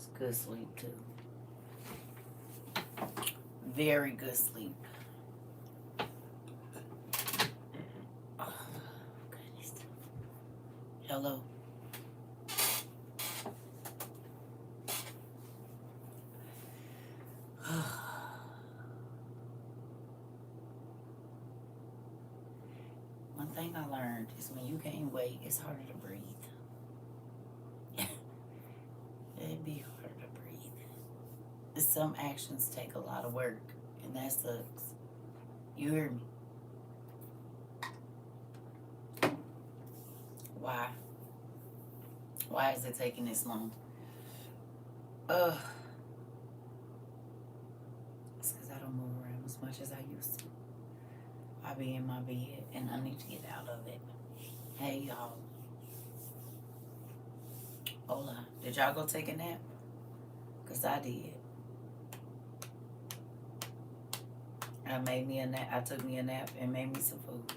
It's good sleep too. Very good sleep. Oh, goodness. Hello. One thing I learned is when you gain weight, it's harder to breathe. It'd be harder to breathe. Some actions take a lot of work, and that sucks. You hear me? Why? Why is it taking this long? It's because I don't move around as much as I used to. I be in my bed, and I need to get out of it. Hey, y'all. Hola. Did y'all go take a nap? Because I did. I made me a nap. I took me a nap and made me some food.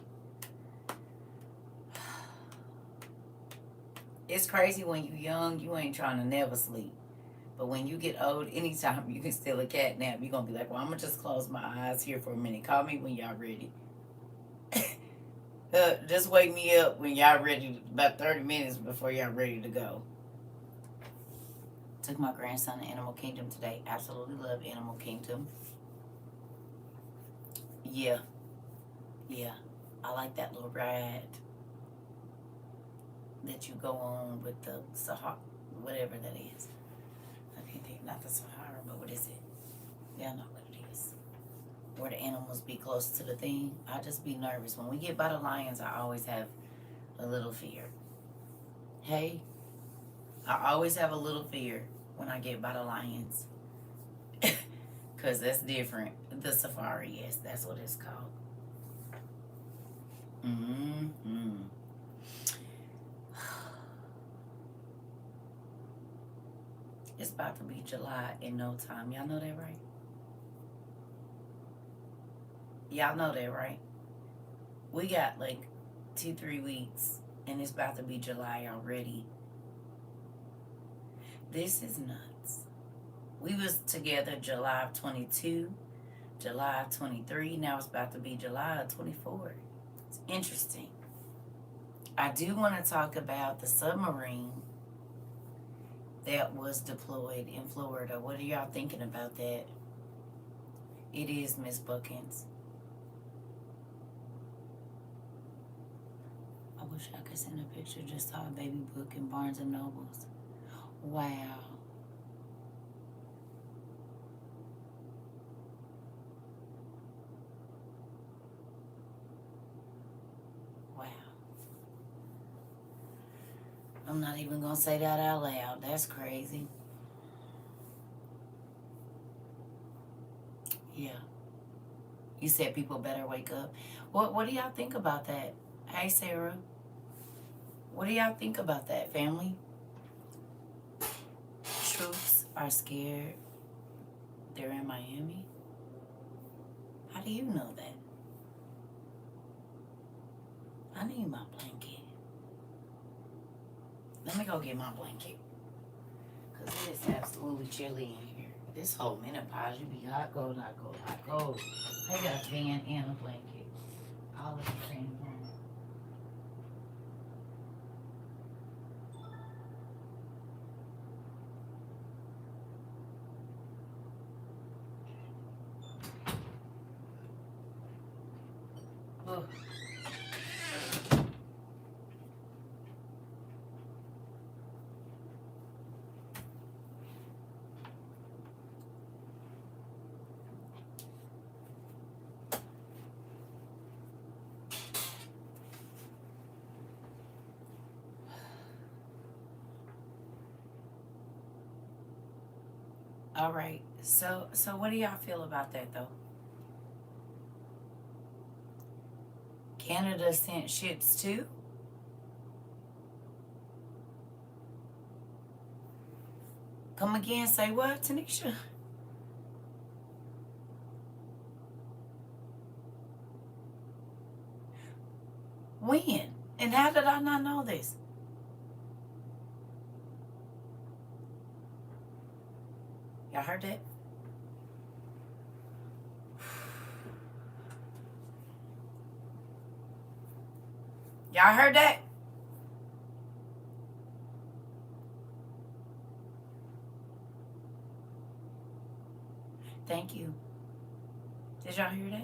It's crazy when you young, you ain't trying to never sleep. But when you get old, anytime you can steal a cat nap, you're going to be like, well, I'm going to just close my eyes here for a minute. Call me when y'all ready. Just wake me up when y'all ready, about 30 minutes before y'all ready to go. Took my grandson to Animal Kingdom today. Absolutely love Animal Kingdom. Yeah. I like that little ride that you go on with the Sahara, whatever that is. I can't think, not the Sahara, but what is it? Y'all know what it is. Where the animals be close to the thing. I just be nervous. When we get by the lions, I always have a little fear. Hey, I always have a little fear when I get by the lions. Because that's different. The safari, yes, that's what it's called. It's about to be July in no time. Y'all know that, right? Y'all know that, right? We got like 2-3 weeks, and it's about to be July already. This is nuts. We was together July of 22, July of 23. Now it's about to be July of 24. It's interesting. I do want to talk about the submarine that was deployed in Florida. What are y'all thinking about that? It is Miss Bookins. I wish I could send a picture. Just saw a baby book in Barnes and Nobles. Wow. I'm not even going to say that out loud. That's crazy. Yeah. You said people better wake up. What do y'all think about that? Hey, Sarah. What do y'all think about that, family? Troops are scared. They're in Miami. How do you know that? I need my blanket. Let me go get my blanket. Because it is absolutely chilly in here. This whole menopause, you be hot cold, hot cold, hot cold. I got a fan and a blanket. All at the same time. Oh. All right. So what do y'all feel about that, though? Canada sent ships too? Come again, say what, Tanisha? When? And how did I not know this? Y'all heard that? Y'all heard that? Thank you. Did y'all hear that?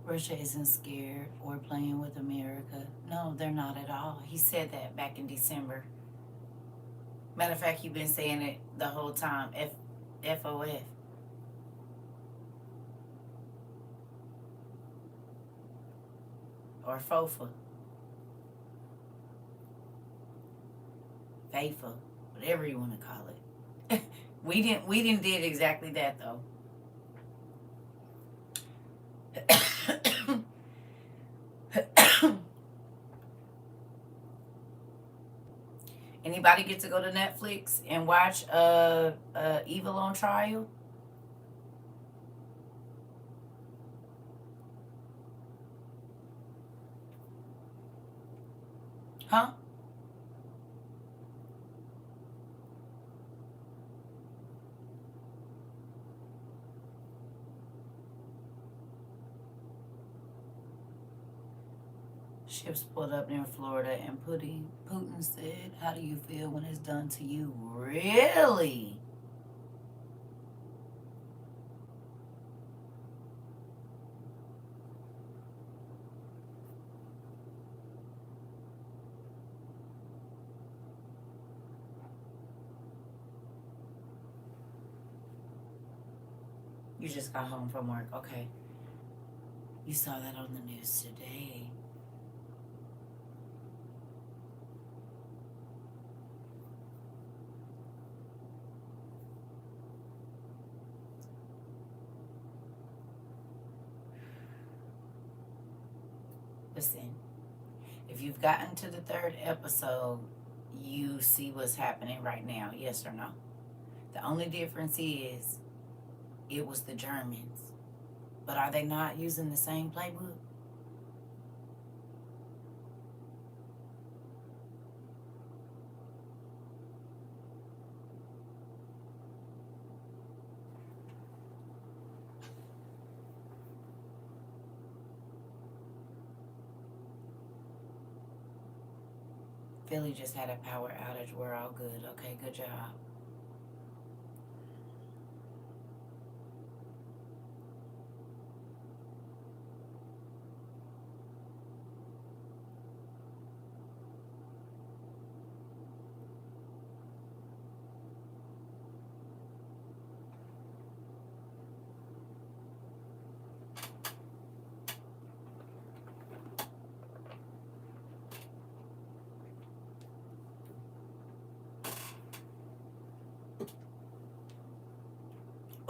Russia isn't scared or playing with America. No, they're not at all. He said that back in December. Matter of fact, you've been saying it the whole time. FOF. Or FOFA. FAFA. Whatever you want to call it. we didn't did exactly that though. Anybody get to go to Netflix and watch Evil on Trial? Huh? Ships pulled up near Florida, and Putin said, "How do you feel when it's done to you?" Really? You just got home from work. Okay. You saw that on the news today. Listen, if you've gotten to the 3rd episode, you see what's happening right now, yes or no? The only difference is it was the Germans. But are they not using the same playbook? Philly just had a power outage. We're all good. Okay, good job.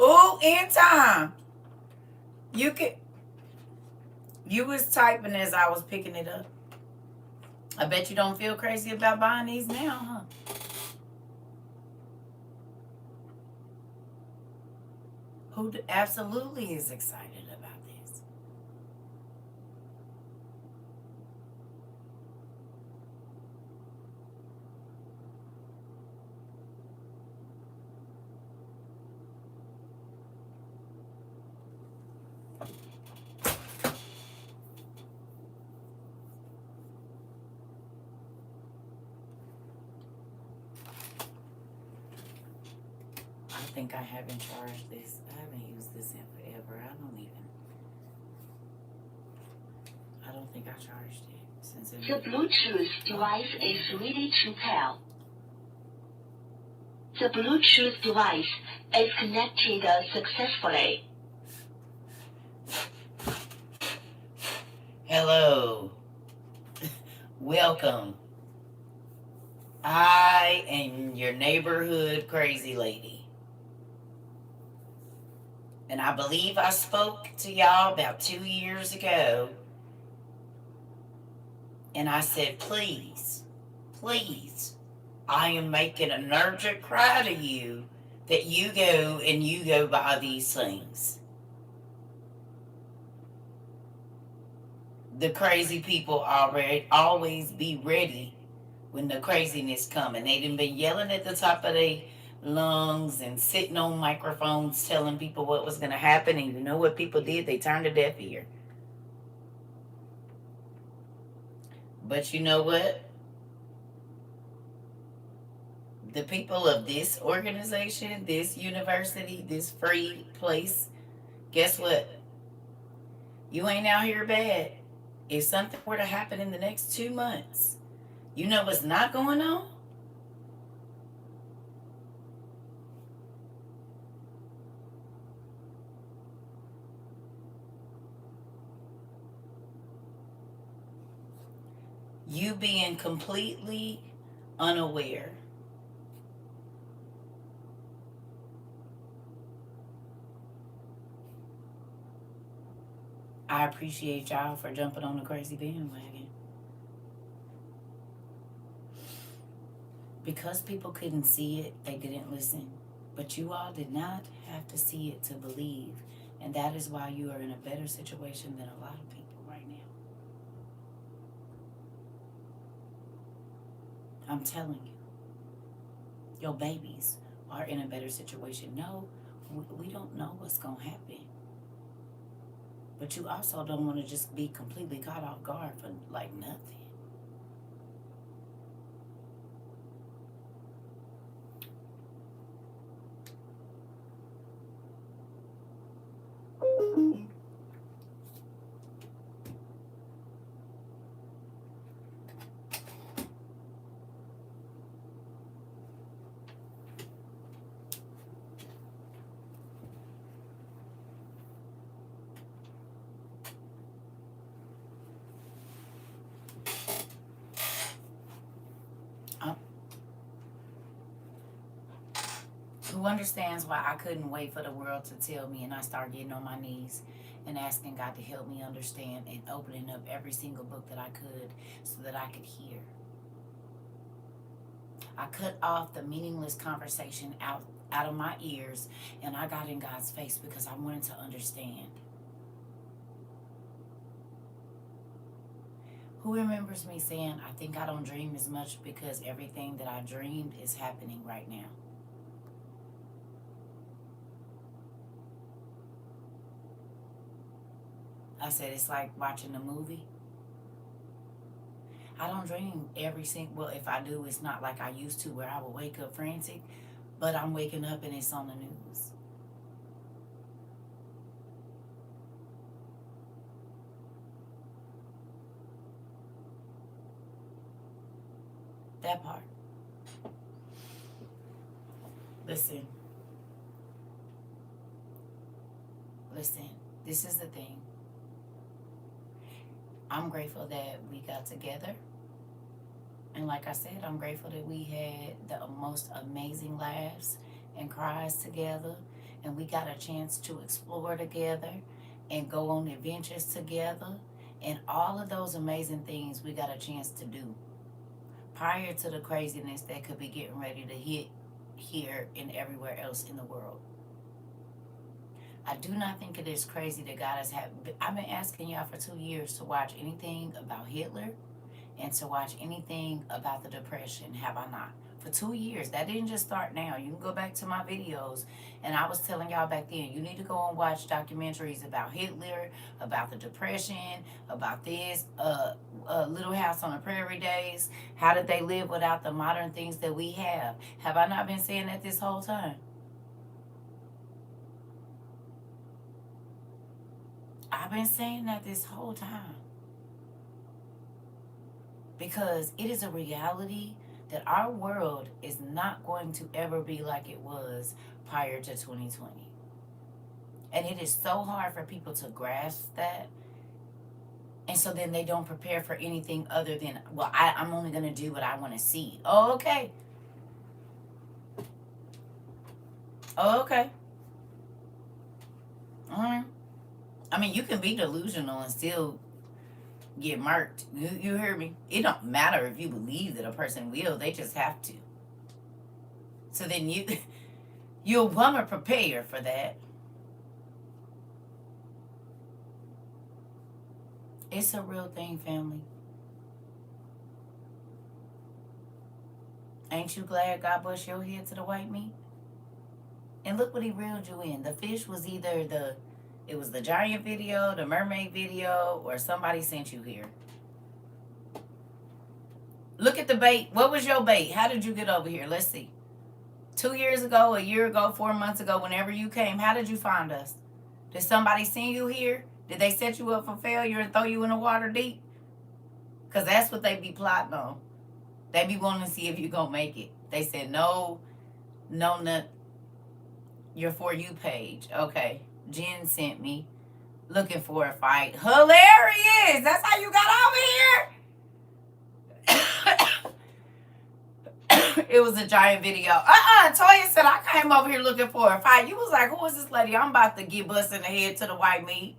Oh, in time. You was typing as I was picking it up. I bet you don't feel crazy about buying these now, huh? Who absolutely is excited about this? I think I haven't charged this. I haven't used this in forever. I don't think I charged it since it. The Bluetooth device is ready to pair. The Bluetooth device is connected successfully. Hello. Welcome. I am your neighborhood crazy lady. And I believe I spoke to y'all about 2 years ago. And I said, please, I am making an urgent cry to you that you go and you go buy these things. the crazy people already always be ready when the craziness come. And they done been yelling at the top of their lungs and sitting on microphones telling people what was going to happen. And you know what people did? They turned a deaf ear. But you know what? The people of this organization, this university, this free place, guess what? You ain't out here bad. If something were to happen in the next 2 months, you know what's not going on? You being completely unaware. I appreciate y'all for jumping on the crazy bandwagon. Because people couldn't see it, they didn't listen. But you all did not have to see it to believe. And that is why you are in a better situation than a lot of people right now. I'm telling you. Your babies are in a better situation. No, we don't know what's going to happen. But you also don't want to just be completely caught off guard for like nothing. Who understands why I couldn't wait for the world to tell me, and I started getting on my knees and asking God to help me understand and opening up every single book that I could so that I could hear. I cut off the meaningless conversation out of my ears, and I got in God's face because I wanted to understand. Who remembers me saying, I think I don't dream as much because everything that I dreamed is happening right now? I said, it's like watching a movie. I don't dream every single, well, if I do, it's not like I used to where I would wake up frantic, but I'm waking up and it's on the news. That part. Listen, this is the thing. I'm grateful that we got together. And like I said, I'm grateful that we had the most amazing laughs and cries together. And we got a chance to explore together and go on adventures together. And all of those amazing things we got a chance to do prior to the craziness that could be getting ready to hit here and everywhere else in the world. I do not think it is crazy that God has had. I've been asking y'all for 2 years to watch anything about Hitler and to watch anything about the Depression. Have I not? For 2 years. That didn't just start now. You can go back to my videos. And I was telling y'all back then, you need to go and watch documentaries about Hitler, about the Depression, about this, Little House on the Prairie days. How did they live without the modern things that we have? Have I not been saying that this whole time? I've been saying that this whole time. Because it is a reality that our world is not going to ever be like it was prior to 2020. And it is so hard for people to grasp that. And so then they don't prepare for anything other than, well, I'm only going to do what I want to see. Oh, okay. Oh, okay. All right. I mean, you can be delusional and still get murked. You hear me? It don't matter if you believe that a person will. They just have to. So then you'll want to prepare for that. It's a real thing, family. Ain't you glad God bust your head to the white meat? And look what he reeled you in. The fish was either it was the giant video, the mermaid video, or somebody sent you here. Look at the bait. What was your bait? How did you get over here? Let's see. 2 years ago, a year ago, 4 months ago, whenever you came, how did you find us? Did somebody send you here? Did they set you up for failure and throw you in the water deep? Because that's what they be plotting on. They be wanting to see if you gonna make it. They said, no, your For You page. Okay. Jen sent me looking for a fight. Hilarious! That's how you got over here? It was a giant video. Toya said I came over here looking for a fight. You was like, who is this lady? I'm about to get bust in the head to the white meat.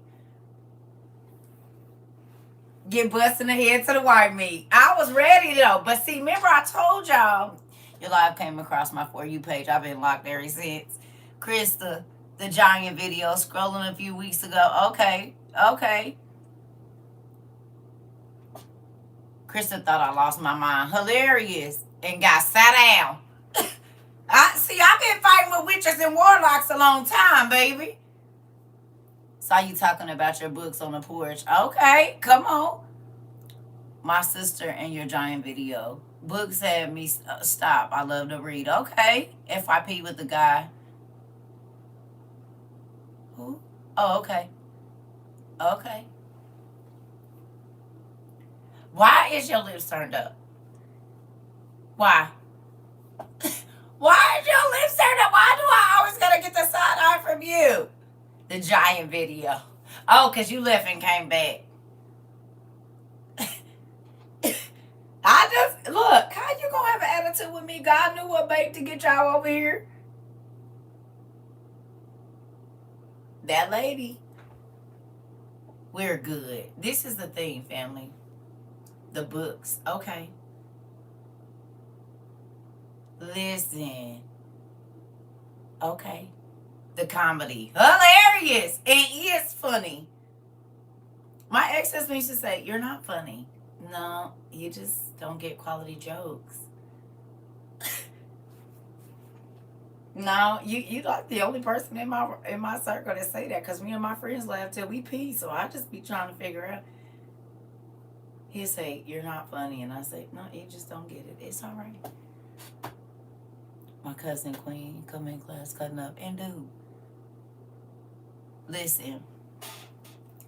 Get bust in the head to the white meat. I was ready though. But see, remember I told y'all, your live came across my For You page. I've been locked ever since. Krista, the giant video, scrolling a few weeks ago. Okay. Krista thought I lost my mind. Hilarious. And got sat down. I've been fighting with witches and warlocks a long time, baby. Saw you talking about your books on the porch. Okay, come on. My sister and your giant video. Books had me stop. I love to read. Okay. FYP with the guy. Who? Oh, okay. Why is your lips turned up? Why? Why is your lips turned up? Why do I always gotta get the side eye from you? The giant video. Oh, because you left and came back. Look, how you gonna have an attitude with me? God knew what bait to get y'all over here. That lady. We're good. This is the thing, family. The books. Okay. Listen. Okay. The comedy. Hilarious. And it's funny. My ex-husband used to say, you're not funny. No, you just don't get quality jokes. No, you like the only person in my circle that say that, because me and my friends laugh till we pee, so I just be trying to figure out. He'll say, you're not funny, and I say, no, you just don't get it. It's all right. My cousin Queen come in class cutting up, and dude, listen.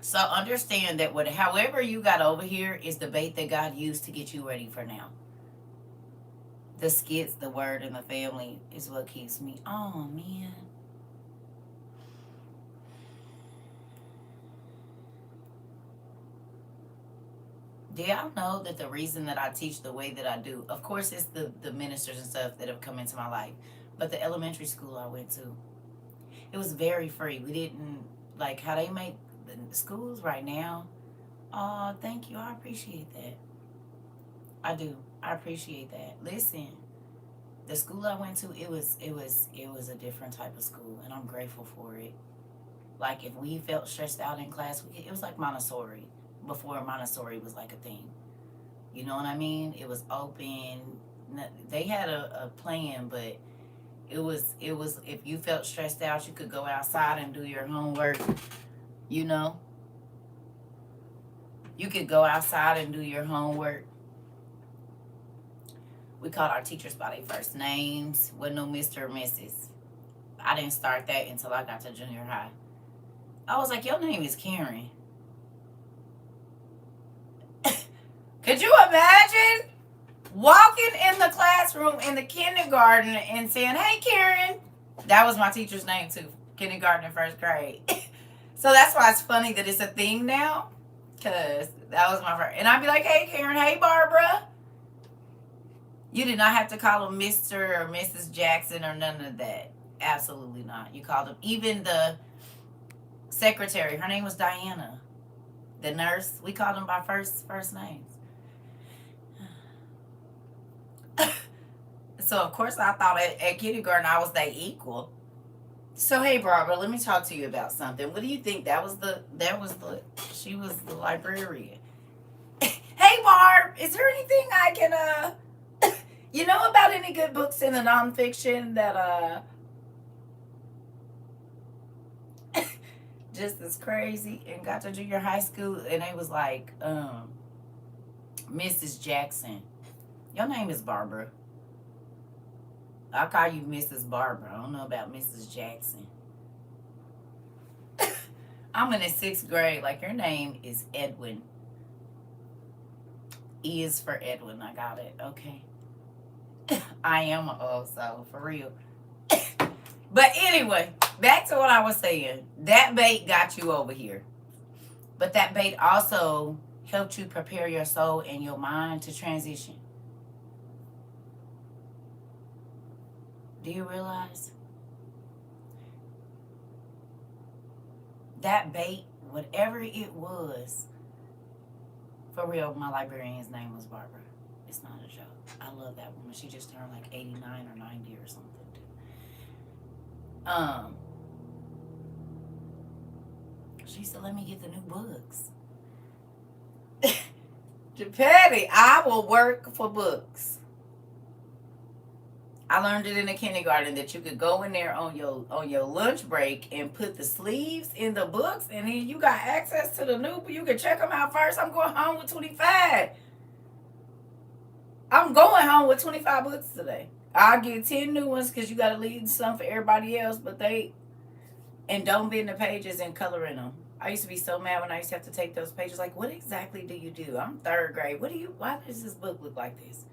So understand that however you got over here is the bait that God used to get you ready for now. The skits, the word, and the family is what keeps me. Oh, man. Do y'all know that the reason that I teach the way that I do, of course, it's the ministers and stuff that have come into my life, but the elementary school I went to, it was very free. We didn't, like how they make the schools right now. Oh, thank you. I appreciate that. I do. I appreciate that. Listen, the school I went to, it was a different type of school, and I'm grateful for it. Like if we felt stressed out in class, it was like Montessori before Montessori was like a thing. You know what I mean? It was open. They had a plan, but it was if you felt stressed out, you could go outside and do your homework. You know, you could go outside and do your homework. We called our teachers by their first names. Wasn't no Mr. or Mrs. I didn't start that until I got to junior high. I was like, your name is Karen. Could you imagine walking in the classroom in the kindergarten and saying, hey, Karen? That was my teacher's name, too. Kindergarten and first grade. So that's why it's funny that it's a thing now. Because that was my first. And I'd be like, hey, Karen. Hey, Barbara. You did not have to call them Mr. or Mrs. Jackson or none of that. Absolutely not. You called them. Even the secretary, her name was Diana. The nurse, we called them by first names. So, of course, I thought at kindergarten I was their equal. So hey Barbara, let me talk to you about something. What do you think? She was the librarian. Hey Barb, is there anything I can you know about any good books in the nonfiction that just as crazy and got to junior high school and they was like, Mrs. Jackson. Your name is Barbara. I'll call you Mrs. Barbara. I don't know about Mrs. Jackson. I'm in the 6th grade. Like, your name is Edwin. E is for Edwin. I got it. Okay. I am also, for real. But anyway, back to what I was saying. That bait got you over here. But that bait also helped you prepare your soul and your mind to transition. Do you realize? That bait, whatever it was, for real, my librarian's name was Barbara. It's not a joke. I love that woman. She just turned like 89 or 90 or something. She used to let me get the new books. Patty, I will work for books. I learned it in the kindergarten that you could go in there on your lunch break and put the sleeves in the books, and then you got access to the new. You can check them out first. I'm going home with 25. I'm going home with 25 books today. I'll get 10 new ones because you got to leave some for everybody else, and don't bend the pages and color in them. I used to be so mad when I used to have to take those pages. Like, what exactly do you do? I'm 3rd grade. Why does this book look like this?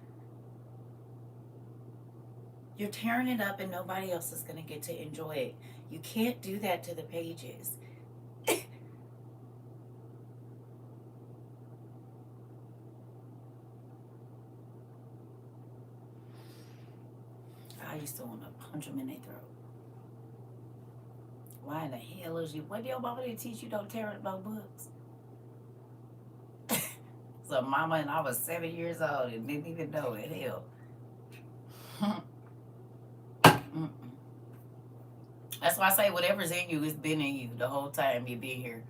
You're tearing it up and nobody else is going to get to enjoy it. You can't do that to the pages. I used to want to punch them in their throat. Why in the hell is you? What did your mama teach you? Don't tear up no books. So mama and I was 7 years old and didn't even know it. Hell. That's why I say whatever's in you has been in you the whole time you've been here.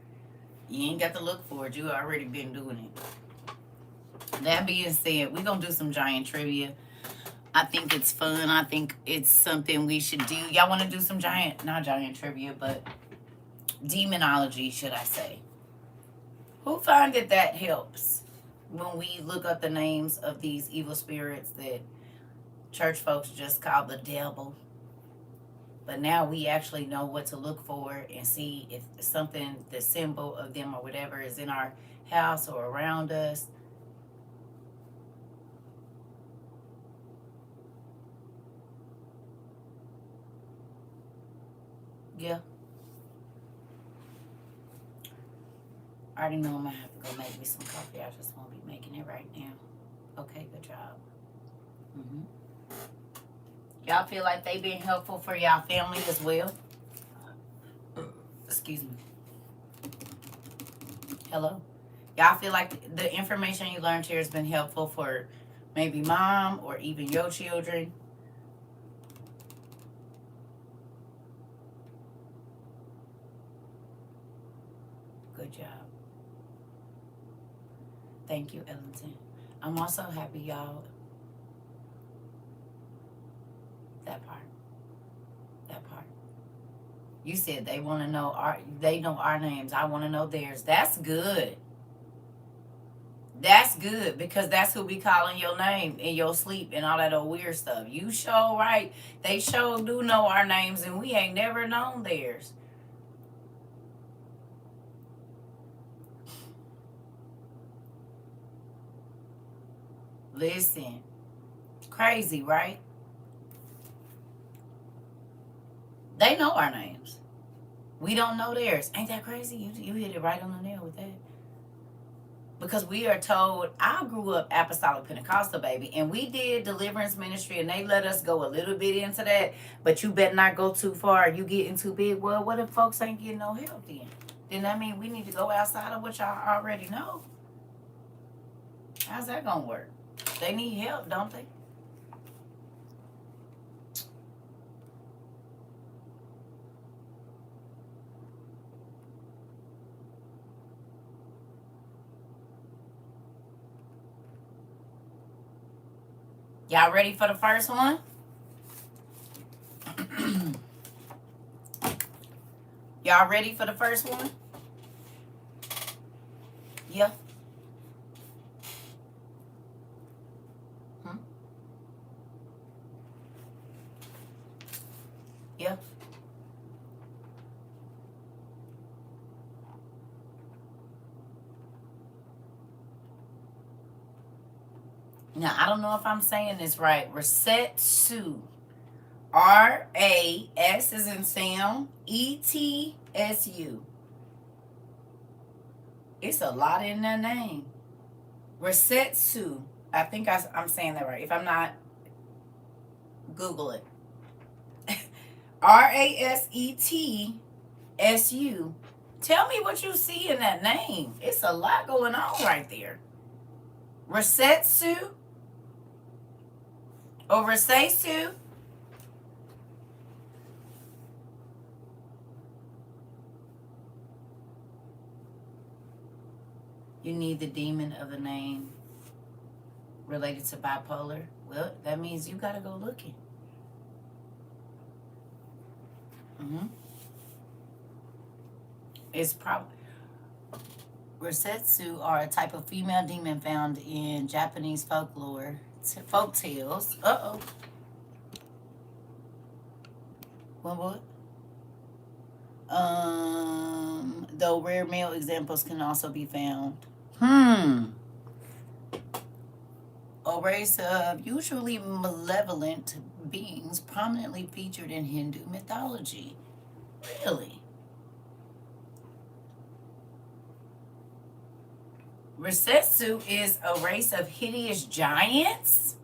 You ain't got to look for it. You already been doing it. That being said, we're going to do some giant trivia. I think it's fun. I think it's something we should do. Y'all want to do some not giant trivia, but demonology, should I say. Who find that helps when we look up the names of these evil spirits that church folks just call the devil? But now we actually know what to look for and see if something, the symbol of them or whatever, is in our house or around us. Yeah. I already know I'm going to have to go make me some coffee. I just won't be making it right now. Okay, good job. Y'all feel like they been helpful for y'all family as well? Excuse me. Hello? Y'all feel like the information you learned here has been helpful for maybe mom or even your children? Good job. Thank you, Ellington. I'm also happy y'all. That part. You said they want to know they know our names. I want to know theirs. That's good. That's good because that's who be calling your name in your sleep and all that old weird stuff. You sure right. They sure do know our names and we ain't never known theirs. Listen. Crazy, right? They know our names. We don't know theirs. Ain't that crazy? You hit it right on the nail with that. Because we are told, I grew up apostolic Pentecostal, baby, and we did deliverance ministry, and they let us go a little bit into that, but you better not go too far. You getting too big. Well, what if folks ain't getting no help then? Then that mean we need to go outside of what y'all already know. How's that going to work? They need help, don't they? Y'all ready for the first one? Y'all ready for the first one? Yeah. Yeah. Now, I don't know if I'm saying this right. Resetsu. R-A-S as in Sam. E-T-S-U. It's a lot in that name. Resetsu. I think I'm saying that right. If I'm not, Google it. R-A-S-E-T-S-U. Tell me what you see in that name. It's a lot going on right there. Resetsu or Resetsu. You need the demon of the name related to bipolar. Well, that means you gotta go looking. It's probably Resetsu are a type of female demon found in Japanese folklore, folk tales. What? Though rare male examples can also be found. A race of usually malevolent beings prominently featured in Hindu mythology. Really? Resetsu is a race of hideous giants.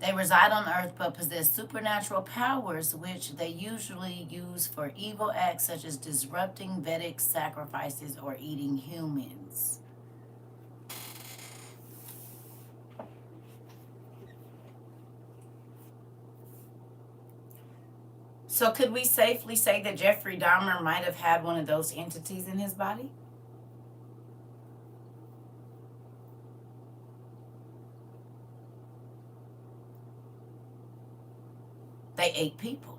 They reside on Earth but possess supernatural powers which they usually use for evil acts such as disrupting Vedic sacrifices or eating humans. So could we safely say that Jeffrey Dahmer might have had one of those entities in his body? They ate people.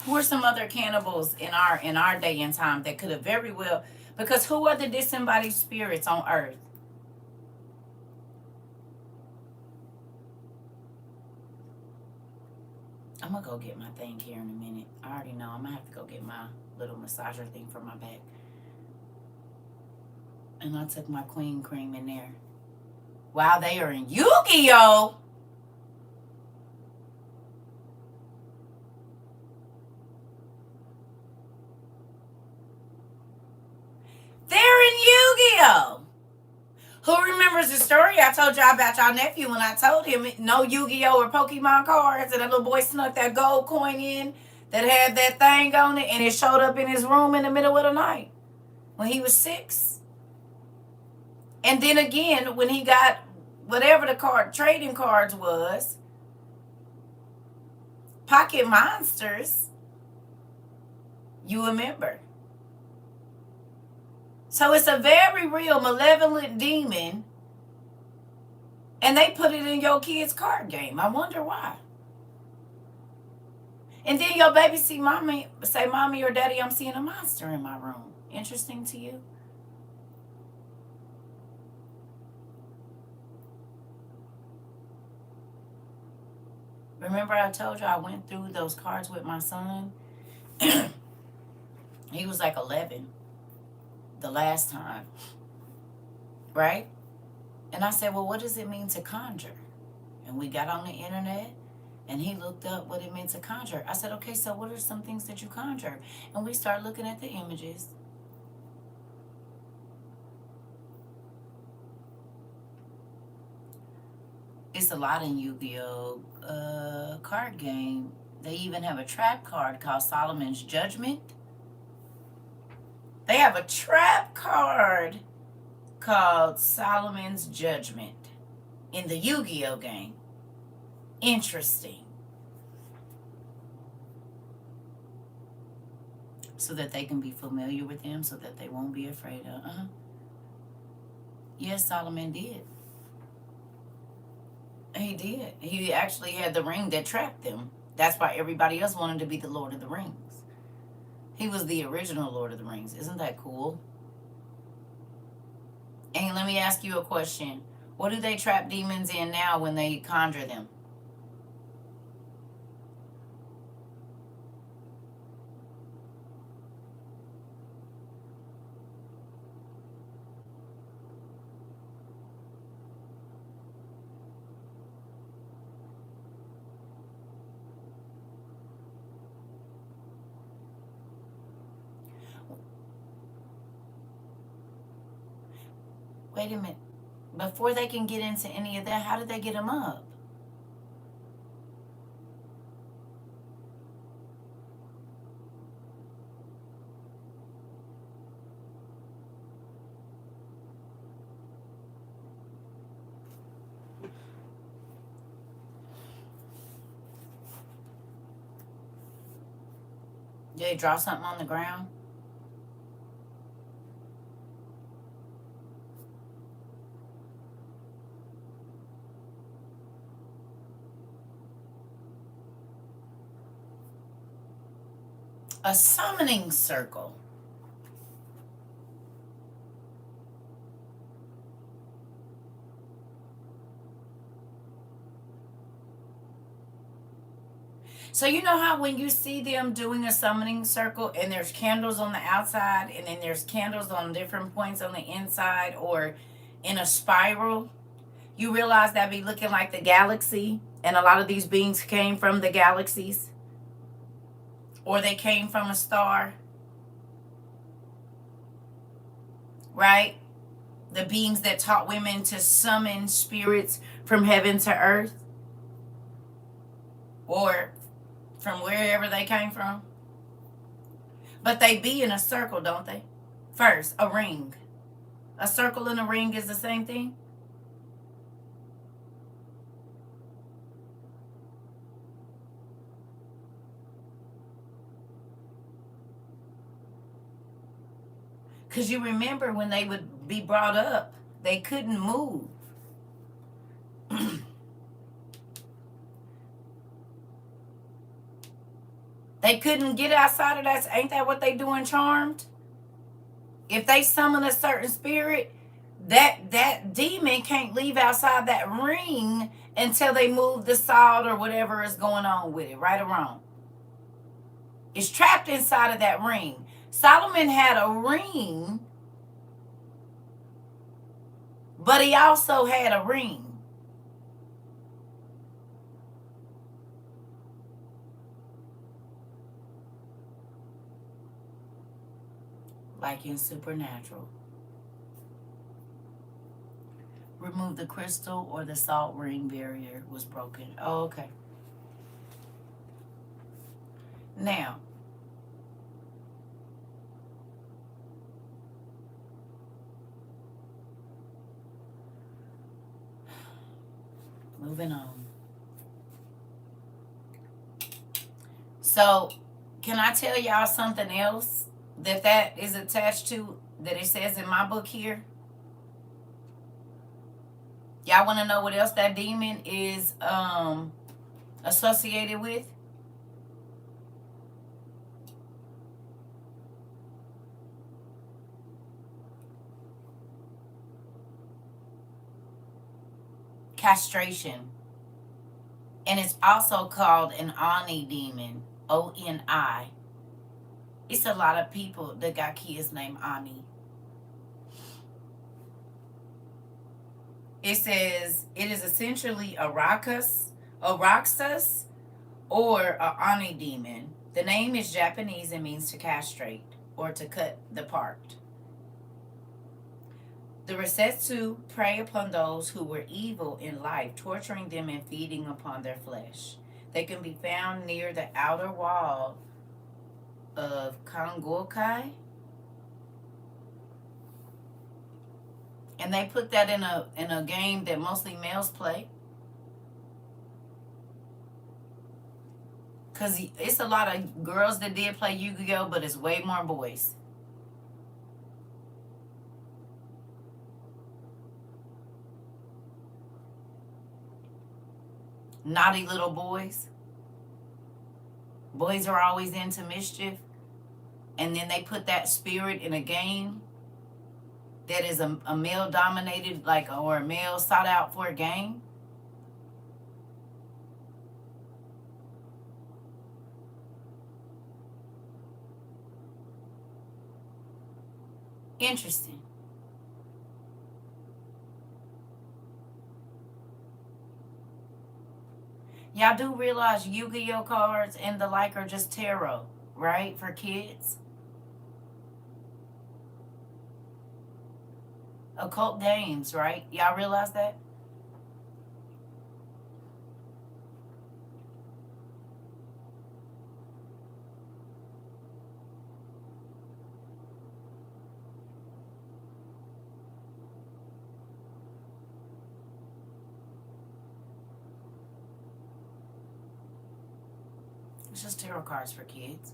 Who are some other cannibals in our day and time that could have very well, because who are the disembodied spirits on Earth? I'm gonna go get my thing here in a minute. I already know I'm gonna have to go get my little massager thing for my back. And I took my queen cream in there. Wow, they are in Yu-Gi-Oh! They're in Yu-Gi-Oh! Who remembers the story I told y'all about y'all nephew when I told him no Yu-Gi-Oh! Or Pokemon cards, and that little boy snuck that gold coin in that had that thing on it, and it showed up in his room in the middle of the night when he was 6? And then again, when he got whatever the trading cards was, Pocket Monsters, you remember. So it's a very real malevolent demon, and they put it in your kid's card game. I wonder why. And then your baby say, mommy or daddy, I'm seeing a monster in my room. Interesting to you? Remember I told you I went through those cards with my son? He was like 11 the last time, right? And I said, well, what does it mean to conjure? And we got on the internet, and he looked up what it meant to conjure. I said, okay, so what are some things that you conjure? And we started looking at the images. It's a lot in Yu-Gi-Oh! Card game. They even have a trap card called Solomon's Judgment. They have a trap card called Solomon's Judgment in the Yu-Gi-Oh! Game. Interesting. so that they can be familiar with them, so that they won't be afraid of. Yes, Solomon did. He did. He actually had the ring that trapped them. That's why everybody else wanted to be the Lord of the Rings. He was the original Lord of the Rings. Isn't that cool? And let me ask you a question. What do they trap demons in now when they conjure them? Wait a minute. Before they can get into any of that, how did they get them up? Did they draw something on the ground? A summoning circle. So you know how when you see them doing a summoning circle and there's candles on the outside and then there's candles on different points on the inside or in a spiral, you realize that be looking like the galaxy, and a lot of these beings came from the galaxies or they came from a star, right? The beings that taught women to summon spirits from heaven to earth or from wherever they came from. But they be in a circle, don't they? First, a ring. A circle and a ring is the same thing. Because you remember when they would be brought up, they couldn't move. They couldn't get outside of that. Ain't that what they do in Charmed? If they summon a certain spirit, that demon can't leave outside that ring until they move the salt or whatever is going on with it, right or wrong. It's trapped inside of that ring. Solomon had a ring, but he also had a ring. Like in Supernatural. Remove the crystal or the salt ring barrier was broken. Oh, okay. Now, moving on. So, can I tell y'all something else that is attached to, that it says in my book here? Y'all want to know what else that demon is associated with? Castration. And it's also called an Oni demon. O-N-I. It's a lot of people that got kids named Ani. It says it is essentially a Rakas, or a Ani demon. The name is Japanese and means to castrate or to cut the part. The Resetsu prey upon those who were evil in life, torturing them and feeding upon their flesh. They can be found near the outer wall of Kangokai. And they put that in a game that mostly males play. Because it's a lot of girls that did play Yu-Gi-Oh, but it's way more boys. Naughty little boys. Boys are always into mischief. And then they put that spirit in a game that is a male dominated, like, or a male sought out for a game. Interesting. Y'all do realize Yu-Gi-Oh cards and the like are just tarot, right? For kids. Occult games, right? Y'all realize that? It's just tarot cards for kids.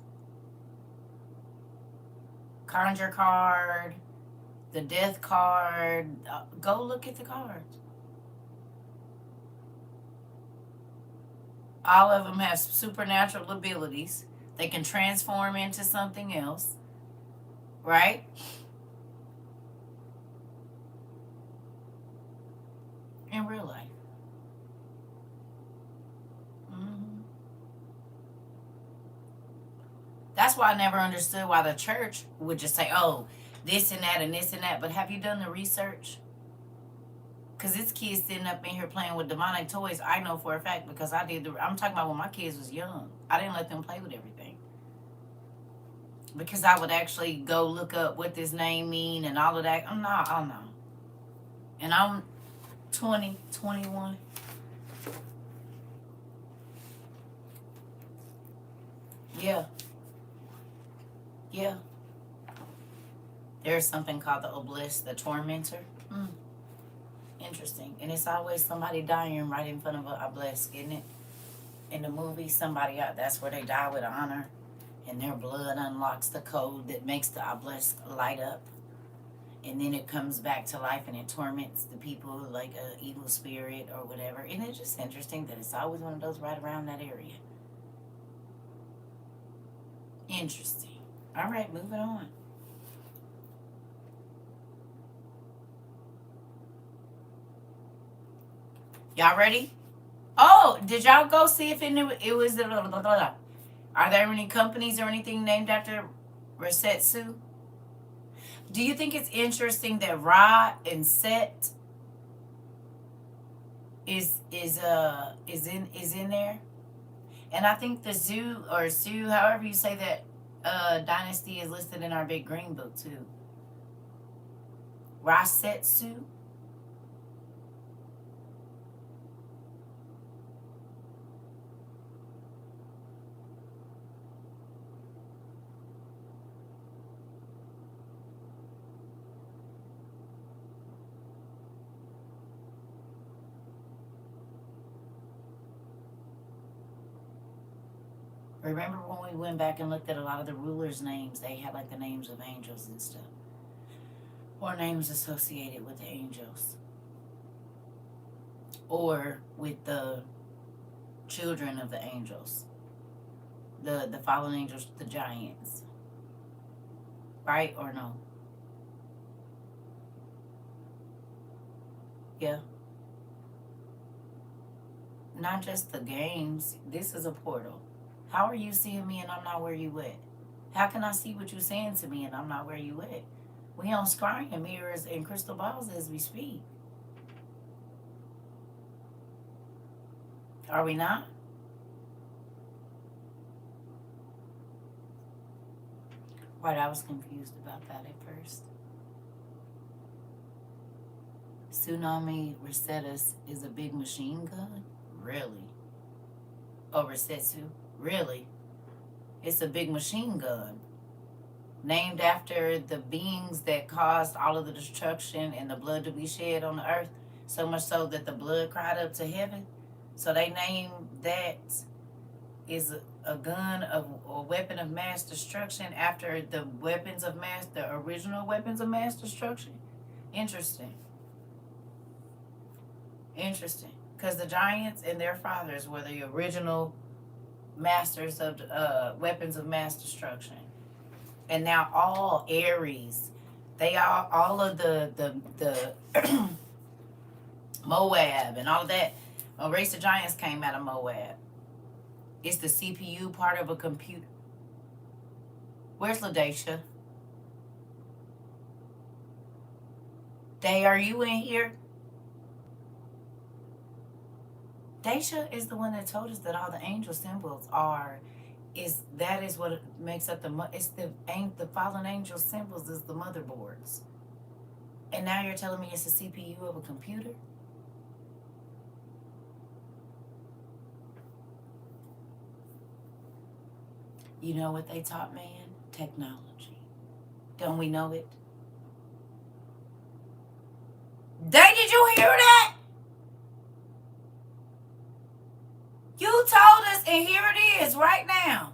Conjure card, the death card. Go look at the cards. All of them have supernatural abilities. They can transform into something else, right? In real life. That's why I never understood why the church would just say, oh, this and that and this and that. But have you done the research? Because it's kids sitting up in here playing with demonic toys. I know for a fact because I did I'm talking about when my kids was young. I didn't let them play with everything. Because I would actually go look up what this name mean and all of that. I'm not. And I'm 20, 21. Yeah. Yeah. There's something called the obelisk, the tormentor. Interesting. And it's always somebody dying right in front of an obelisk, isn't it? In the movie, somebody out, that's where they die with honor. And their blood unlocks the code that makes the obelisk light up. And then it comes back to life and it torments the people like an evil spirit or whatever. And it's just interesting that it's always one of those right around that area. Interesting. All right, moving on. Y'all ready? Oh, did y'all go see if it was the blah, blah, blah, blah. Are there any companies or anything named after Rosetsu? Do you think it's interesting that Ra and Set is in there? And I think the Zoo or Su, however you say that dynasty is listed in our big green book too. Rasetsu. Remember when we went back and looked at a lot of the rulers' names? They had like the names of angels and stuff. Or names associated with the angels. Or with the children of the angels. The fallen angels, the giants. Right or no? Yeah. Not just the games. This is a portal. How are you seeing me and I'm not where you at? How can I see what you're saying to me and I'm not where you at? We on scrying mirrors and crystal balls as we speak. Are we not? Right, I was confused about that at first. Tsunami Resetus is a big machine gun? Really? Oh, Resetsu? Really? It's a big machine gun. Named after the beings that caused all of the destruction and the blood to be shed on the earth. So much so that the blood cried up to heaven. So they named that is a gun of a weapon of mass destruction after the original weapons of mass destruction? Interesting. Interesting. Because the giants and their fathers were the original masters of weapons of mass destruction. And now all Aries, they are all of the Moab and all of that. A race of giants came out of Moab. It's the CPU part of a computer. Where's LaDacia? Day, are you in here? Daisha is the one that told us that all the angel symbols that is what makes up it's the fallen angel symbols is the motherboards. And now you're telling me it's the CPU of a computer? You know what they taught man? Technology. Don't we know it? Did you hear that? You told us, and here it is right now.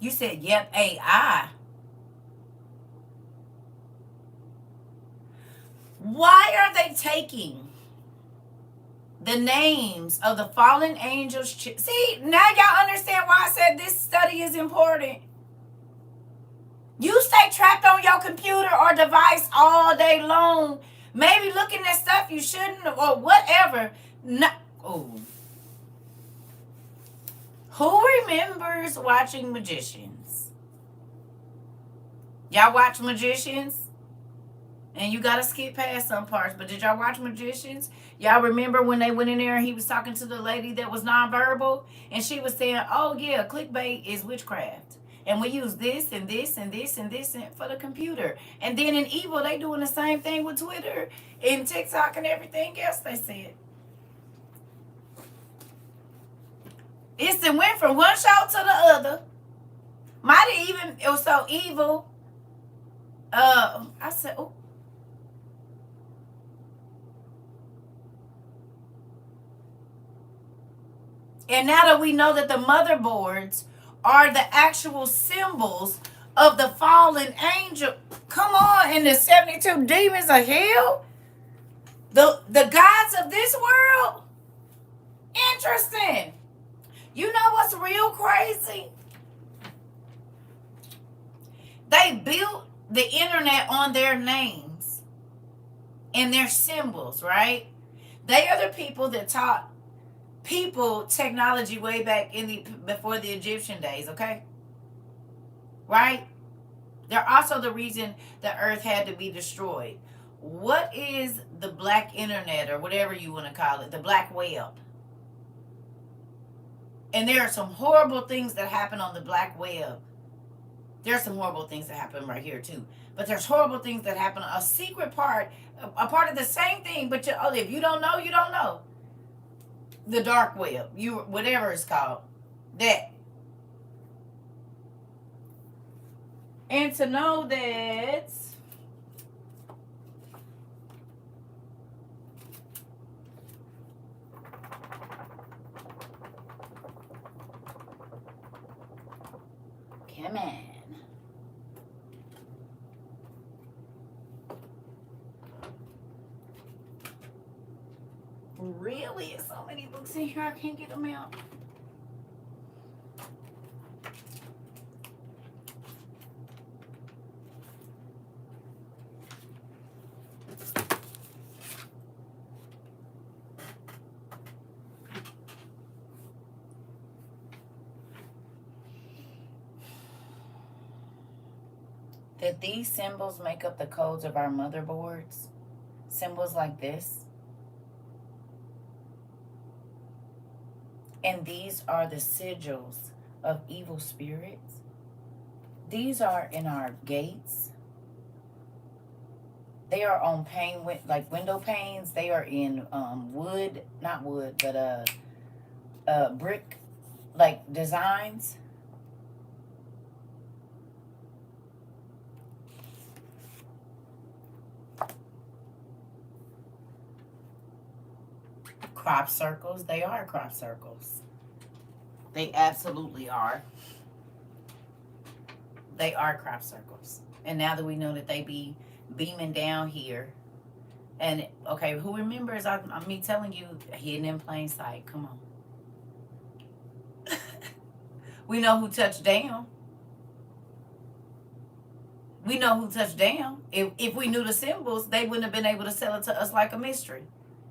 You said, yep, AI. Why are they taking the names of the fallen angels? See, now y'all understand why I said this study is important. You stay trapped on your computer or device all day long, maybe looking at stuff you shouldn't or whatever. No. Oh. Who remembers watching Magicians? Y'all watch Magicians? And you gotta skip past some parts, but did y'all watch Magicians? Y'all remember when they went in there and he was talking to the lady that was nonverbal? And she was saying, oh yeah, clickbait is witchcraft. And we use this and this and this and this for the computer. And then in evil, they doing the same thing with Twitter and TikTok and everything else they said. It went from one show to the other. It was so evil. I said, oh. And now that we know that the motherboards are the actual symbols of the fallen angel. Come on, and the 72 demons of hell? The gods of this world? Interesting. You know what's real crazy? They built the internet on their names and their symbols, right? They are the people that taught people technology way back before the Egyptian days, okay? Right? They're also the reason the earth had to be destroyed. What is the black internet or whatever you want to call it? The black web. And there are some horrible things that happen on the black web. There are some horrible things that happen right here too. But there's horrible things that happen. A secret part, a part of the same thing, but if you don't know, you don't know. The dark web, whatever it's called. That. And to know that come on. Really? There's so many books in here, I can't get them out. That these symbols make up the codes of our motherboards. Symbols like this. And these are the sigils of evil spirits. These are in our gates. They are on like window panes. They are in wood, not wood, but brick, like designs. Crop circles. They are crop circles. They absolutely are. They are crop circles. And now that we know that they be beaming down here, and okay, who remembers me telling you hidden in plain sight? Come on. We know who touched down. We know who touched down. If we knew the symbols, they wouldn't have been able to sell it to us like a mystery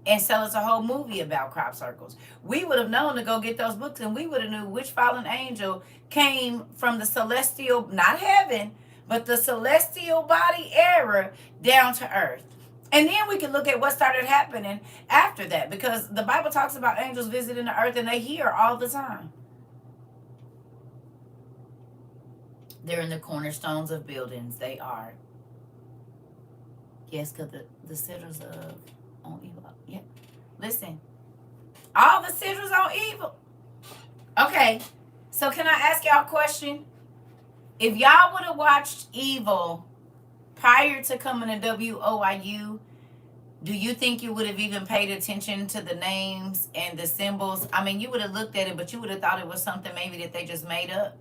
and sell us a whole movie about crop circles. We would have known to go get those books, and we would have knew which fallen angel came from the celestial, not heaven, but the celestial body era down to earth. And then we can look at what started happening after that, because the Bible talks about angels visiting the earth, and they hear all the time. They're in the cornerstones of buildings. They are. Yes, because the sigils of on evil. Yeah. Listen. All the sigils on evil. Okay. So can I ask y'all a question? If y'all would have watched Evil prior to coming to WOIU, do you think you would have even paid attention to the names and the symbols? I mean, you would have looked at it, but you would have thought it was something maybe that they just made up.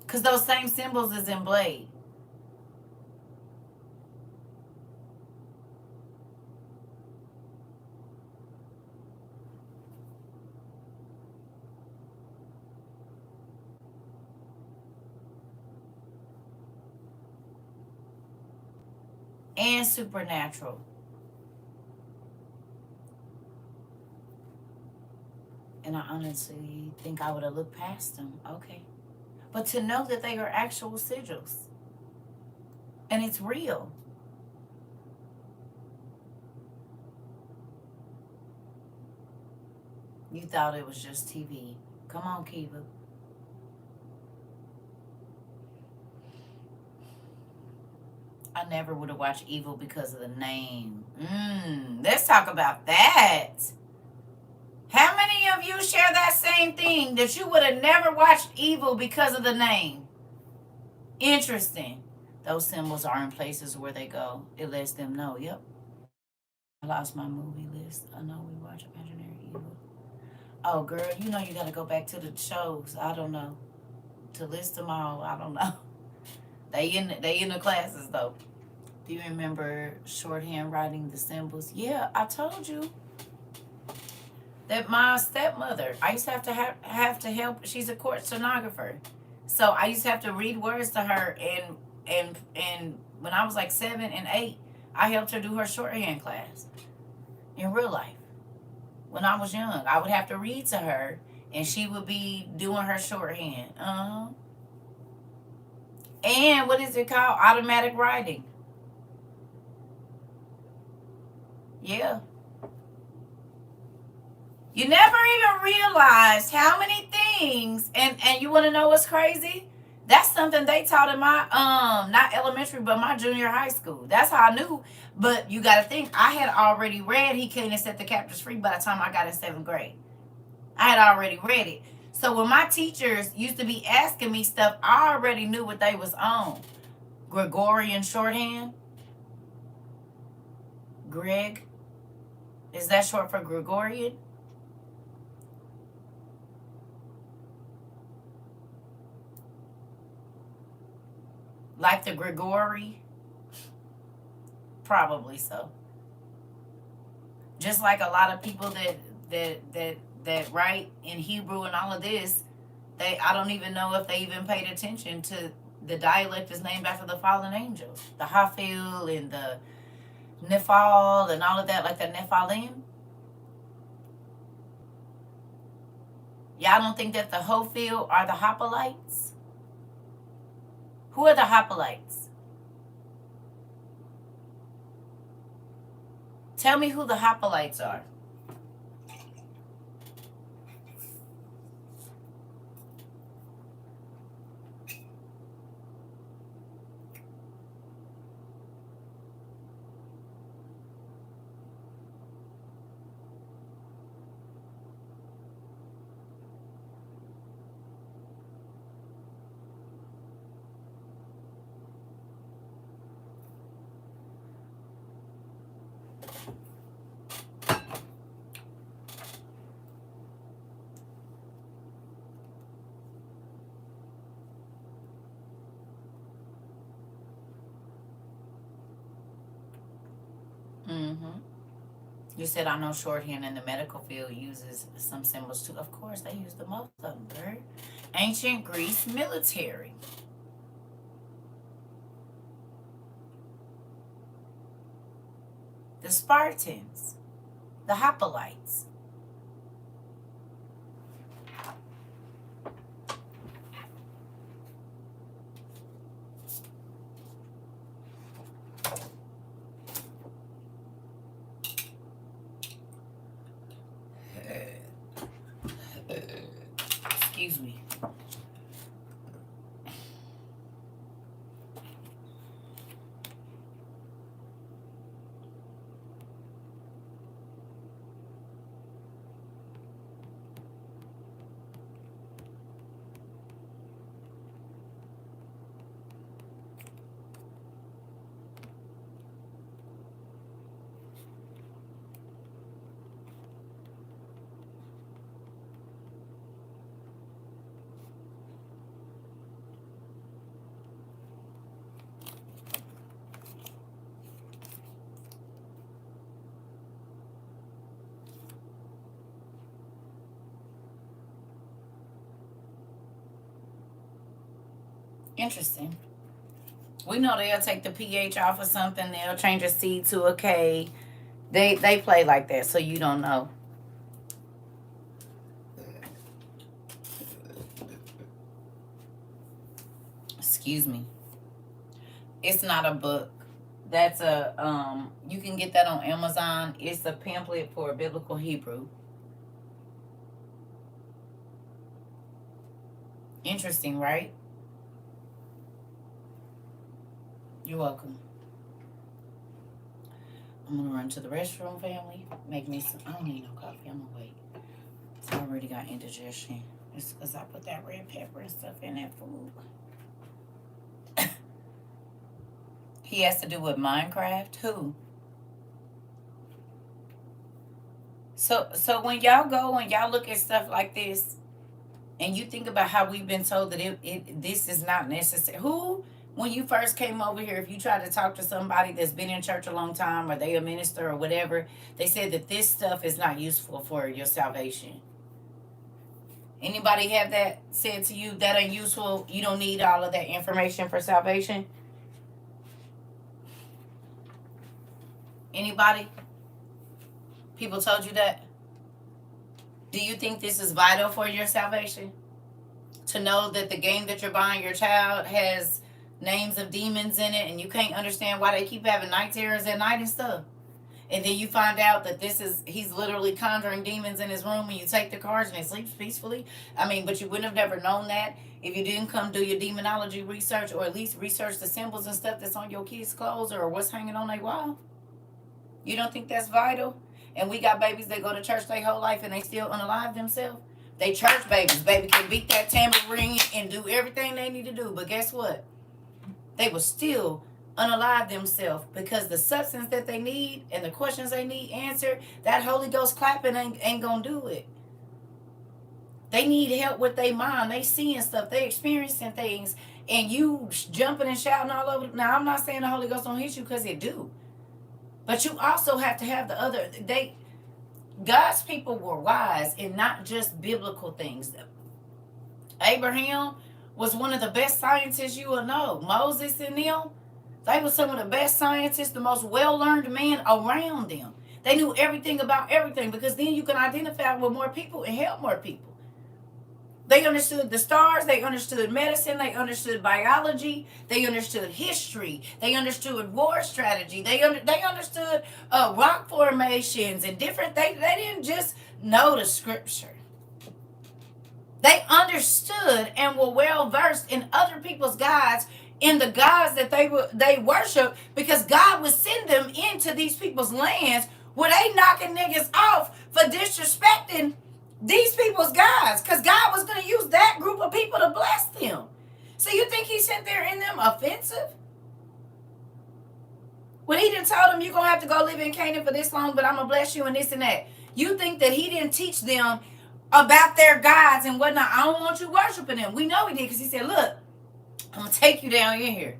Because those same symbols is in Blade. And Supernatural. And I honestly think I would have looked past them. Okay. But to know that they are actual sigils. And it's real. You thought it was just TV. Come on, Kiva. I never would have watched Evil because of the name. Let's talk about that. How many of you share that same thing, that you would have never watched Evil because of the name? Interesting. Those symbols are in places where they go. It lets them know, yep. I lost my movie list. I know we watch Imaginary Evil. Oh, girl, you know you got to go back to the shows. I don't know. To list them all, I don't know. They in the classes, though. Do you remember shorthand writing the symbols? Yeah, I told you. That my stepmother, I used to have to help. She's a court stenographer, so I used to have to read words to her. And when I was like 7 and 8, I helped her do her shorthand class in real life. When I was young, I would have to read to her, and she would be doing her shorthand. And what is it called? Automatic writing. Yeah. You never even realized how many things, and you want to know what's crazy? That's something they taught in my not elementary, but my junior high school. That's how I knew. But you got to think, I had already read He Came to Set the Captives Free by the time I got in 7th grade. I had already read it. So when my teachers used to be asking me stuff, I already knew what they was on. Gregorian shorthand. Greg. Is that short for Gregorian? Like the Gregory? Probably so. Just like a lot of people that write in Hebrew and all of this, I don't even know if they even paid attention to the dialect is named after the fallen angels. The Hafil and the Nephal and all of that, like the Nephalim. Y'all don't think that the Hophil are the Hoplites? Who are the Hoplites? Tell me who the Hoplites are. You said I know shorthand in the medical field uses some symbols too. Of course, they use the most of them, girl. Ancient Greece military. The Spartans. The Hoplites. Excuse me. Interesting. We know they'll take the pH off of something. They'll change a C to a K. They play like that, so you don't know. Excuse me. It's not a book. That's a you can get that on Amazon. It's a pamphlet for biblical Hebrew. Interesting, right? You're welcome. I'm gonna run to the restroom, family. Make me some. I don't need no coffee. I'm gonna wait. I already got indigestion. It's because I put that red pepper and stuff in that food. He has to do with Minecraft. Who? So when y'all go and y'all look at stuff like this, and you think about how we've been told that this is not necessary. Who, when you first came over here, if you try to talk to somebody that's been in church a long time, or they a minister or whatever, they said that this stuff is not useful for your salvation. Anybody have that said to you? That ain't useful. You don't need all of that information for salvation. Anybody? People told you that? Do you think this is vital for your salvation? To know that the game that you're buying your child has names of demons in it, and you can't understand why they keep having night terrors at night and stuff. And then you find out that he's literally conjuring demons in his room, and you take the cards and he sleeps peacefully. I mean, but you wouldn't have never known that if you didn't come do your demonology research, or at least research the symbols and stuff that's on your kids' clothes or what's hanging on their wall. You don't think that's vital? And we got babies that go to church their whole life and they still unalive themselves. They church babies. Baby can beat that tambourine and do everything they need to do. But guess what? They will still unalive themselves, because the substance that they need and the questions they need answered, that Holy Ghost clapping ain't gonna do it. They need help with their mind. They seeing stuff. They experiencing things. And you jumping and shouting all over. Now, I'm not saying the Holy Ghost don't hit you, because it do. But you also have to have the other. God's people were wise in not just biblical things. Abraham was one of the best scientists you will know. Moses and them, they were some of the best scientists, the most well-learned men around them. They knew everything about everything, because then you can identify with more people and help more people. They understood the stars. They understood medicine. They understood biology. They understood history. They understood war strategy. They understood rock formations and different things. They didn't just know the scripture. They understood and were well versed in other people's gods, in the gods that they worship, because God would send them into these people's lands where they knocking niggas off for disrespecting these people's gods, because God was going to use that group of people to bless them. So you think he sent there in them offensive? When he didn't tell them, you're going to have to go live in Canaan for this long, but I'm going to bless you and this and that. You think that he didn't teach them about their gods and whatnot? I don't want you worshiping them. We know he did, because he said, look, I'm going to take you down in here.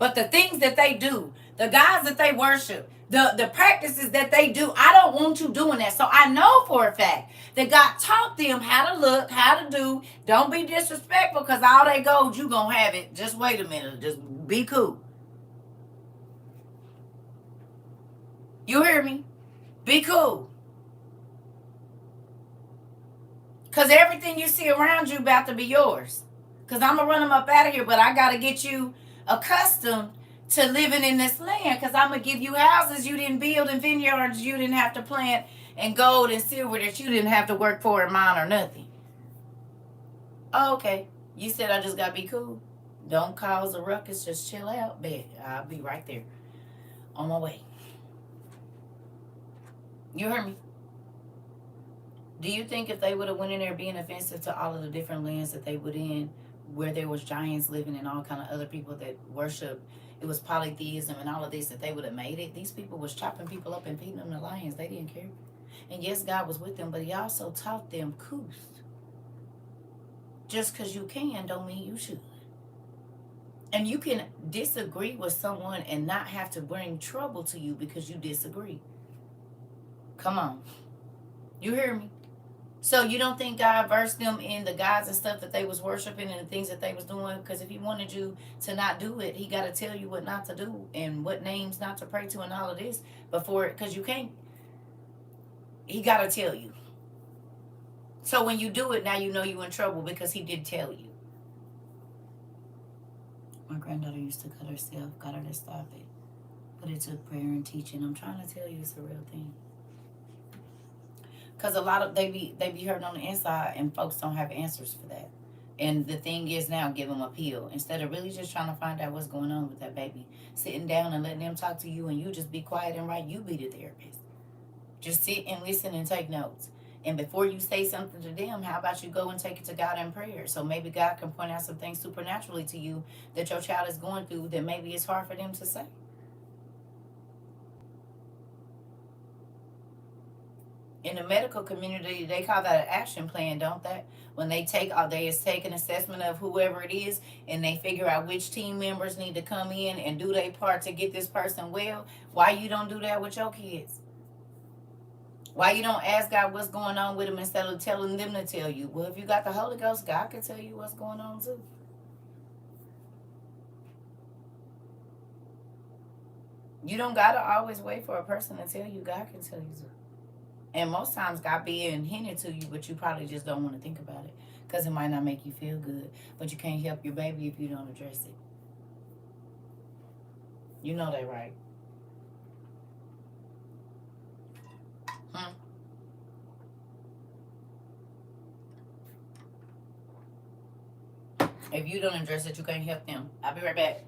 But the things that they do, the gods that they worship, the practices that they do. I don't want you doing that. So I know for a fact that God taught them how to look, how to do. Don't be disrespectful, because all that gold, you gonna have it. Just wait a minute. Just be cool. You hear me? Be cool. Because everything you see around you about to be yours. Because I'm going to run them up out of here, but I got to get you accustomed to living in this land, because I'm going to give you houses you didn't build and vineyards you didn't have to plant and gold and silver that you didn't have to work for and mine or nothing. Oh, okay. You said I just got to be cool. Don't cause a ruckus. Just chill out. Bet I'll be right there on my way. You heard me? Do you think if they would have went in there being offensive to all of the different lands that they would in, where there was giants living and all kind of other people that worship, it was polytheism and all of this, that they would have made it? These people was chopping people up and feeding them to lions. They didn't care. And yes, God was with them, but he also taught them couth. Just because you can don't mean you should. And you can disagree with someone and not have to bring trouble to you because you disagree. Come on. You hear me? So you don't think God versed them in the gods and stuff that they was worshiping and the things that they was doing? Because if he wanted you to not do it, he got to tell you what not to do and what names not to pray to and all of this before, because you can't. He got to tell you. So when you do it, now you know you're in trouble because he did tell you. My granddaughter used to cut herself, got her to stop it. But it took prayer and teaching. I'm trying to tell you it's a real thing. Because a lot of they be hurting on the inside, and folks don't have answers for that. And the thing is now, give them a pill instead of really just trying to find out what's going on with that baby. Sitting down and letting them talk to you, and you just be quiet and right. You be the therapist. Just sit and listen and take notes. And before you say something to them, how about you go and take it to God in prayer? So maybe God can point out some things supernaturally to you that your child is going through that maybe it's hard for them to say. In the medical community, they call that an action plan, don't they? When they take an assessment of whoever it is, and they figure out which team members need to come in and do their part to get this person well. Why you don't do that with your kids? Why you don't ask God what's going on with them instead of telling them to tell you? Well, if you got the Holy Ghost, God can tell you what's going on too. You don't got to always wait for a person to tell you. God can tell you too. And most times God being hinted to you, but you probably just don't want to think about it because it might not make you feel good. But you can't help your baby if you don't address it. You know that, right? If you don't address it, you can't help them. I'll be right back.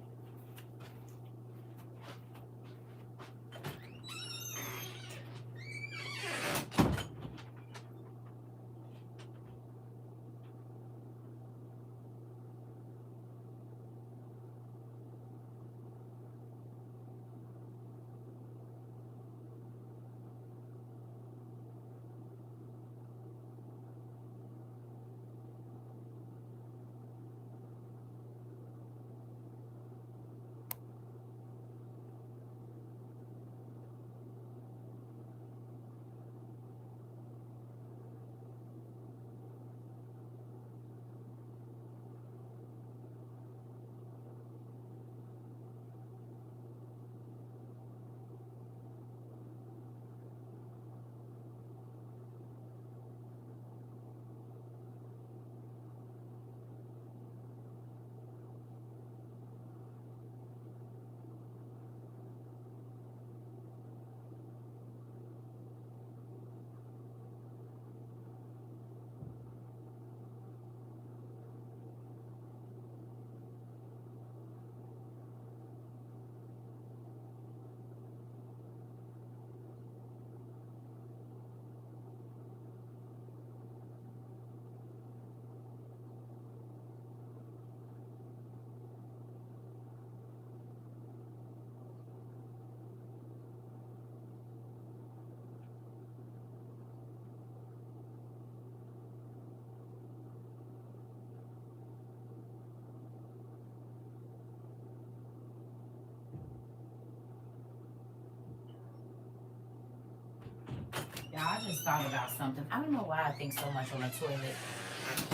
Yeah, I just thought about something. I don't know why I think so much on the toilet.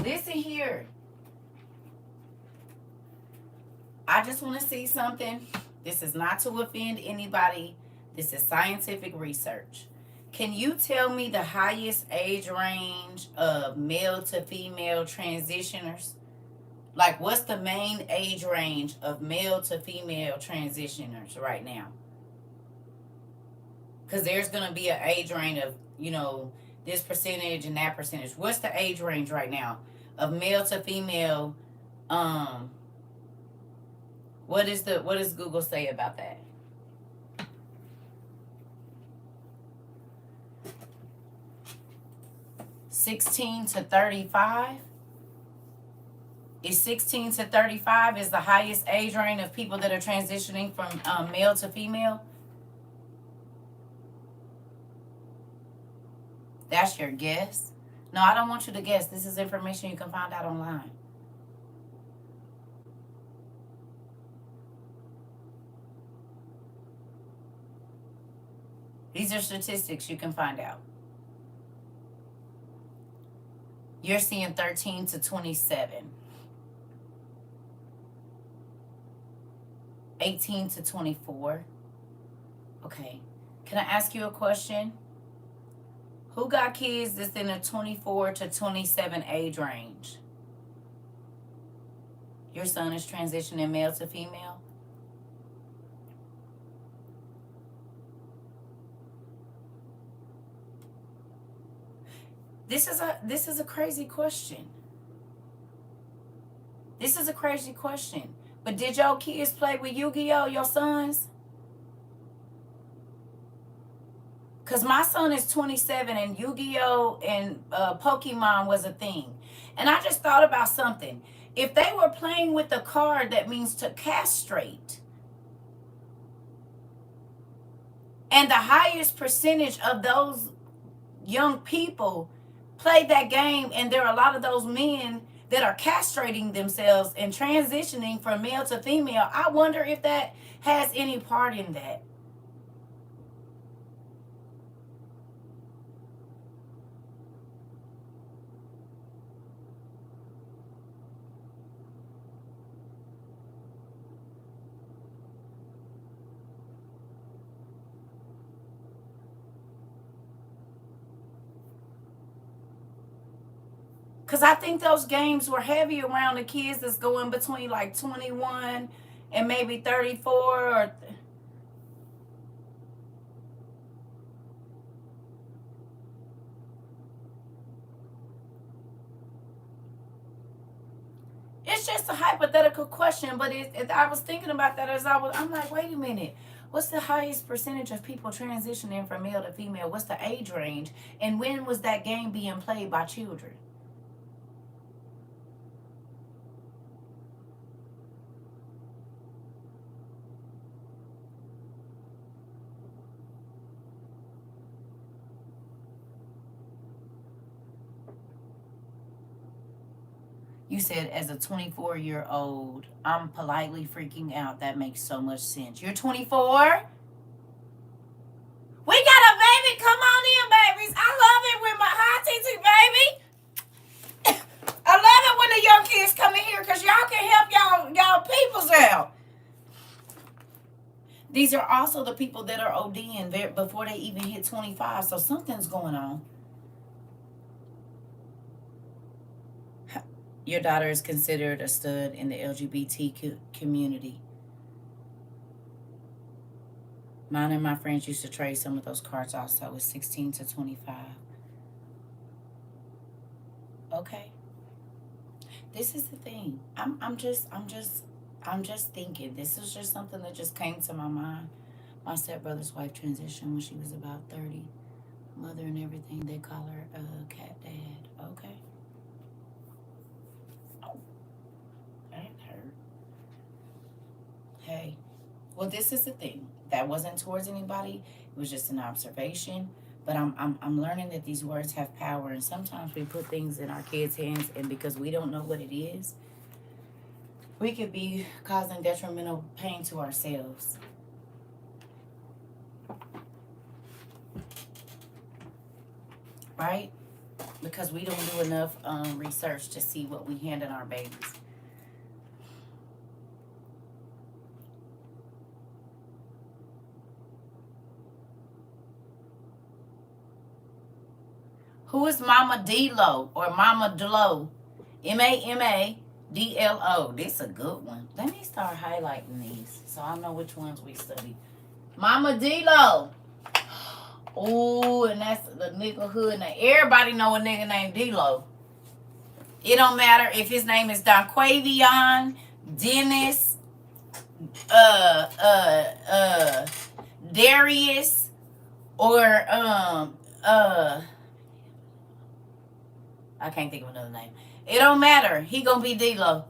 Listen here. I just want to see something. This is not to offend anybody. This is scientific research. Can you tell me the highest age range of male to female transitioners? Like, what's the main age range of male to female transitioners right now? Because there's going to be an age range of, this percentage and that percentage. What's the age range right now of male to female? What does Google say about that? (16 to 35). Is 16 to 35 is the highest age range of people that are transitioning from male to female? That's your guess? No, I don't want you to guess. This is information you can find out online. These are statistics you can find out. You're seeing 13 to 27. 18 to 24. Okay. Can I ask you a question? Who got kids that's in the 24 to 27 age range? Your son is transitioning male to female? This is a crazy question. This is a crazy question. But did your kids play with Yu-Gi-Oh, your sons? Because my son is 27 and Yu-Gi-Oh and Pokemon was a thing. And I just thought about something. If they were playing with the card that means to castrate, and the highest percentage of those young people play that game, and there are a lot of those men that are castrating themselves and transitioning from male to female, I wonder if that has any part in that. Because I think those games were heavy around the kids that's going between like 21 and maybe 34 or... It's just a hypothetical question, but I was thinking about that I'm like, wait a minute. What's the highest percentage of people transitioning from male to female? What's the age range? And when was that game being played by children? You said, as a 24-year-old, I'm politely freaking out. That makes so much sense. You're 24? We got a baby. Come on in, babies. I love it when hi, TT, baby. I love it when the young kids come in here because y'all can help y'all peoples out. These are also the people that are ODing before they even hit 25, so something's going on. Your daughter is considered a stud in the LGBT community. Mine and my friends used to trade some of those cards also with 16 to 25. Okay. This is the thing. I'm just thinking. This is just something that just came to my mind. My stepbrother's wife transitioned when she was about 30. Mother and everything. They call her cat dad. Okay. Oh, that hurt. Hey. Well, this is the thing. That wasn't towards anybody. It was just an observation. But I'm learning that these words have power, and sometimes we put things in our kids' hands, and because we don't know what it is, we could be causing detrimental pain to ourselves. right? Because we don't do enough research to see what we hand in our babies. Who is Mama D-Lo or Mama Dlo? Mamadlo. This is a good one. Let me start highlighting these so I know which ones we study. Mama D-Lo. Oh, and that's the nigga hood. Now, everybody know a nigga named D-Lo. It don't matter if his name is Donquavion, Dennis, Darius, or I can't think of another name. It don't matter. He gonna be D-Lo.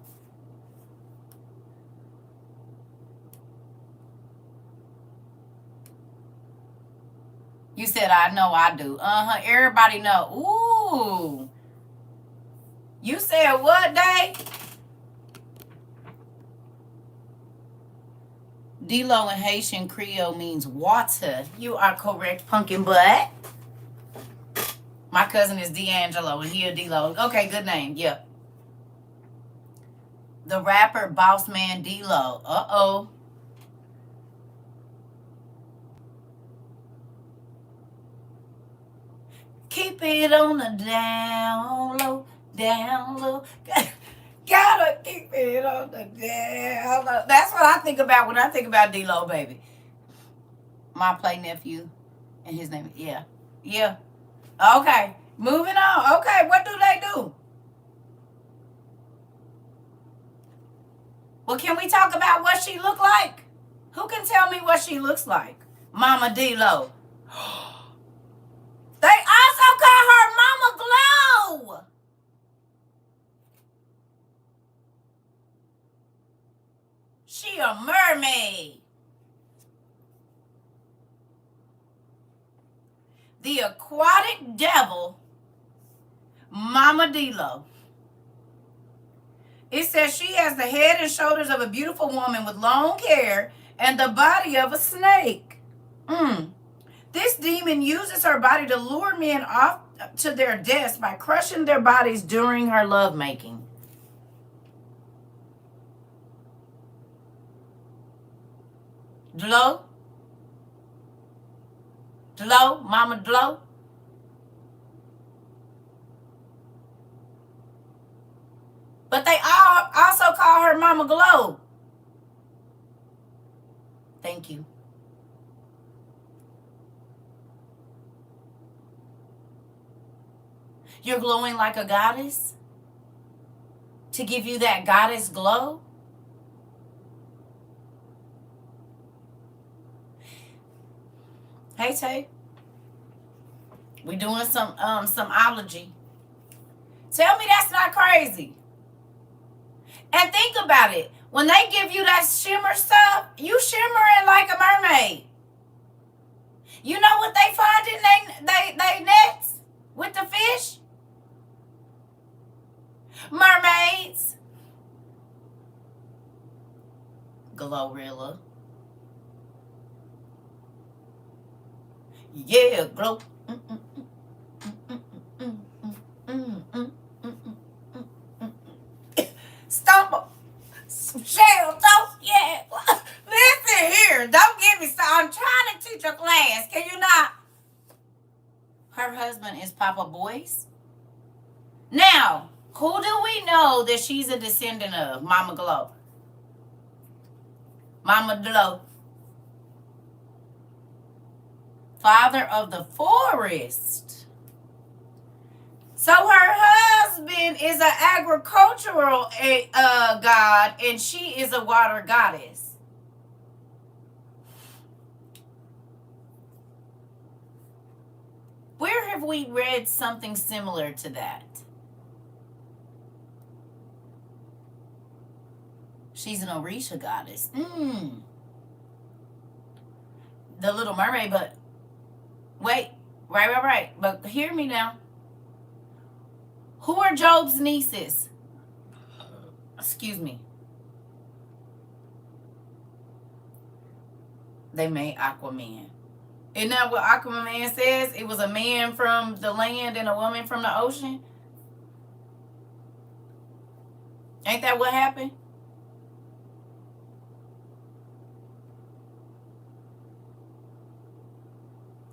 You said I know I do. Everybody know. Ooh. You said what, Day? D-Lo in Haitian Creole means water. You are correct, pumpkin butt. My cousin is D'Angelo and he a D-Lo. Okay, good name. Yep. The rapper Boss Man D-Lo. Uh-oh. Keep it on the down low, down low. Gotta keep it on the down low. That's what I think about when I think about D-Lo, baby. My play nephew and his name. Yeah. Yeah. Okay. Moving on. Okay. What do they do? Well, can we talk about what she look like? Who can tell me what she looks like? Mama D-Lo. They also call her Mama Glow. She a mermaid. The aquatic devil, Mama D-Lo. It says she has the head and shoulders of a beautiful woman with long hair and the body of a snake. This demon uses her body to lure men off to their deaths by crushing their bodies during her lovemaking. Dlo? Dlo? Mama Dlo? But they all also call her Mama Glow. Thank you. You're glowing like a goddess? To give you that goddess glow? Hey, Tay. We doing some ology. Tell me that's not crazy. And think about it. When they give you that shimmer stuff, you shimmering like a mermaid. You know what they find in they nets with the fish? Mermaids. Glorilla. Yeah, glow. Stumble. Shell, don't, yeah. Listen here. Don't get me started. I'm trying to teach a class. Can you not? Her husband is Papa Boyce. Now, who do we know that she's a descendant of? Mama Glow. Mama Glow. Father of the forest. So her husband is an agricultural god and she is a water goddess. Where have we read something similar to that? She's an Orisha goddess. The Little Mermaid, but wait, right. But hear me now. Who are Job's nieces? Excuse me. They made Aquaman. Isn't that what Aquaman says? It was a man from the land and a woman from the ocean. Ain't that what happened?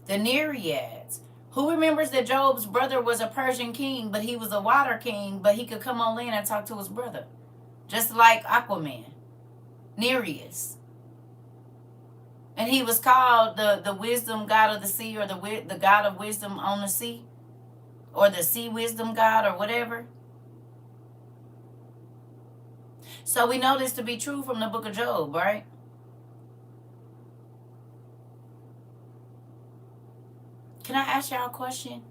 The Nereids. Who remembers that Job's brother was a Persian king, but he was a water king, but he could come on land and talk to his brother? Just like Aquaman. Nereus. And he was called the wisdom god of the sea, or the god of wisdom on the sea, or the sea wisdom god, or whatever. So we know this to be true from the book of Job, right? Can I ask y'all a question?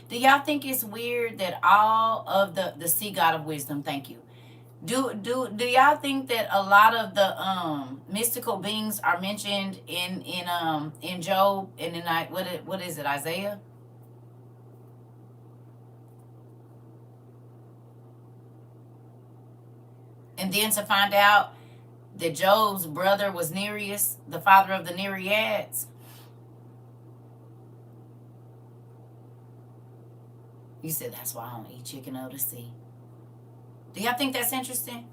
Do y'all think it's weird that all of the sea god of wisdom, thank you. Do y'all think that a lot of the mystical beings are mentioned in Job and in what is it, Isaiah? And then to find out that Job's brother was Nereus, the father of the Nereids. You said that's why I don't eat chicken of the sea. Do y'all think that's interesting?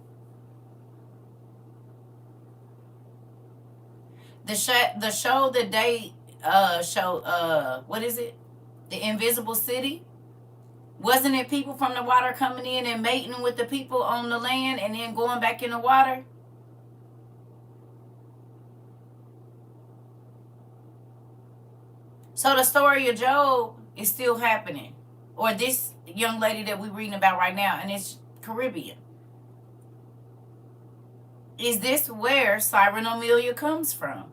The show that they show what is it? The Invisible City. Wasn't it people from the water coming in and mating with the people on the land and then going back in the water? So the story of Job is still happening. Or this young lady that we're reading about right now, and it's Caribbean. Is this where Siren Amelia comes from?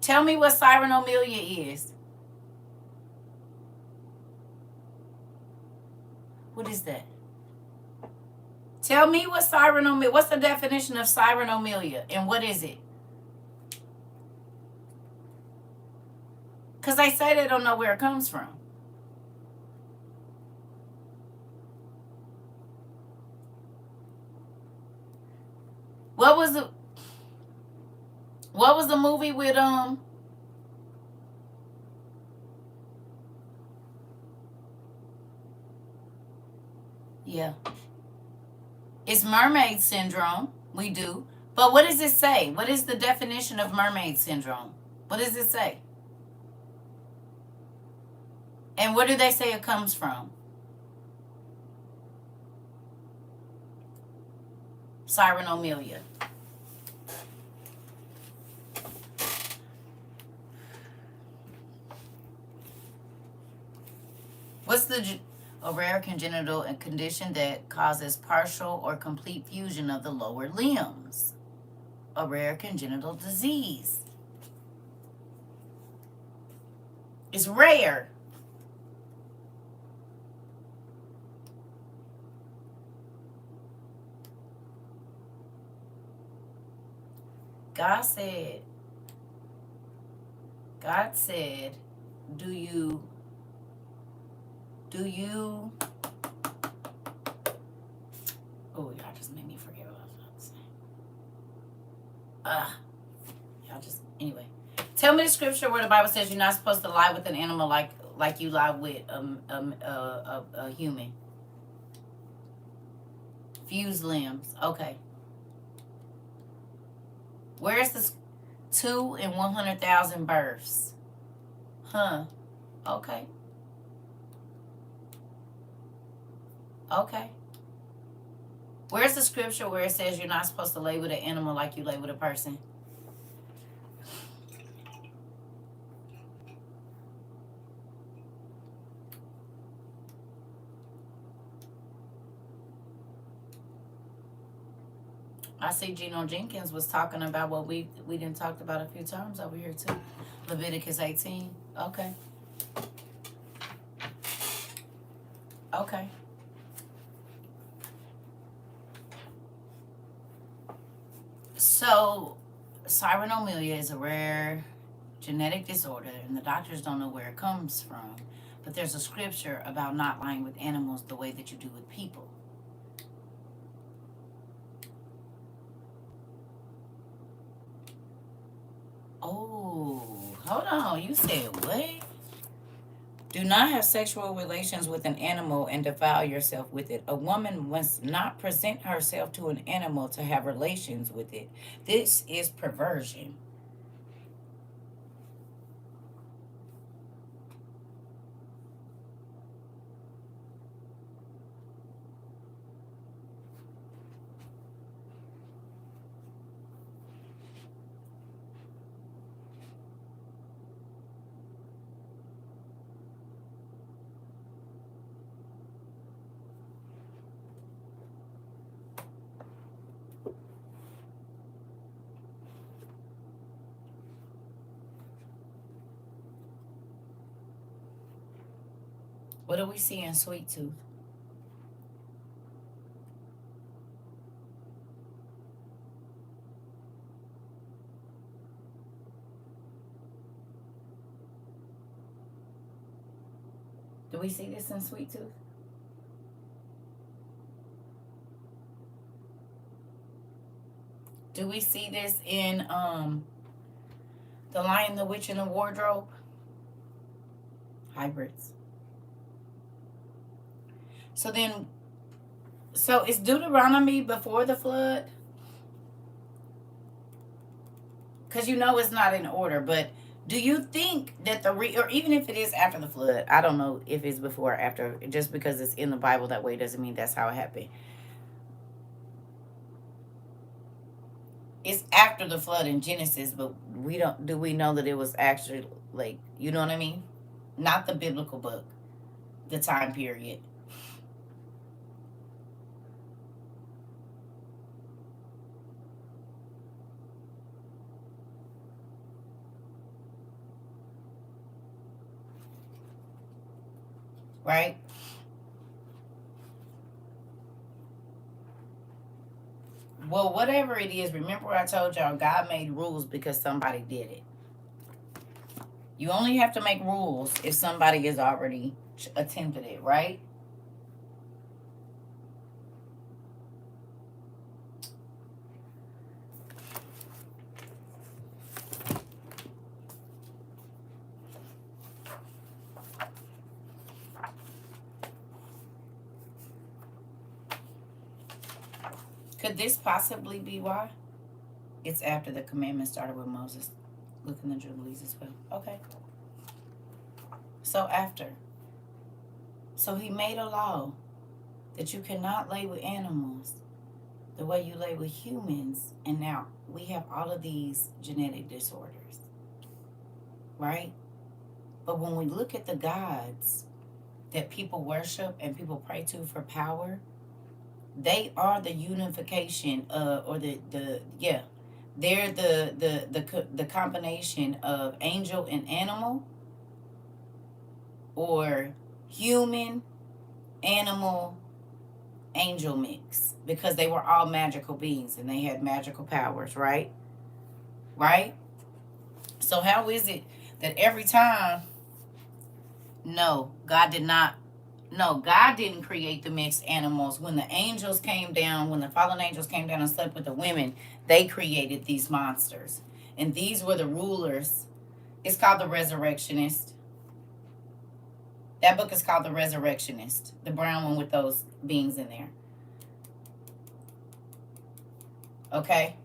Tell me what Siren Amelia is. What is that? Tell me what Siren Amelia, what's the definition of Siren Amelia, and what is it? Because they say they don't know where it comes from. What was the movie with yeah. It's mermaid syndrome. We do. But what does it say? What is the definition of mermaid syndrome? What does it say? And where do they say it comes from? Siren Amelia. What's a rare congenital condition that causes partial or complete fusion of the lower limbs? A rare congenital disease. It's rare. God said, do you oh, y'all just made me forget what I was about to say. Y'all just, anyway. Tell me the scripture where the Bible says you're not supposed to lie with an animal like you lie with a human. Fused limbs. Okay. Where's this 2 in 100,000 births? Huh. Okay. Okay. Where's the scripture where it says you're not supposed to lay with an animal like you lay with a person? I see Geno Jenkins was talking about what we didn't talk about a few times over here too. Leviticus 18. Okay. Okay. So, Siren Amelia is a rare genetic disorder, and the doctors don't know where it comes from. But there's a scripture about not lying with animals the way that you do with people. on, you said what? Do not have sexual relations with an animal and defile yourself with it. A woman must not present herself to an animal to have relations with it. This is perversion. What do we see in Sweet Tooth? Do we see this in Sweet Tooth? Do we see this in The Lion, the Witch, and the Wardrobe? Hybrids. So is Deuteronomy before the flood? Because you know it's not in order, but do you think that or even if it is after the flood, I don't know if it's before or after, just because it's in the Bible that way doesn't mean that's how it happened. It's after the flood in Genesis, but do we know that it was actually, like, you know what I mean? Not the biblical book, the time period. Right? Well, whatever it is, remember I told y'all God made rules because somebody did it. You only have to make rules if somebody has already attempted it, right? Could this possibly be why? It's after the commandment started with Moses. Look in the Jubilees as well. Okay. So after. So he made a law that you cannot lay with animals the way you lay with humans. And now we have all of these genetic disorders. Right? But when we look at the gods that people worship and people pray to for power, they are the unification they're the combination of angel and animal, or human, animal, angel mix, because they were all magical beings and they had magical powers, right? Right? So how is it that every time, God didn't create the mixed animals. When the angels came down, when the fallen angels came down and slept with the women, they created these monsters. And these were the rulers. It's called The Resurrectionist. That book is called The Resurrectionist. The brown one with those beings in there. Okay?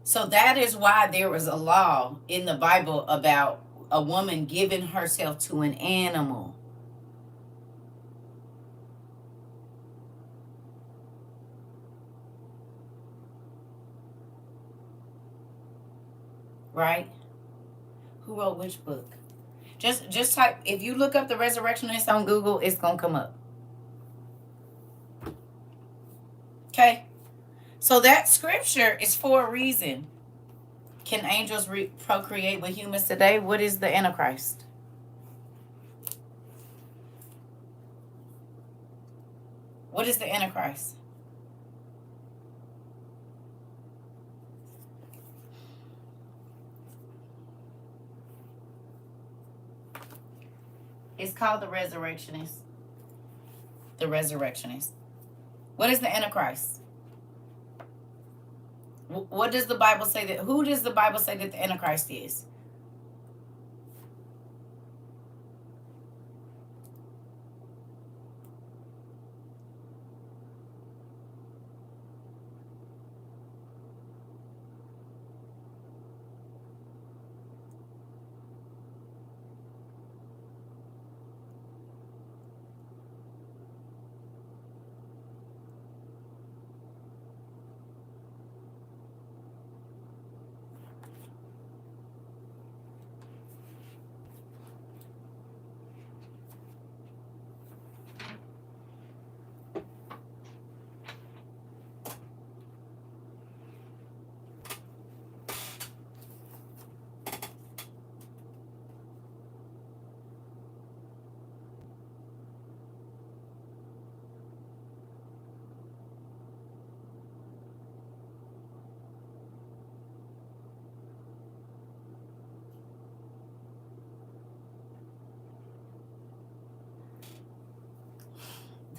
So that is why there was a law in the Bible about a woman giving herself to an animal. Right? Who wrote which book? Just type, if you look up The Resurrectionist on Google, it's going to come up. Okay? So that scripture is for a reason. Can angels procreate with humans today? What is the Antichrist? What is the Antichrist? It's called The Resurrectionist. The Resurrectionist. What is the Antichrist? What does the Bible say that? Who does the Bible say that the Antichrist is?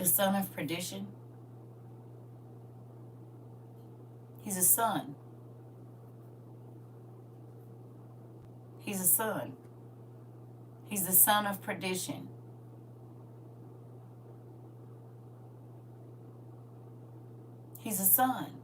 The son of perdition. He's a son. He's a son. He's the son of perdition. He's a son.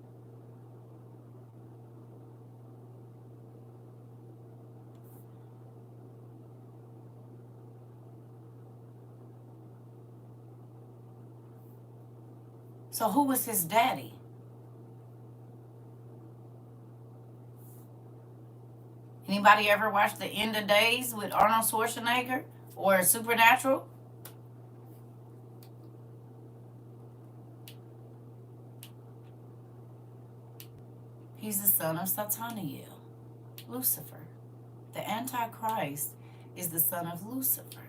So who was his daddy? Anybody ever watched The End of Days with Arnold Schwarzenegger or Supernatural? He's the son of Sataniel, Lucifer. The Antichrist is the son of Lucifer.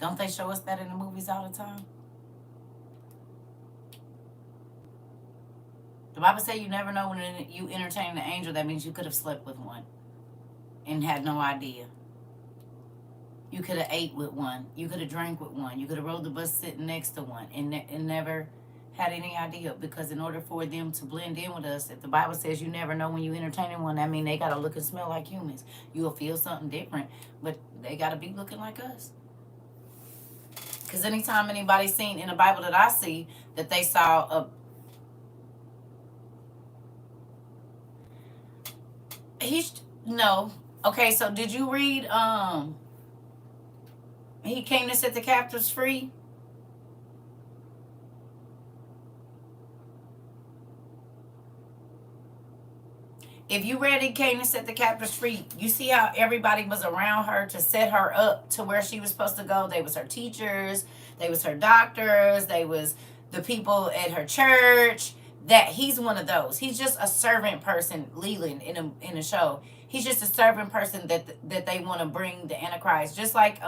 Don't they show us that in the movies all the time? The Bible says you never know when you entertain an angel. That means you could have slept with one and had no idea. You could have ate with one. You could have drank with one. You could have rode the bus sitting next to one and never had any idea. Because in order for them to blend in with us, if the Bible says you never know when you entertaining one, that means they got to look and smell like humans. You'll feel something different, but they got to be looking like us. Because anytime anybody's seen in the Bible that I see that they saw a... No. Okay, so did you read he came to set the captives free? If you read He Came to Set the Captives Free, you see how everybody was around her to set her up to where she was supposed to go. They was her teachers, they was her doctors, they was the people at her church. That he's one of those. He's just a servant person, Leland, in a show. He's just a servant person that they want to bring the Antichrist. Just like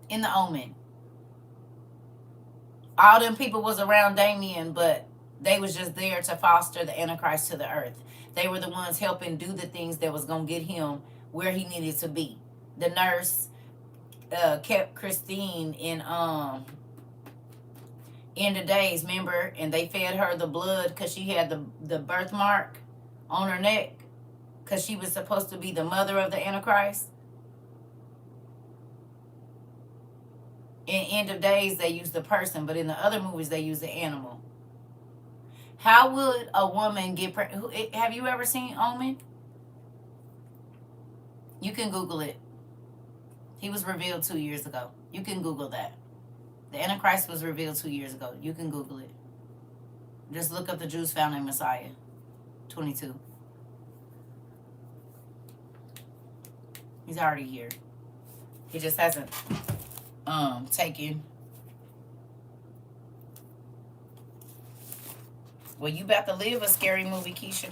in The Omen. All them people was around Damien, but they was just there to foster the Antichrist to the earth. They were the ones helping do the things that was going to get him where he needed to be. The nurse kept Christine in End of Days, remember? And they fed her the blood because she had the birthmark on her neck because she was supposed to be the mother of the Antichrist. In End of Days, they used the person, but in the other movies, they use the animal. How would a woman get pregnant? Have you ever seen Omen? You can Google it. He was revealed 2 years ago. You can Google that. The Antichrist was revealed 2 years ago. You can Google it. Just look up the Jews found in Messiah. 22. He's already here. He just hasn't taken. Well, you about to live a scary movie, Keisha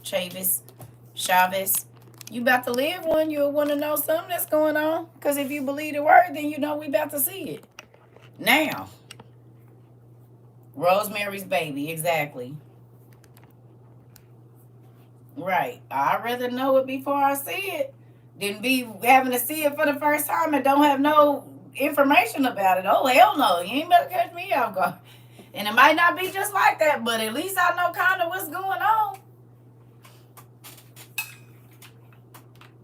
Chavez. You about to live one. You'll want to know something that's going on. Because if you believe the word, then you know we about to see it. Now. Rosemary's Baby, exactly. Right. I'd rather know it before I see it than be having to see it for the first time and don't have no information about it. Oh, hell no. You ain't better catch me off guard. And it might not be just like that, but at least I know kind of what's going on.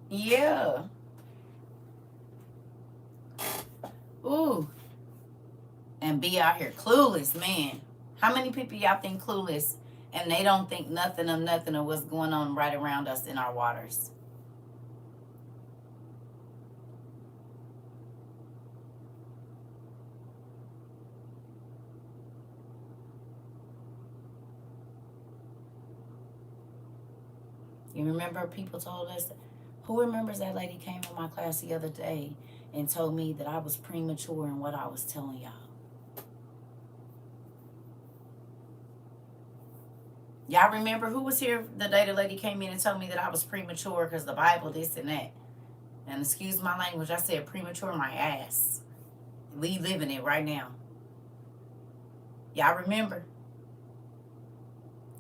Yeah. Ooh. And be out here clueless, man. How many people y'all think clueless and they don't think nothing of what's going on right around us in our waters? You remember people told us, who remembers that lady came in my class the other day and told me that I was premature in what I was telling y'all? Y'all remember who was here the day the lady came in and told me that I was premature because the Bible, this and that. And excuse my language, I said premature my ass. We living it right now. Y'all remember?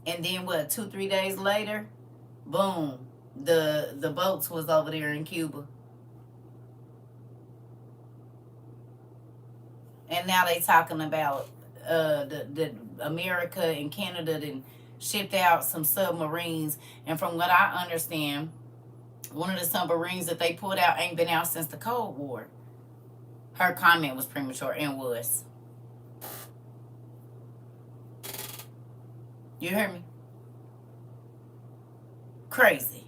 And then what, 2-3 days later, boom, the boats was over there in Cuba. And now they talking about the America and Canada then shipped out some submarines. And from what I understand, one of the submarines that they pulled out ain't been out since the Cold War. Her comment was premature and was. You hear me? Crazy.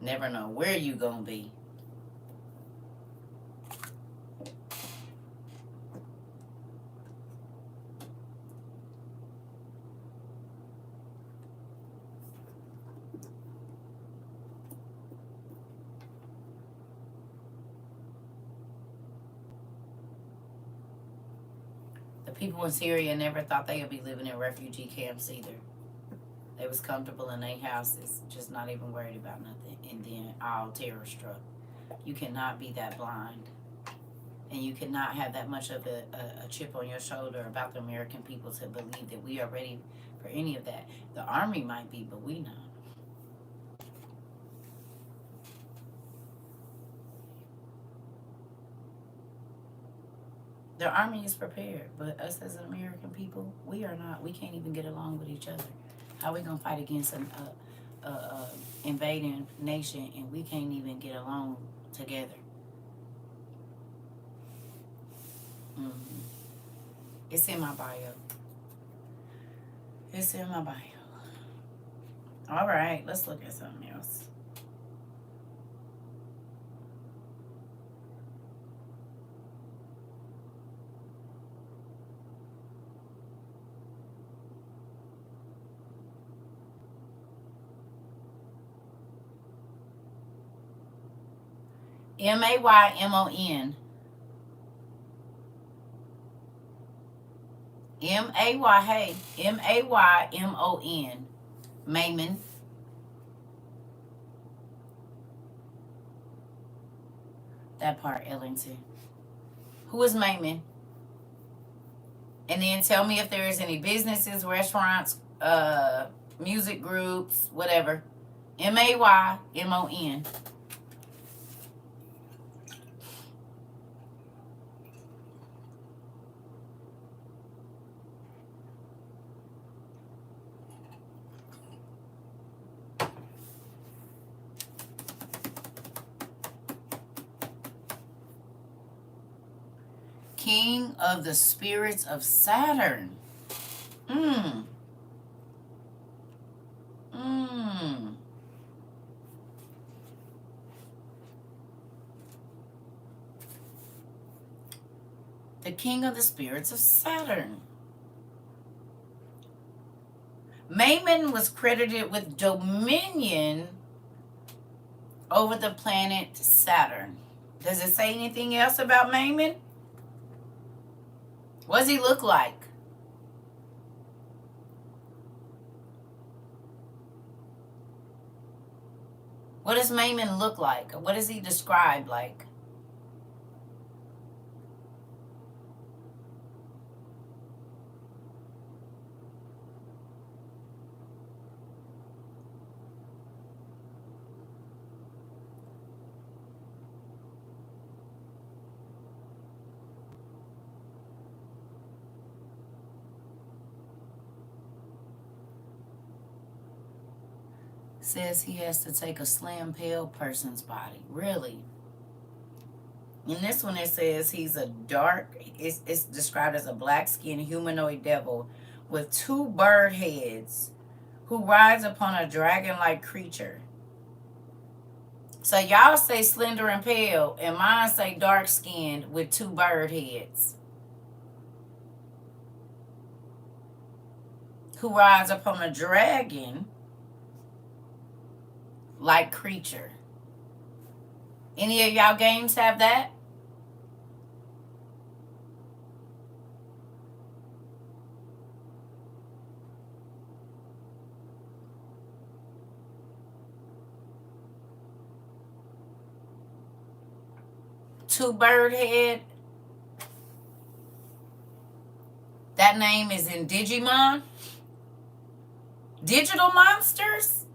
Never know where you gonna be. The people in Syria never thought they would be living in refugee camps either. They was comfortable in their houses, just not even worried about nothing. And then all terror struck. You cannot be that blind. And you cannot have that much of a chip on your shoulder about the American people to believe that we are ready for any of that. The army might be, but we not. The army is prepared, but us as an American people, we are not. We can't even get along with each other. How we gonna fight against an invading nation and we can't even get along together? Mm-hmm. It's in my bio. It's in my bio. All right, let's look at something else. Maymon. Hey, Maymon. Maymon. That part, Ellington. Who is Maymon? And then tell me if there is any businesses, restaurants, music groups, whatever. Maymon. King of the spirits of Saturn. The king of the spirits of Saturn. Maymon was credited with dominion over the planet Saturn. Does it say anything else about Maymon? What does he look like? What does Maymon look like? What is he described like? Says he has to take a slim, pale person's body. Really? In this one, it says he's a dark, it's described as a black-skinned humanoid devil with 2 bird heads who rides upon a dragon-like creature. So y'all say slender and pale, and mine say dark-skinned with 2 bird heads. Who rides upon a dragon like creature. Any of y'all games have that? two-bird head. That name is in Digimon. Digital monsters.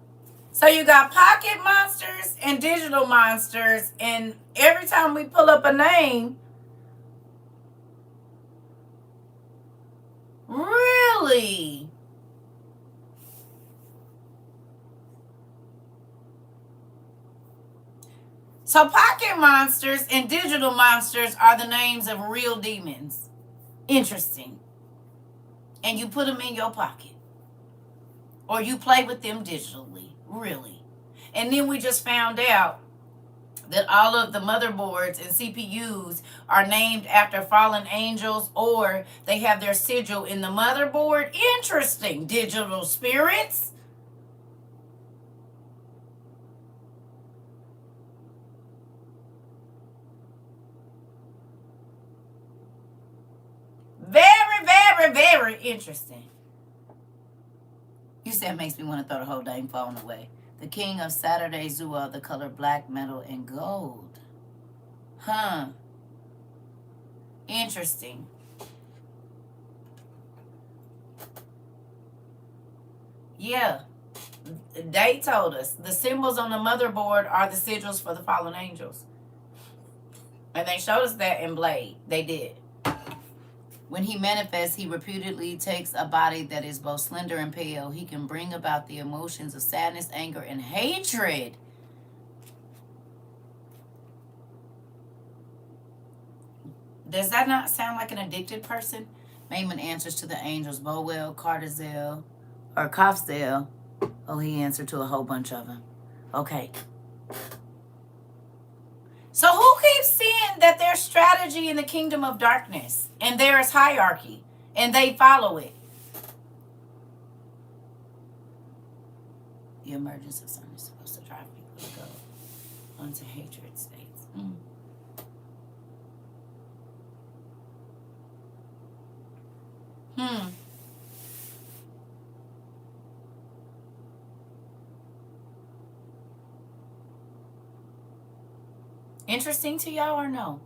So you got pocket monsters and digital monsters, and every time we pull up a name, really? So pocket monsters and digital monsters are the names of real demons. Interesting. And you put them in your pocket. Or you play with them digitally. Really. And then we just found out that all of the motherboards and CPUs are named after fallen angels, or they have their sigil in the motherboard. Interesting. Digital spirits. Very, very, very interesting. You said it makes me want to throw the whole dang phone away. The king of Saturday Zua, the color black, metal, and gold. Huh. Interesting. Yeah. They told us the symbols on the motherboard are the sigils for the fallen angels. And they showed us that in Blade. They did. When he manifests, he reputedly takes a body that is both slender and pale. He can bring about the emotions of sadness, anger, and hatred. Does that not sound like an addicted person? Mayman answers to the angels, Bowell, Cardizel, or Kofzel. Oh, he answered to a whole bunch of them. Okay. So who keeps seeing that there's strategy in the kingdom of darkness and there is hierarchy and they follow it? The emergence of sun is supposed to drive people to go onto hatred states. Interesting to y'all or no?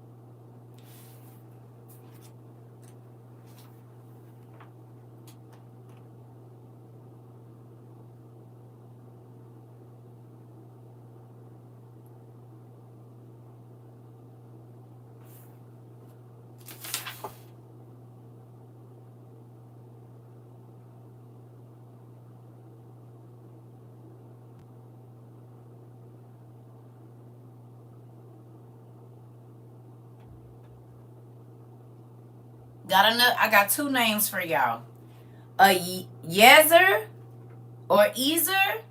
I got two names for y'all. A Yezer or Ezer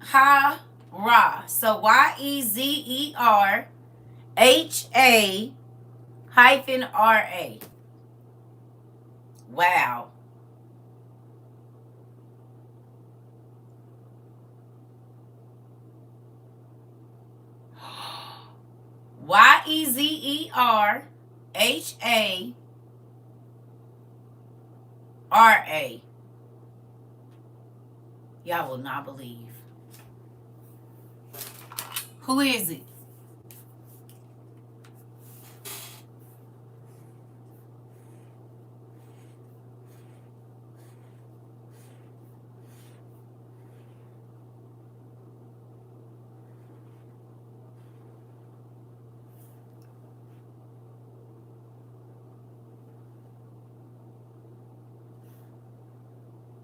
Ha Ra. So YEZER HA hyphen RA. Wow. YEZER HA RA. Y'all will not believe. Who is it?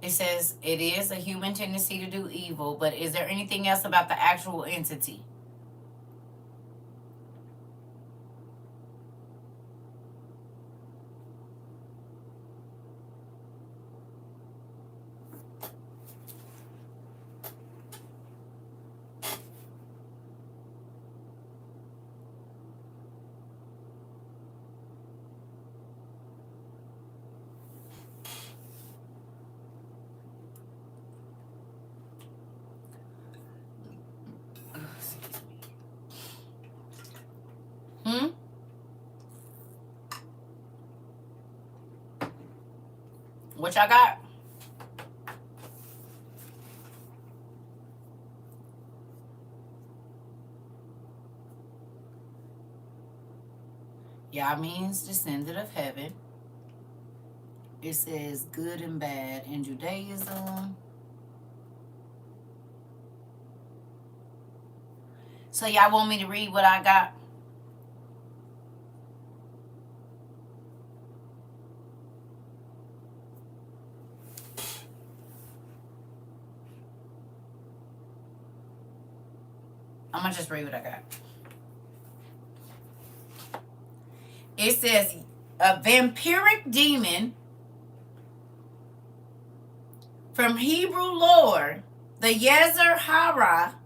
It says it is a human tendency to do evil, but is there anything else about the actual entity? What y'all got? Yah means descendant of heaven. It says good and bad in Judaism. So y'all want me to read what I got? I'm going to just read what I got. It says a vampiric demon from Hebrew lore, the Yezer Hara,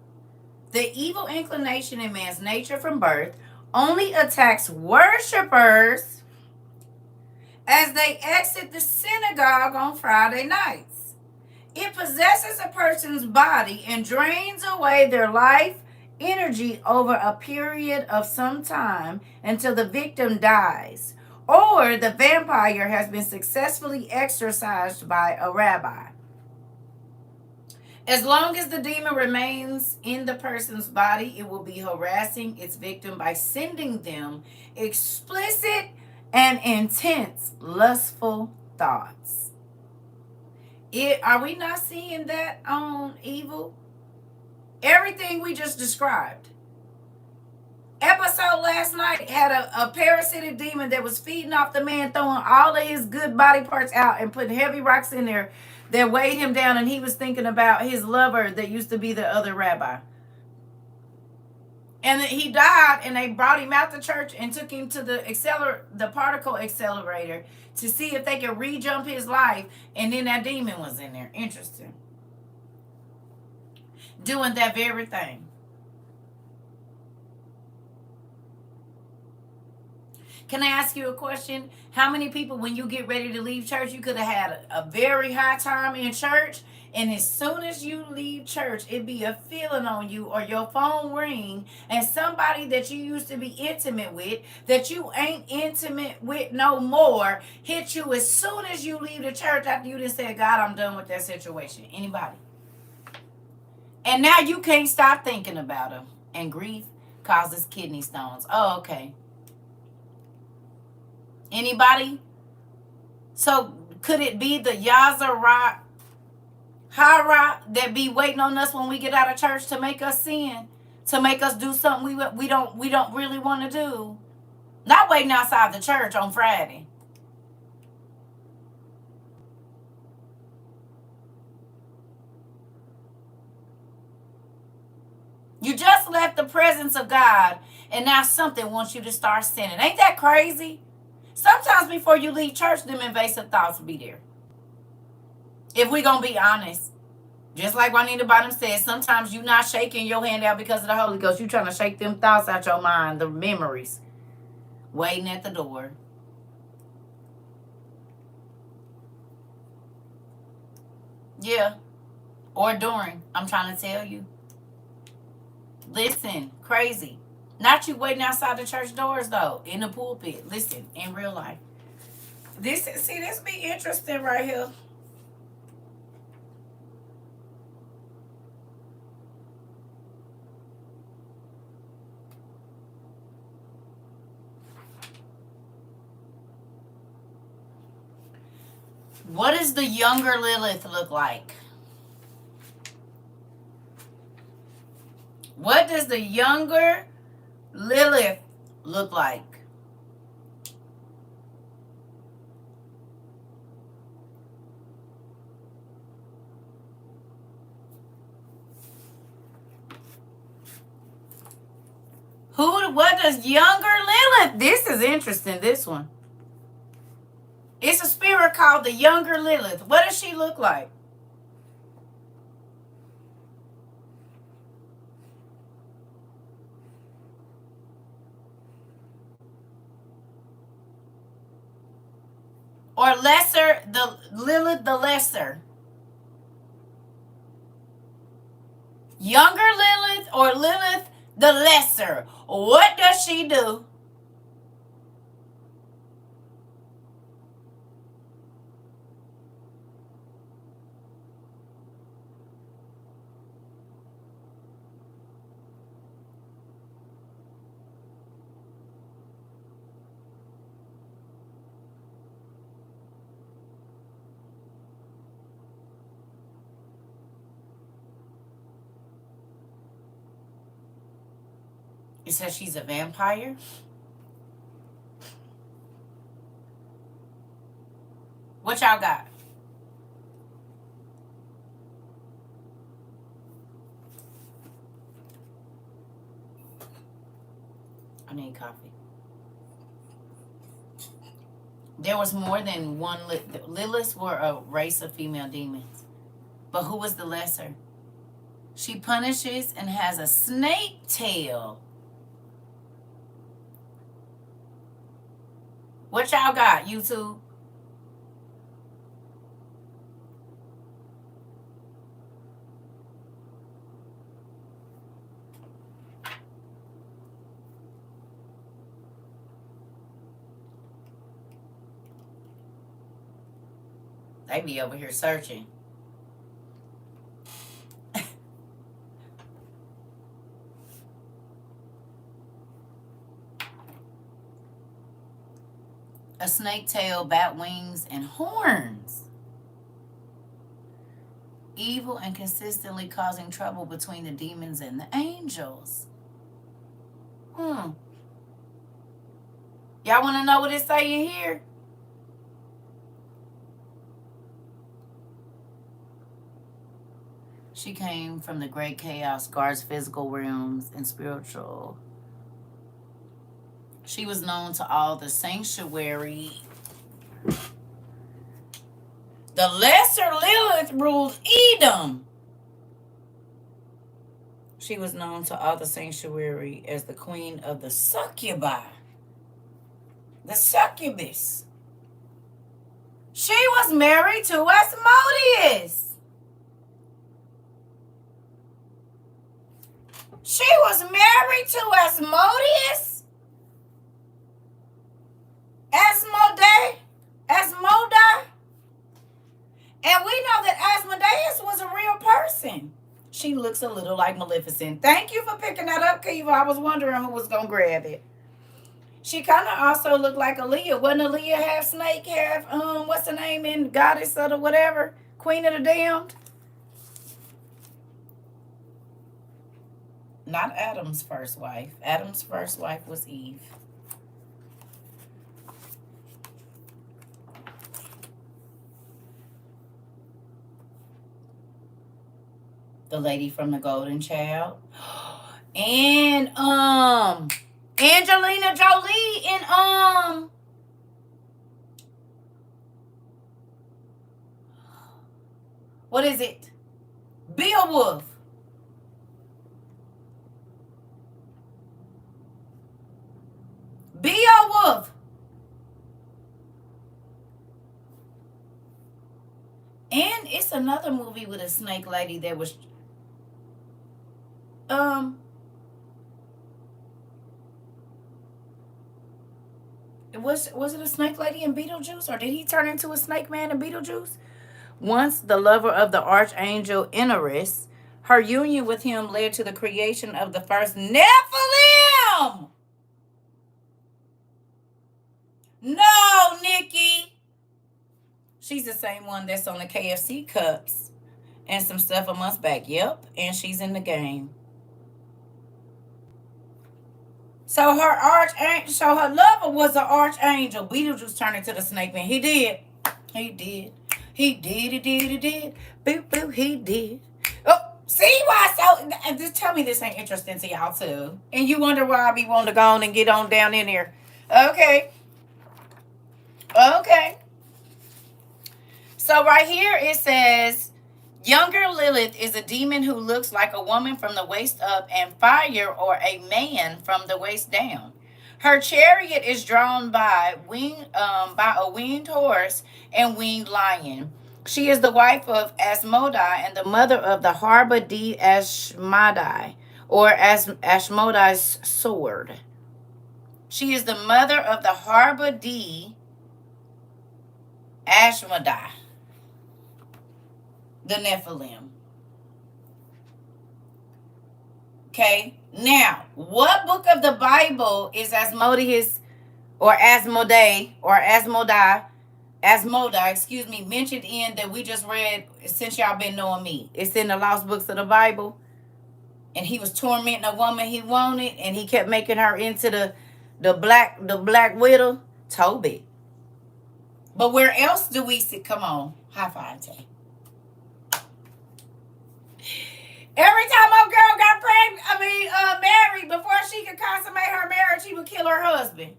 the evil inclination in man's nature from birth, only attacks worshippers as they exit the synagogue on Friday nights. It possesses a person's body and drains away their life energy over a period of some time until the victim dies, or the vampire has been successfully exorcised by a rabbi. As long as the demon remains in the person's body, it will be harassing its victim by sending them explicit and intense lustful thoughts. Are we not seeing that on evil? Everything we just described. Episode last night had a parasitic demon that was feeding off the man, throwing all of his good body parts out and putting heavy rocks in there that weighed him down, and he was thinking about his lover that used to be the other rabbi. And he died, and they brought him out the church and took him to the particle accelerator to see if they could re-jump his life, and then that demon was in there. Interesting. Doing that very thing. Can I ask you a question? How many people, when you get ready to leave church, you could have had a very high time in church, and as soon as you leave church, it be a feeling on you, or your phone ring, and somebody that you used to be intimate with, that you ain't intimate with no more, hit you as soon as you leave the church after you just said, God, I'm done with that situation. Anybody? And now you can't stop thinking about them. And grief causes kidney stones. Oh, okay. Anybody? So could it be the Yazara Hara that be waiting on us when we get out of church to make us sin, to make us do something we don't really want to do? Not waiting outside the church on Friday. You just left the presence of God, and now something wants you to start sinning. Ain't that crazy? Sometimes before you leave church, them invasive thoughts will be there. If we're going to be honest. Just like Juanita Bottom said, sometimes you're not shaking your hand out because of the Holy Ghost. You're trying to shake them thoughts out your mind, the memories, waiting at the door. Yeah. Or during. I'm trying to tell you. Listen, crazy. Not you waiting outside the church doors, though, in the pulpit. Listen, in real life. This be interesting right here. What does the younger Lilith look like? What does the younger Lilith look like? What does younger Lilith? This is interesting, this one. It's a spirit called the younger Lilith. What does she look like? Or lesser, the Lilith the lesser. Younger Lilith or Lilith the lesser. What does she do? It says she's a vampire. What y'all got? I need coffee. There was more than one. Liliths were a race of female demons. But who was the lesser? She punishes and has a snake tail. What y'all got, YouTube? They be over here searching. A snake tail, bat wings, and horns. Evil and consistently causing trouble between the demons and the angels. Y'all want to know what it's saying here? She came from the great chaos, guards physical realms and spiritual. She was known to all the sanctuary. The lesser Lilith ruled Edom. She was known to all the sanctuary as the queen of the succubi. The succubus. She was married to Asmodeus. She was married to Asmodeus. Asmodai. And we know that Asmodeus was a real person. She looks a little like Maleficent. Thank you for picking that up, Kiva. I was wondering who was going to grab it. She kind of also looked like Aaliyah. Wasn't Aaliyah half snake, half, what's her name in Goddess of the whatever? Queen of the Damned? Not Adam's first wife. Adam's first wife was Eve. The lady from the Golden Child. And Angelina Jolie and what is it? Beowulf. Beowulf. And it's another movie with a snake lady that was was it a snake lady in Beetlejuice, or did he turn into a snake man in Beetlejuice? Once the lover of the archangel Antichrist, her union with him led to the creation of the first Nephilim. No, Nikki. She's the same one that's on the KFC cups and some stuff a month back. Yep, and she's in the game. So her lover was an archangel. Beetlejuice turned into the snake man. He did. Boop, boop, he did. Oh, see why? So, just tell me this ain't interesting to y'all too. And you wonder why I be wanting to go on and get on down in there. Okay. So right here it says, younger Lilith is a demon who looks like a woman from the waist up and fire or a man from the waist down. Her chariot is drawn by a winged horse and winged lion. She is the wife of Asmodai and the mother of the Harba di Ashmodai, or Ashmodai's sword. She is the mother of the Harba di Ashmodai, the Nephilim. Okay, now, what book of the Bible is Asmodeus or Asmodai mentioned in that we just read since y'all been knowing me? It's in the lost books of the Bible. and he was tormenting a woman he wanted, and he kept making her into the black widow. Tobit. But where else do we see? Come on, high five, Tay. Every time a girl got married, before she could consummate her marriage, he would kill her husband.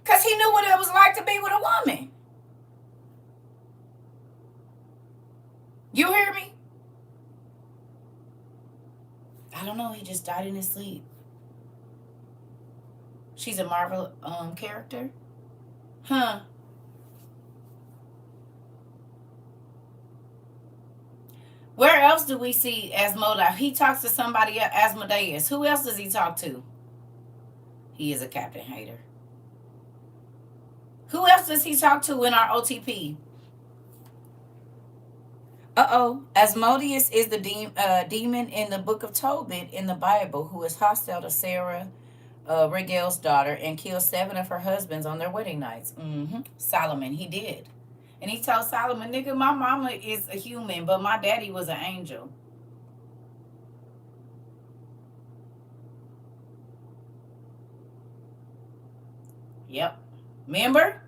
Because he knew what it was like to be with a woman. You hear me? I don't know. He just died in his sleep. She's a Marvel character? Huh. Where else do we see Asmodeus? He talks to somebody else, Asmodeus. Who else does he talk to? He is a Captain Hater. Who else does he talk to in our OTP? Asmodeus is the demon in the book of Tobit in the Bible who is hostile to Sarah, Raguel's daughter, and killed 7 of her husbands on their wedding nights. Solomon, he did. And he told Solomon, nigga, my mama is a human, but my daddy was an angel. Yep. Remember?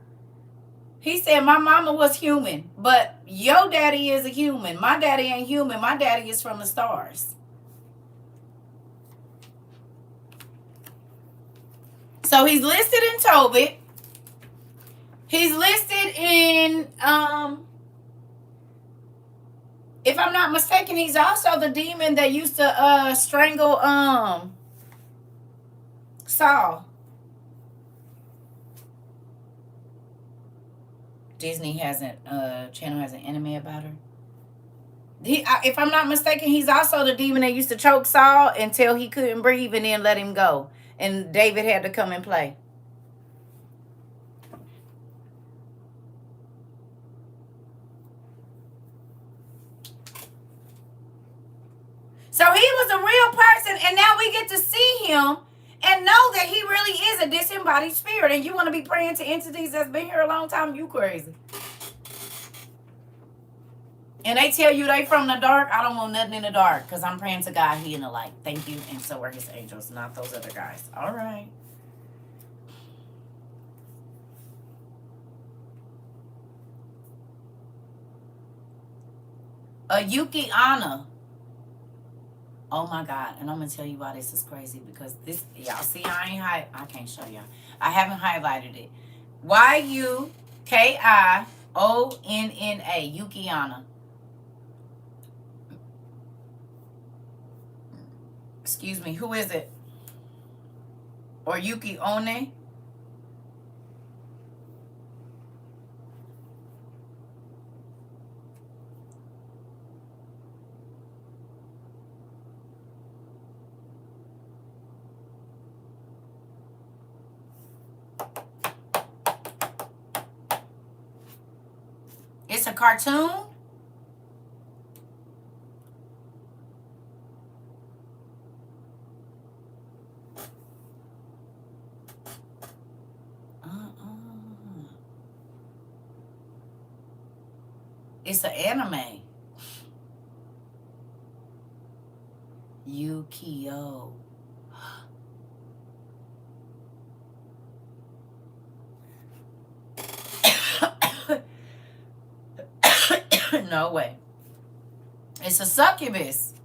He said, my mama was human, but your daddy is a human. My daddy ain't human. My daddy is from the stars. So he's listed in Tobit. He's listed in, if I'm not mistaken, he's also the demon that used to strangle Saul. Disney Channel has an anime about her. If I'm not mistaken, he's also the demon that used to choke Saul until he couldn't breathe and then let him go. And David had to come and play. So he was a real person, and now we get to see him and know that he really is a disembodied spirit. And you want to be praying to entities that's been here a long time? You crazy. And they tell you they from the dark. I don't want nothing in the dark because I'm praying to God, he in the light. Thank you. And so are his angels, not those other guys. All right. Yuki Anna. Oh my God. And I'm going to tell you why this is crazy, because this, y'all see, I can't show y'all. I haven't highlighted it. Yukionna. Yukionna. Excuse me. Who is it? Or Yuki One? It's a cartoon? It's an anime. Yukio. No way. It's a succubus.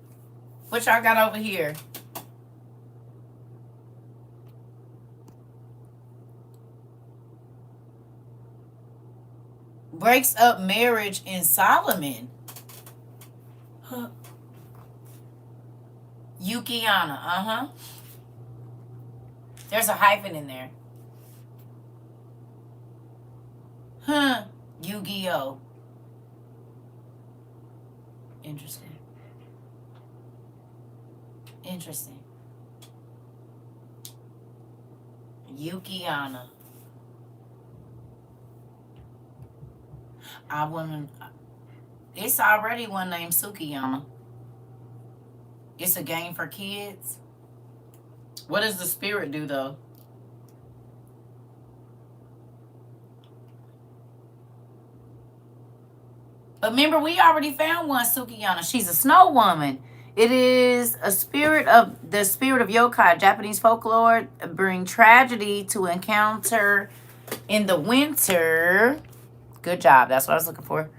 Which I got over here. Breaks up marriage in Solomon. Huh. Yukionna. There's a hyphen in there. Huh. Yu-Gi-Oh. Interesting. Interesting. Yukionna. It's already one named Sukiyama. It's a game for kids. What does the spirit do, though? But remember, we already found one Sukiyama. She's a snow woman It is the spirit of yokai. Japanese folklore bring tragedy to encounter in the winter. Good job. That's what I was looking for.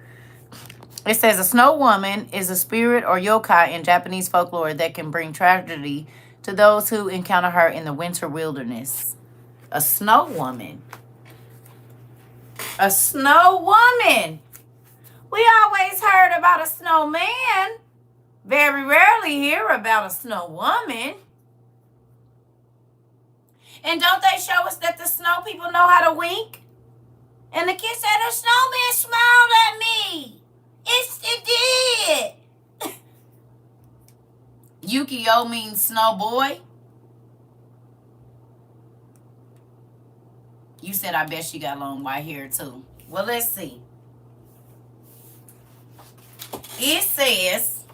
It says a snow woman is a spirit or yokai in Japanese folklore that can bring tragedy to those who encounter her in the winter wilderness. A snow woman. A snow woman. We always heard about a snowman. Very rarely hear about a snow woman. And don't they show us that the snow people know how to wink? And the kid said, the snowman smiled at me. It did. Yukio means snow boy. You said, I bet she got long white hair too. Well, let's see. It says,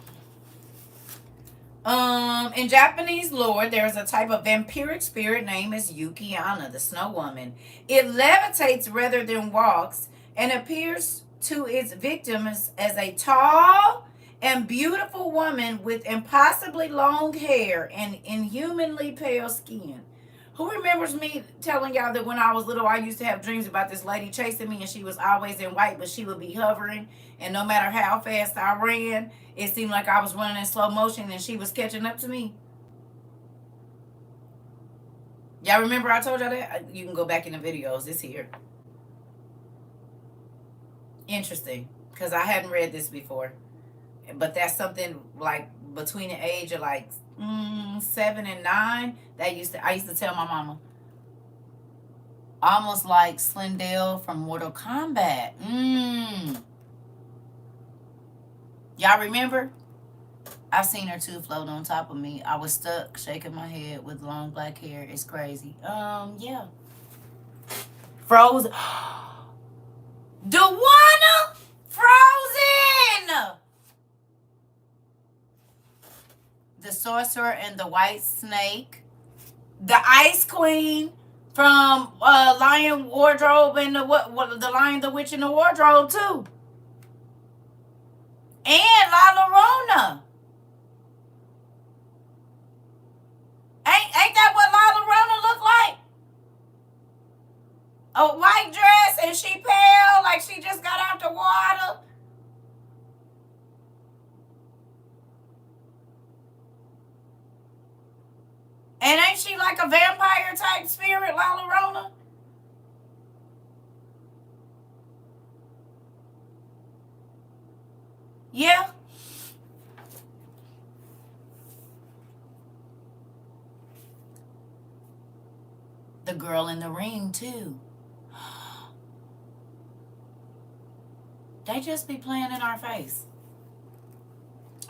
in Japanese lore, there is a type of vampiric spirit named as Yukiana, the snow woman. It levitates rather than walks and appears to its victims as a tall and beautiful woman with impossibly long hair and inhumanly pale skin. Who remembers me telling y'all that when I was little, I used to have dreams about this lady chasing me, and she was always in white, but she would be hovering, and no matter how fast I ran, it seemed like I was running in slow motion, and she was catching up to me. Y'all remember I told y'all that? You can go back in the videos. It's here. Interesting, because I hadn't read this before. But that's something like between the age of like 7 and 9 that I used to tell my mama, almost like Slendale from Mortal Kombat. Y'all remember? I've seen her too float on top of me. I was stuck shaking my head with long black hair. It's crazy. Yeah. Frozen. Dewana Frozen. The Sorcerer and the White Snake, the Ice Queen from Lion Wardrobe and the Lion, the Witch, and the Wardrobe too, and La Llorona. Ain't that what La Llorona looked like? A white dress and she pale like she just got out the water. And ain't she like a vampire type spirit, La Llorona? Yeah. The Girl in the Ring, too. They just be playing in our face.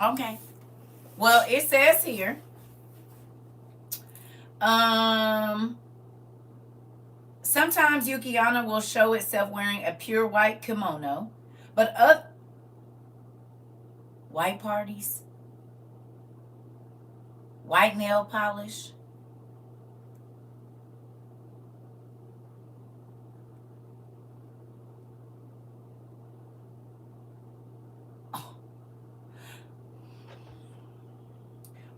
Okay. Well, it says here, sometimes Yukiana will show itself wearing a pure white kimono, but white parties, white nail polish.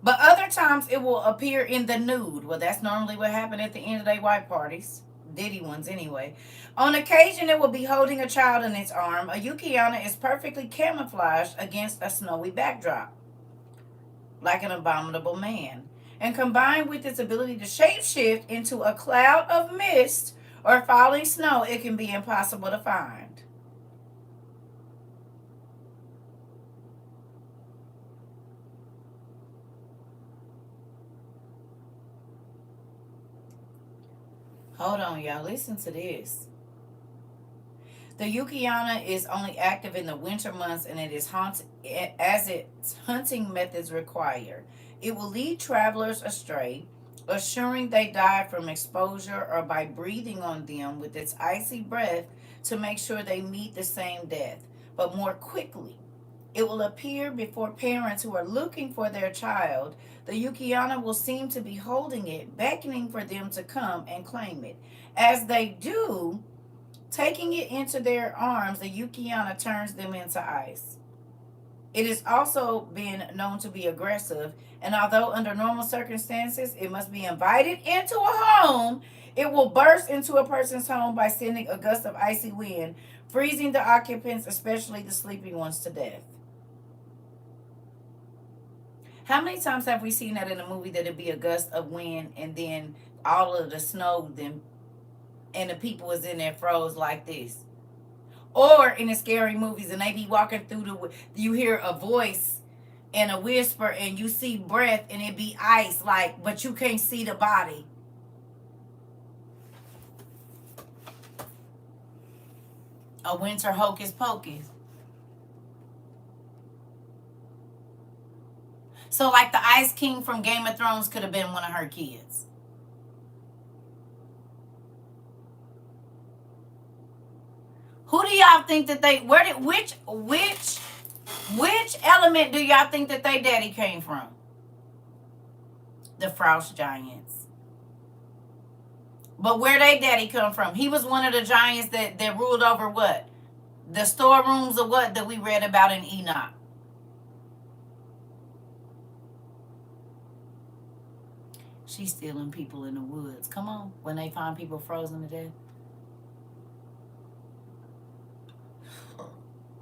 But other times it will appear in the nude. Well, that's normally what happened at the end of their white parties. Diddy ones anyway. On occasion, it will be holding a child in its arm. A Yukiana is perfectly camouflaged against a snowy backdrop, like an abominable man. And combined with its ability to shapeshift into a cloud of mist or falling snow, it can be impossible to find. Hold on, y'all. Listen to this. The Yukiana is only active in the winter months, and it is as its hunting methods require. It will lead travelers astray, assuring they die from exposure or by breathing on them with its icy breath to make sure they meet the same death, but more quickly. It will appear before parents who are looking for their child. The Yukiana will seem to be holding it, beckoning for them to come and claim it. As they do, taking it into their arms, the Yukiana turns them into ice. It is also been known to be aggressive, and although under normal circumstances it must be invited into a home, it will burst into a person's home by sending a gust of icy wind, freezing the occupants, especially the sleeping ones, to death. How many times have we seen that in a movie that it'd be a gust of wind and then all of the snow then and the people was in there froze like this? Or in the scary movies and they be walking through you hear a voice and a whisper and you see breath and it be ice like but you can't see the body. A winter hocus pocus. So like the Ice King from Game of Thrones could have been one of her kids. Who do y'all think that they which element do y'all think that they daddy came from? The Frost giants. But where they daddy come from? He was one of the giants that ruled over what? The storerooms of what that we read about in Enoch. She's stealing people in the woods. Come on, when they find people frozen to death.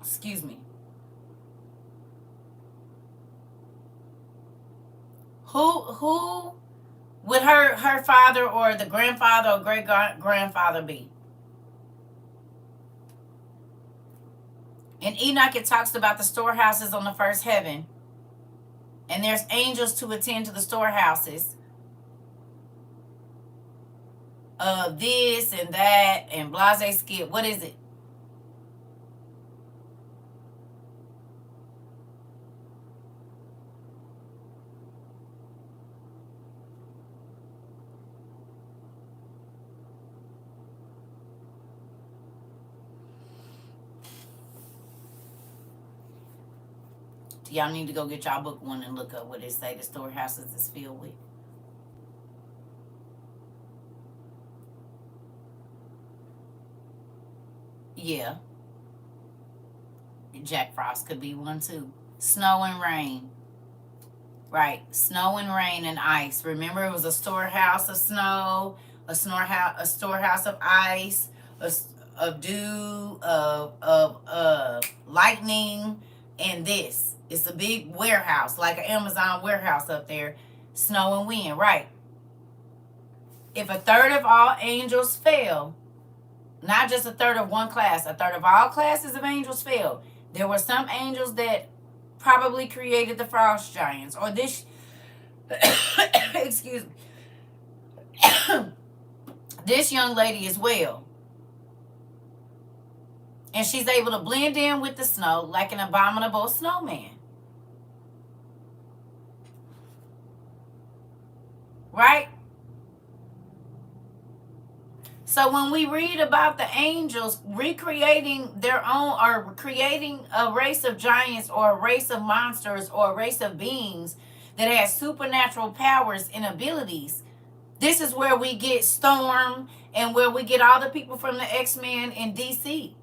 Excuse me. Who would her father or the grandfather or great grandfather be? In Enoch, it talks about the storehouses on the first heaven, and there's angels to attend to the storehouses of this and that and blase skip. What is it? Y'all need to go get y'all book one and look up what it say the storehouses is filled with. Yeah. Jack Frost could be one too. Snow and rain. Right. Snow and rain and ice. Remember, it was a storehouse of snow, a storehouse of ice, of dew, of lightning, and this. It's a big warehouse, like an Amazon warehouse up there. Snow and wind, right? If a third of all angels fell, not just a third of one class, a third of all classes of angels fell. There were some angels that probably created the frost giants, or this, excuse me, this young lady as well. And she's able to blend in with the snow like an abominable snowman. Right? So when we read about the angels recreating their own or creating a race of giants or a race of monsters or a race of beings that has supernatural powers and abilities, this is where we get Storm and where we get all the people from the X-Men in DC.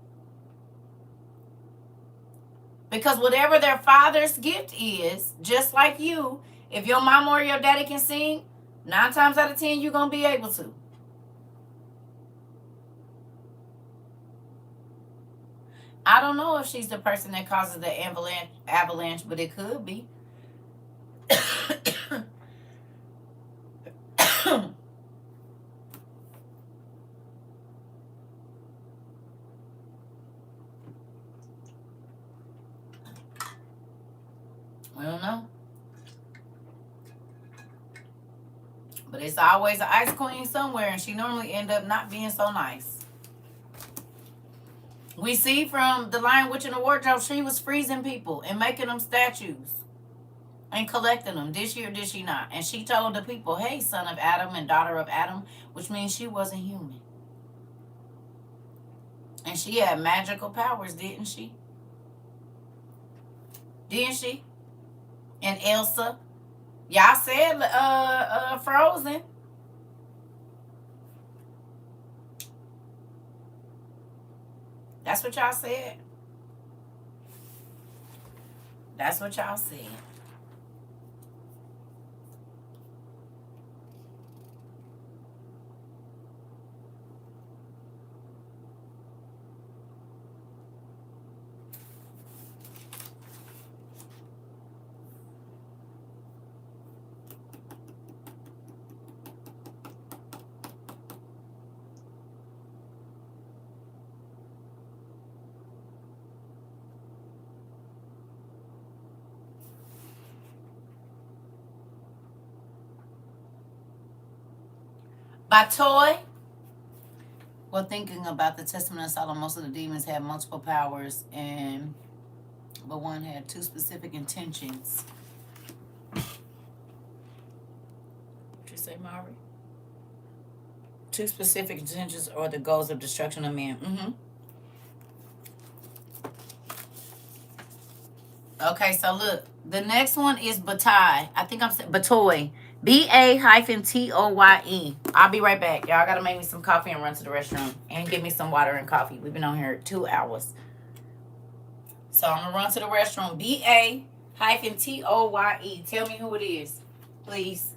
Because whatever their father's gift is, just like you, if your mama or your daddy can sing, 9 times out of 10, you're going to be able to. I don't know if she's the person that causes the avalanche, but it could be. I don't know. But it's always an ice queen somewhere, and she normally end up not being so nice. We see from The Lion, Witch, and the Wardrobe, she was freezing people and making them statues and collecting them. Did she or did she not? And she told the people, hey, son of Adam and daughter of Adam, which means she wasn't human. And she had magical powers, didn't she? Didn't she? And Elsa. Y'all said Frozen. That's what y'all said. That's what y'all said. By Toy. Well, thinking about the Testament of Solomon, most of the demons had multiple powers, but one had two specific intentions. What you say, Mari? Two specific intentions or the goals of destruction of man. Okay, so look, the next one is Batai. I think I'm saying Batoy. BA-TOYE. I'll be right back. Y'all gotta make me some coffee and run to the restroom and give me some water and coffee. We've been on here 2 hours. So I'm gonna run to the restroom. BA-TOYE. Tell me who it is, please.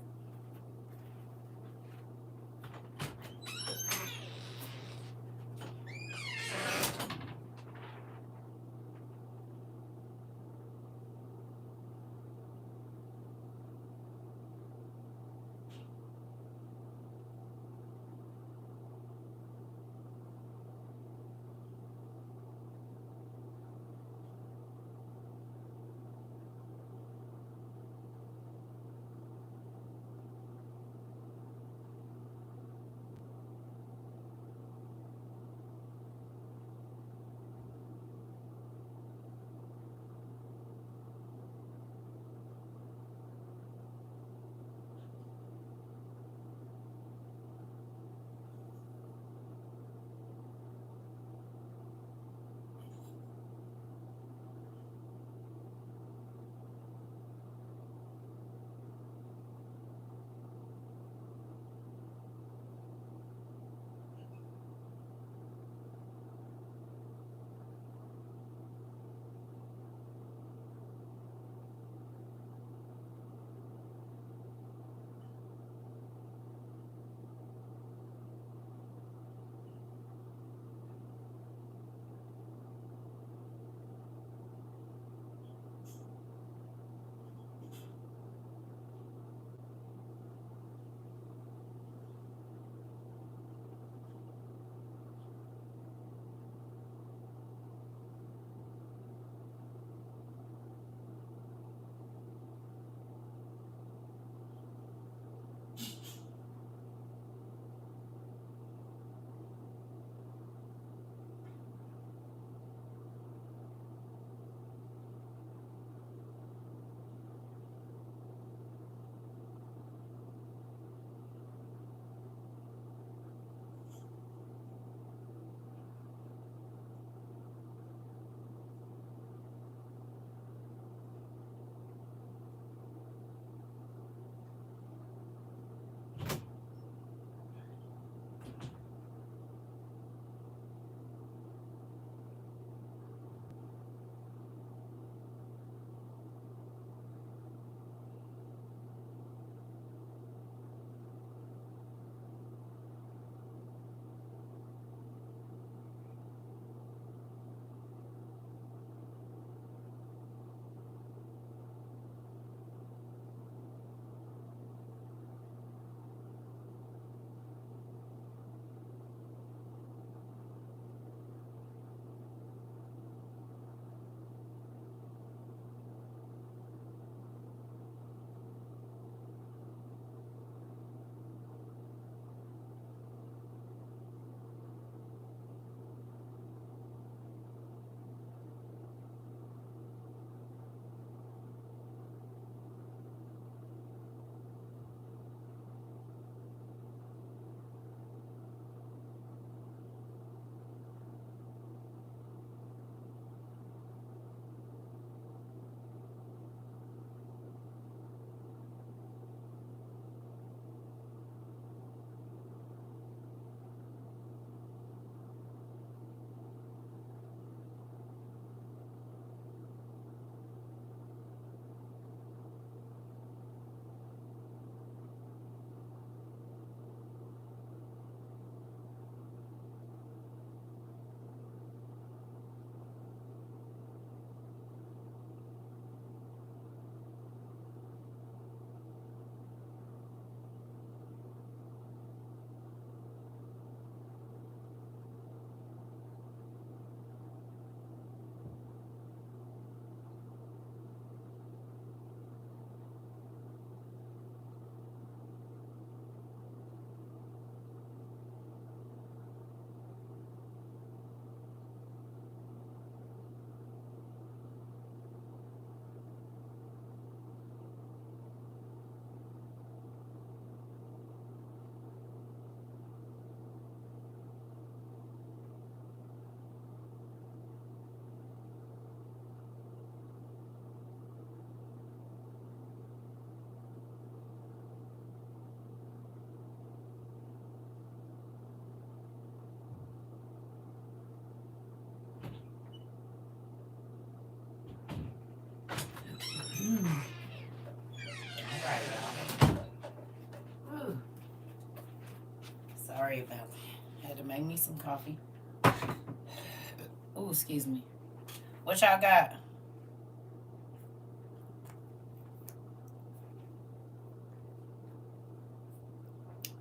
Sorry about that. Had to make me some coffee. Ooh, excuse me. What y'all got?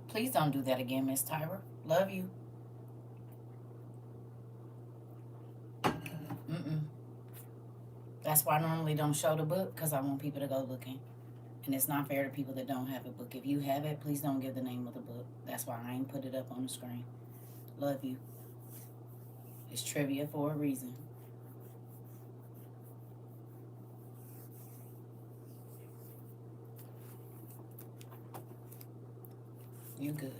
Please don't do that again, Miss Tyra. Love you. Mm-mm. That's why I normally don't show the book, because I want people to go looking. And it's not fair to people that don't have a book. If you have it, please don't give the name of the book. That's why I ain't put it up on the screen. Love you. It's trivia for a reason. You good.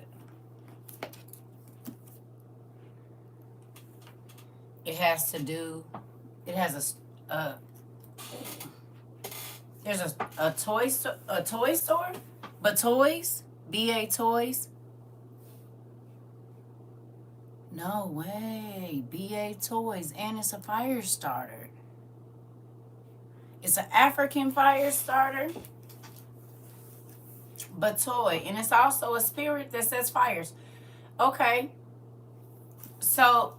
It has to do, it has there's a toy store, but toys, BA Toys. No way, BA Toys, and it's a fire starter. It's an African fire starter, but toy, and it's also a spirit that says fires. Okay, so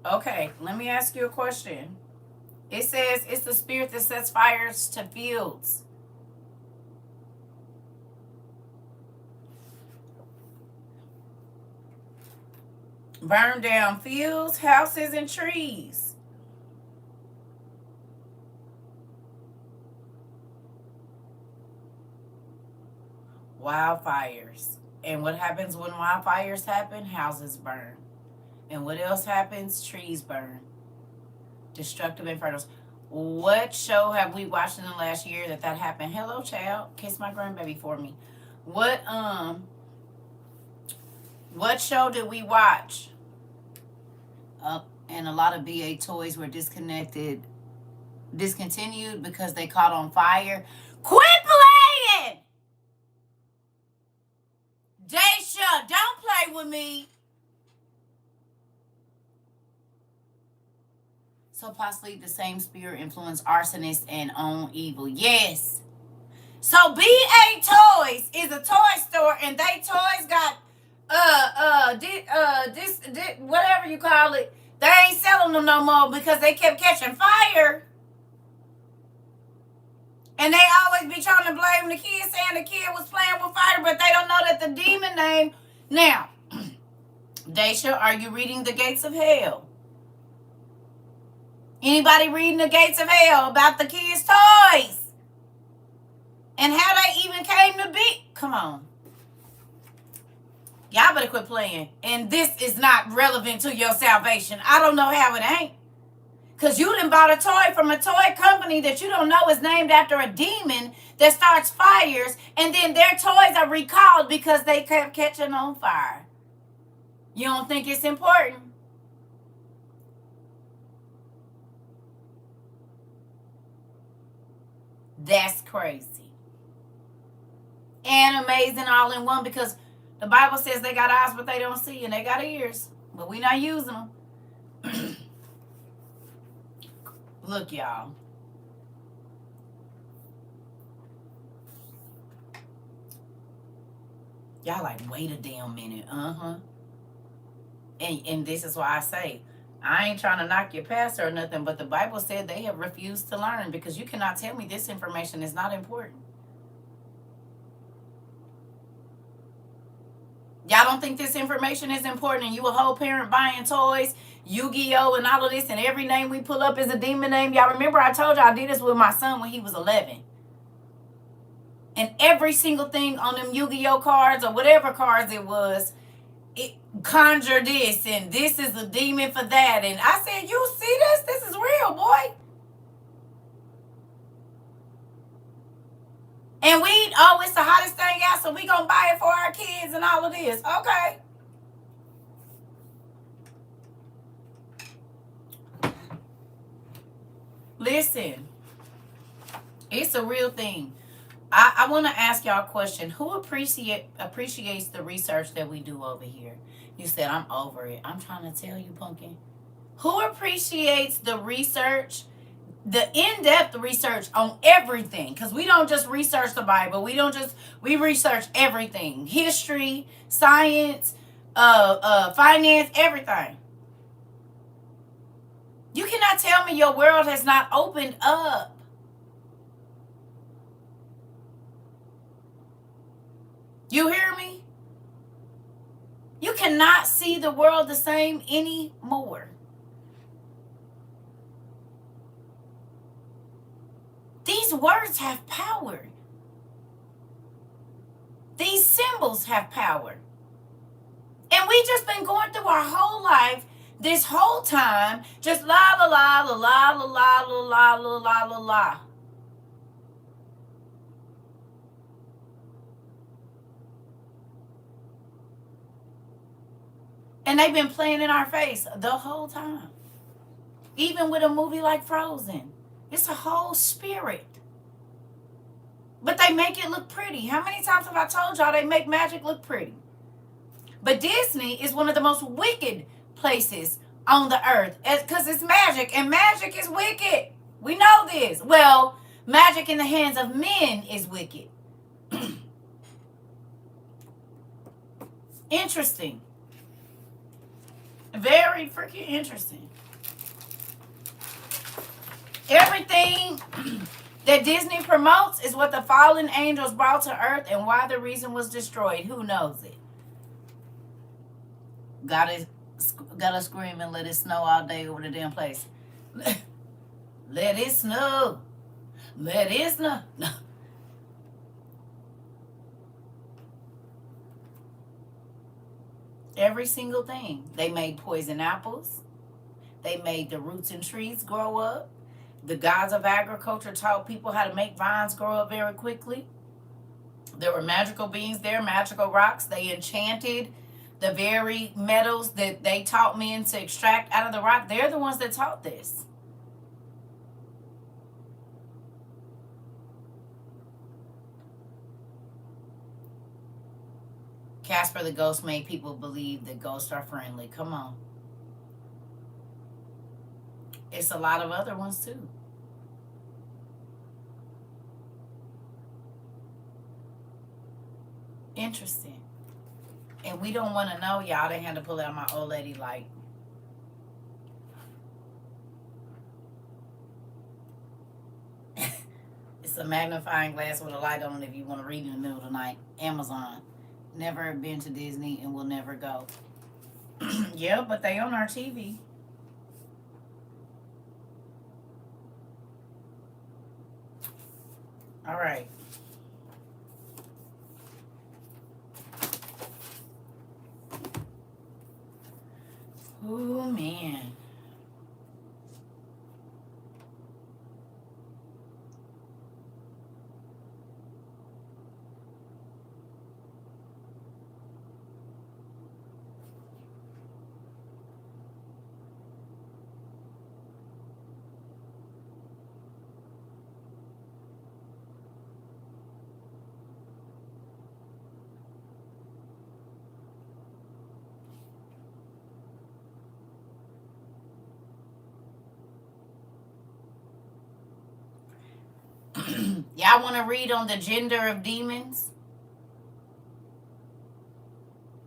okay, let me ask you a question. It says it's the spirit that sets fires to fields. Burn down fields, houses, and trees. Wildfires. And what happens when wildfires happen? Houses burn. And what else happens? Trees burn. Destructive infernos. What show have we watched in the last year that happened? Hello, child. Kiss my grandbaby for me. What show did we watch? And a lot of BA Toys were discontinued because they caught on fire. Quit playing! Daisha, don't play with me. So possibly the same spirit influence arsonists and own evil. Yes. So BA Toys is a toy store, and they toys got whatever you call it. They ain't selling them no more because they kept catching fire. And they always be trying to blame the kid, saying the kid was playing with fire, but they don't know that the demon name. Now, Daisha, are you reading The Gates of Hell? Anybody reading The Gates of Hell about the kids' toys? And how they even came to be? Come on. Y'all better quit playing. And this is not relevant to your salvation. I don't know how it ain't. Because you done bought a toy from a toy company that you don't know is named after a demon that starts fires. And then their toys are recalled because they kept catching on fire. You don't think it's important? That's crazy. And amazing all in one, because the Bible says they got eyes but they don't see, and they got ears, but we not using them. Look, y'all. Y'all like, wait a damn minute. And this is why I say, I ain't trying to knock your pastor or nothing, but the Bible said they have refused to learn, because you cannot tell me this information is not important. Y'all don't think this information is important, and you a whole parent buying toys, Yu-Gi-Oh, and all of this, and every name we pull up is a demon name. Y'all remember I told y'all I did this with my son when he was 11. And every single thing on them Yu-Gi-Oh cards or whatever cards it was, it conjure this, and this is a demon for that. And I said, you see this? This is real, boy. And it's the hottest thing out, so we gonna buy it for our kids and all of this. Okay. Listen, it's a real thing. I want to ask y'all a question. Who appreciates the research that we do over here? You said, I'm over it. I'm trying to tell you, pumpkin. Who appreciates the research the in-depth research on everything, because we don't just research the Bible. We research everything: history, science, finance, everything. You cannot tell me your world has not opened up. You hear me? You cannot see the world the same anymore. These words have power. These symbols have power. And we just been going through our whole life, this whole time, just la la la la la la la la la la la la. And they've been playing in our face the whole time. Even with a movie like Frozen. It's a whole spirit. But they make it look pretty. How many times have I told y'all they make magic look pretty? But Disney is one of the most wicked places on the earth. Because it's magic. And magic is wicked. We know this. Well, magic in the hands of men is wicked. Interesting. Very freaking interesting. Everything that Disney promotes is what the fallen angels brought to earth and why the reason was destroyed. Who knows it? Gotta scream and let it snow all day over the damn place. Let it snow. Let it snow. No. Every single thing. They made poison apples. They made the roots and trees grow up. The gods of agriculture taught people how to make vines grow up very quickly. There were magical beings there, magical rocks. They enchanted the very metals that they taught men to extract out of the rock. They're the ones that taught this. Casper the Ghost made people believe that ghosts are friendly. Come on. It's a lot of other ones too. Interesting. And we don't want to know, y'all. They had to pull out my old lady light. It's a magnifying glass with a light on it if you want to read in the middle of the night. Amazon. Never been to Disney and will never go. Yeah, but they on our TV. All right. Oh, man. Y'all want to read on the gender of demons?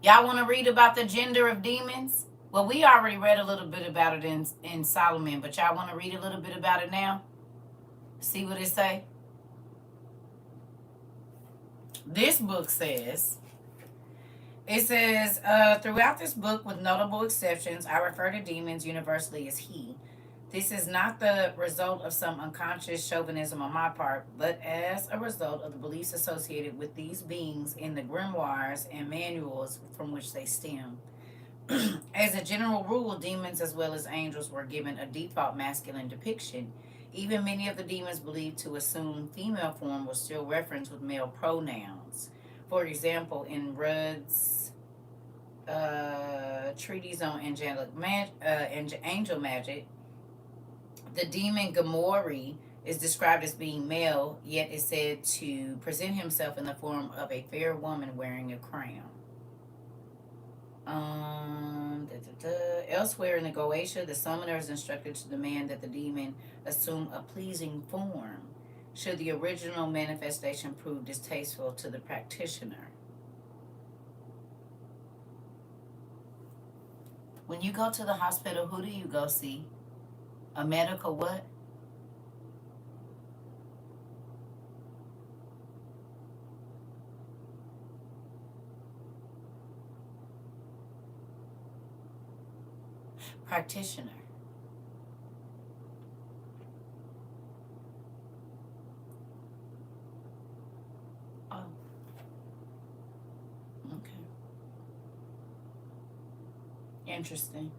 Y'all want to read about the gender of demons? Well, we already read a little bit about it in Solomon, but y'all want to read a little bit about it now? See what it say? This book says, throughout this book, with notable exceptions, I refer to demons universally as he. This is not the result of some unconscious chauvinism on my part, but as a result of the beliefs associated with these beings in the grimoires and manuals from which they stem. As a general rule, demons as well as angels were given a default masculine depiction. Even many of the demons believed to assume female form were still referenced with male pronouns. For example, in Rudd's treatise on angel magic, the demon Gamori is described as being male, yet is said to present himself in the form of a fair woman wearing a crown. Elsewhere in the Goetia, the summoner is instructed to demand that the demon assume a pleasing form should the original manifestation prove distasteful to the practitioner. When you go to the hospital, who do you go see? A medical what? Practitioner. Oh, okay. Interesting.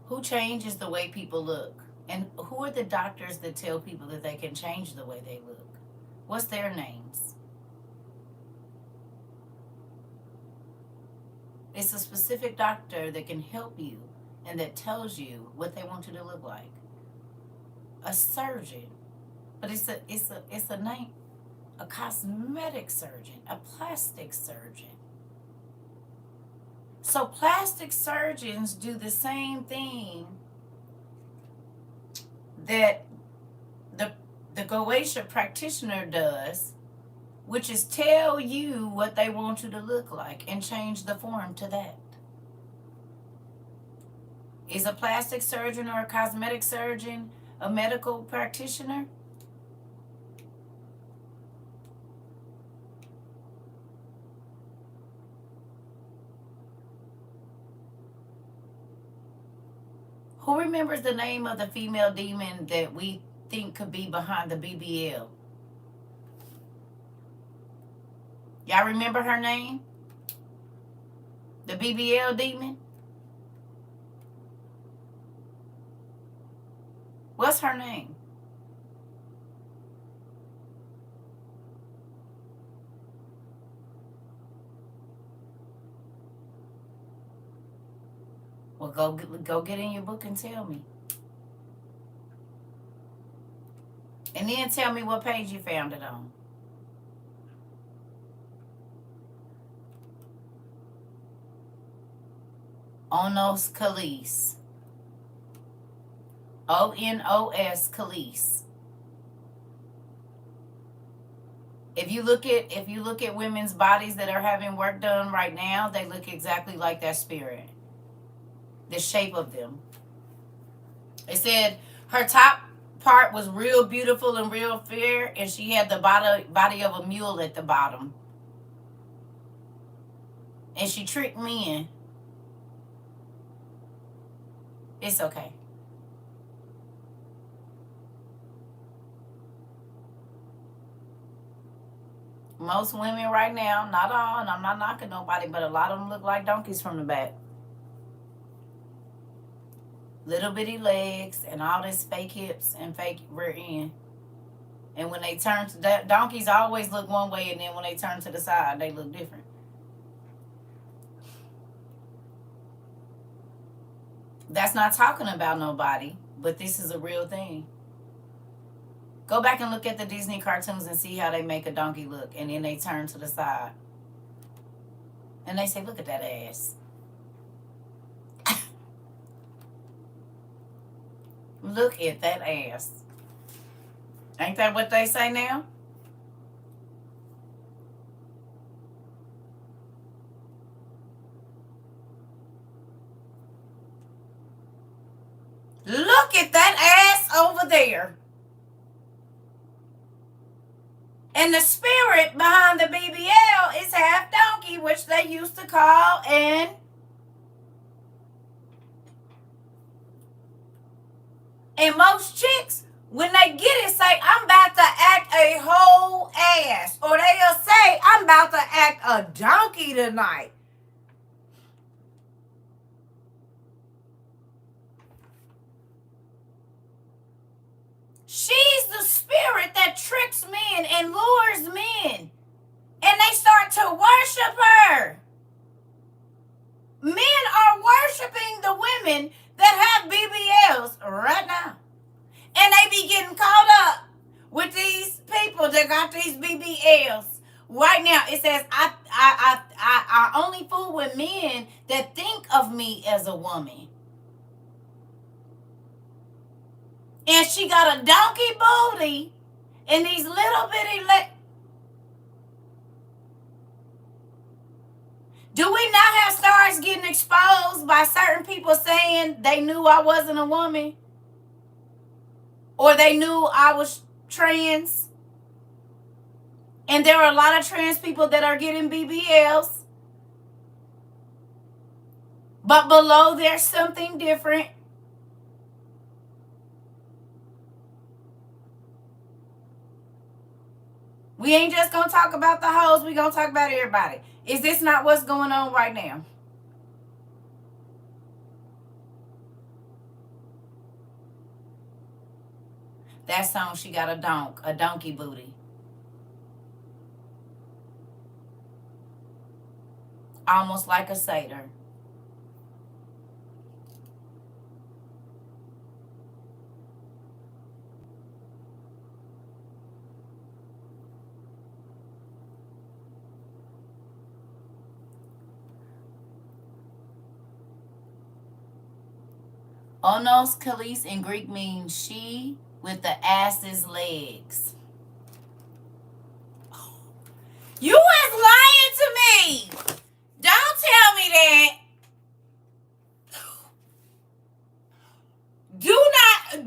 Who changes the way people look? And who are the doctors that tell people that they can change the way they look? What's their names? It's a specific doctor that can help you and that tells you what they want you to look like. A surgeon. But it's a name. A cosmetic surgeon, a plastic surgeon. So plastic surgeons do the same thing that the Goetia practitioner does, which is tell you what they want you to look like and change the form to that. Is a plastic surgeon or a cosmetic surgeon a medical practitioner? Who remembers the name of the female demon that we think could be behind the BBL? Y'all remember her name? The BBL demon? What's her name? Well, go get in your book and tell me. And then tell me what page you found it on. Onos Khalees. Onos Khalees. If you look at women's bodies that are having work done right now, they look exactly like that spirit. The shape of them. It said her top part was real beautiful and real fair, and she had the body of a mule at the bottom. And she tricked men. It's okay. Most women right now, not all, and I'm not knocking nobody, but a lot of them look like donkeys from the back. Little bitty legs and all this fake hips and fake rear end. And when they turn to that, donkeys always look one way, and then when they turn to the side, they look different. That's not talking about nobody, but this is a real thing. Go back and look at the Disney cartoons and see how they make a donkey look, and then they turn to the side. And they say, look at that ass. Look at that ass. Ain't that what they say now? Look at that ass over there. And the spirit behind the BBL is half donkey, which they used to call an And most chicks, when they get it, say, I'm about to act a whole ass. Or they'll say, I'm about to act a donkey tonight. She's the spirit that tricks men and lures men. And they start to worship her. Men are worshiping the women that have BBLs right now. And they be getting caught up with these people that got these BBLs. Right now, it says, I only fool with men that think of me as a woman. And she got a donkey booty and these little bitty legs. Do we not have stars getting exposed by certain people saying they knew I wasn't a woman? Or they knew I was trans? And there are a lot of trans people that are getting BBLs. But below there's something different. We ain't just going to talk about the hoes. We going to talk about everybody. Is this not what's going on right now? That song, she got a donkey booty. Almost like a satyr. Onos Kalis in Greek means she with the ass's legs. You was lying to me. Don't tell me that. Do not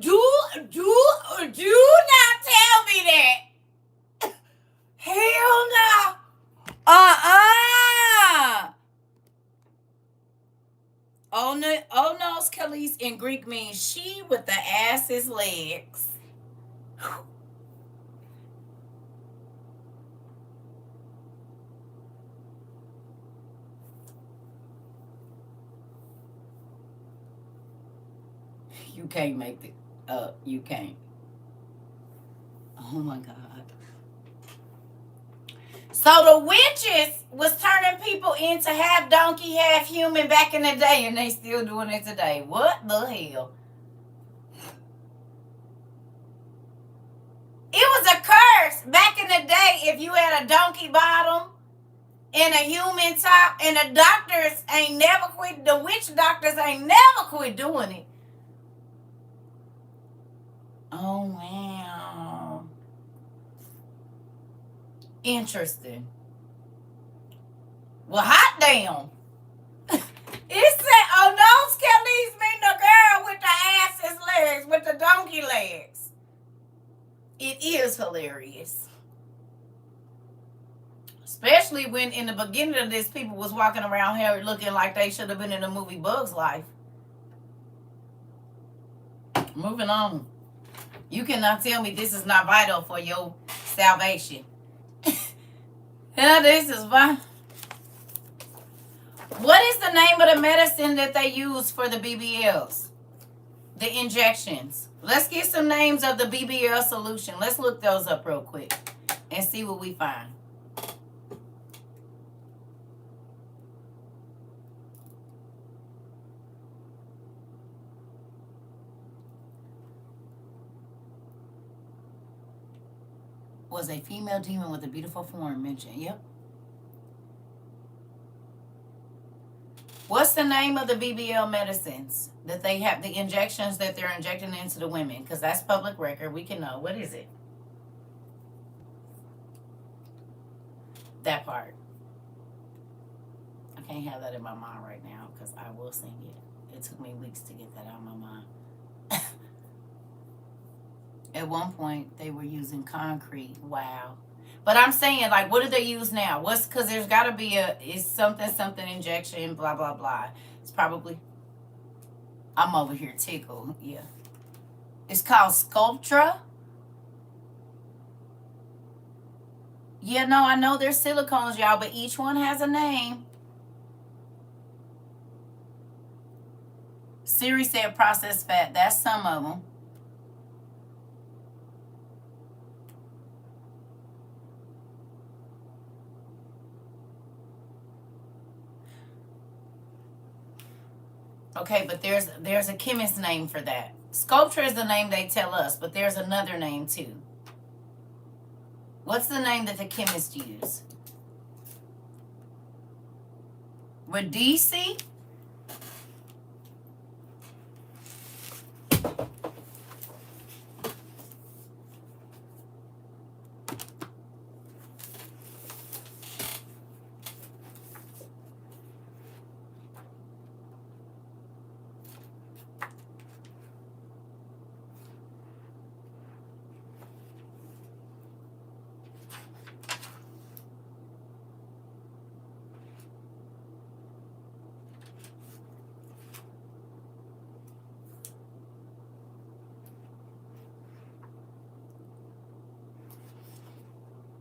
tell me that. Hell no. Onos Kalis in Greek means she with the ass's legs. You can't make it up. You can't. Oh my God. So the witches was turning people into half donkey, half human back in the day, and they still doing it today. What the hell? It was a curse back in the day if you had a donkey bottom and a human top, and the doctors ain't never quit, the witch doctors ain't never quit doing it. Oh, wow. Interesting. Well, hot damn. It said, oh, no, Skelly's mean the girl with the ass's legs, with the donkey legs. It is hilarious. Especially when in the beginning of this, people was walking around here looking like they should have been in the movie Bug's Life. Moving on. You cannot tell me this is not vital for your salvation. Yeah, this is vital. What is the name of the medicine that they use for the BBLs? The injections. Let's get some names of the BBL solution. Let's look those up real quick and see what we find. Was a female demon with a beautiful form mentioned. Yep. What's the name of the BBL medicines that they have, the injections that they're injecting into the women? Because that's public record. We can know. What is it? That part. I can't have that in my mind right now because I will sing it. It took me weeks to get that out of my mind. At one point, they were using concrete. Wow. But I'm saying, like, what do they use now? What's, because there's got to be it's something injection, blah, blah, blah. It's probably, I'm over here tickled. Yeah. It's called Sculptra. Yeah, no, I know there's silicones, y'all, but each one has a name. Siri said processed fat. That's some of them. Okay, but there's a chemist name for that. Sculpture is the name they tell us, but there's another name too. What's the name that the chemists use? Radice?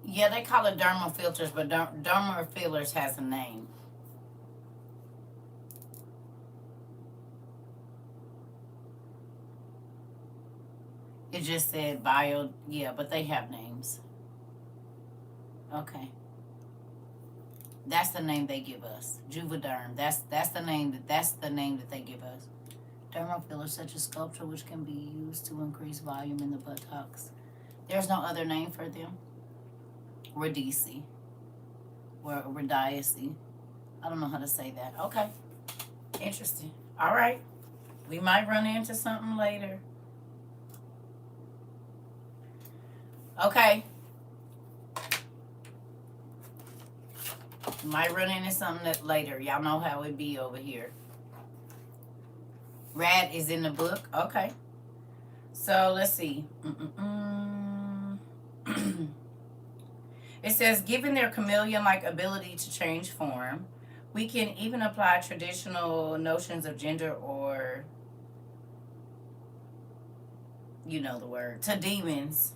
Yeah, they call it dermal filters, but dermal fillers has a name. It just said bio, yeah, but they have names. Okay. That's the name they give us. Juvederm. That's the name that they give us. Dermal fillers such as sculpture which can be used to increase volume in the buttocks. There's no other name for them. Radice. Or radiacy. I don't know how to say that. Okay. Interesting. All right. We might run into something later. Okay. Might run into something that later. Y'all know how it be over here. Rat is in the book. Okay. So let's see. It says, given their chameleon-like ability to change form, we can even apply traditional notions of gender or, you know the word, to demons.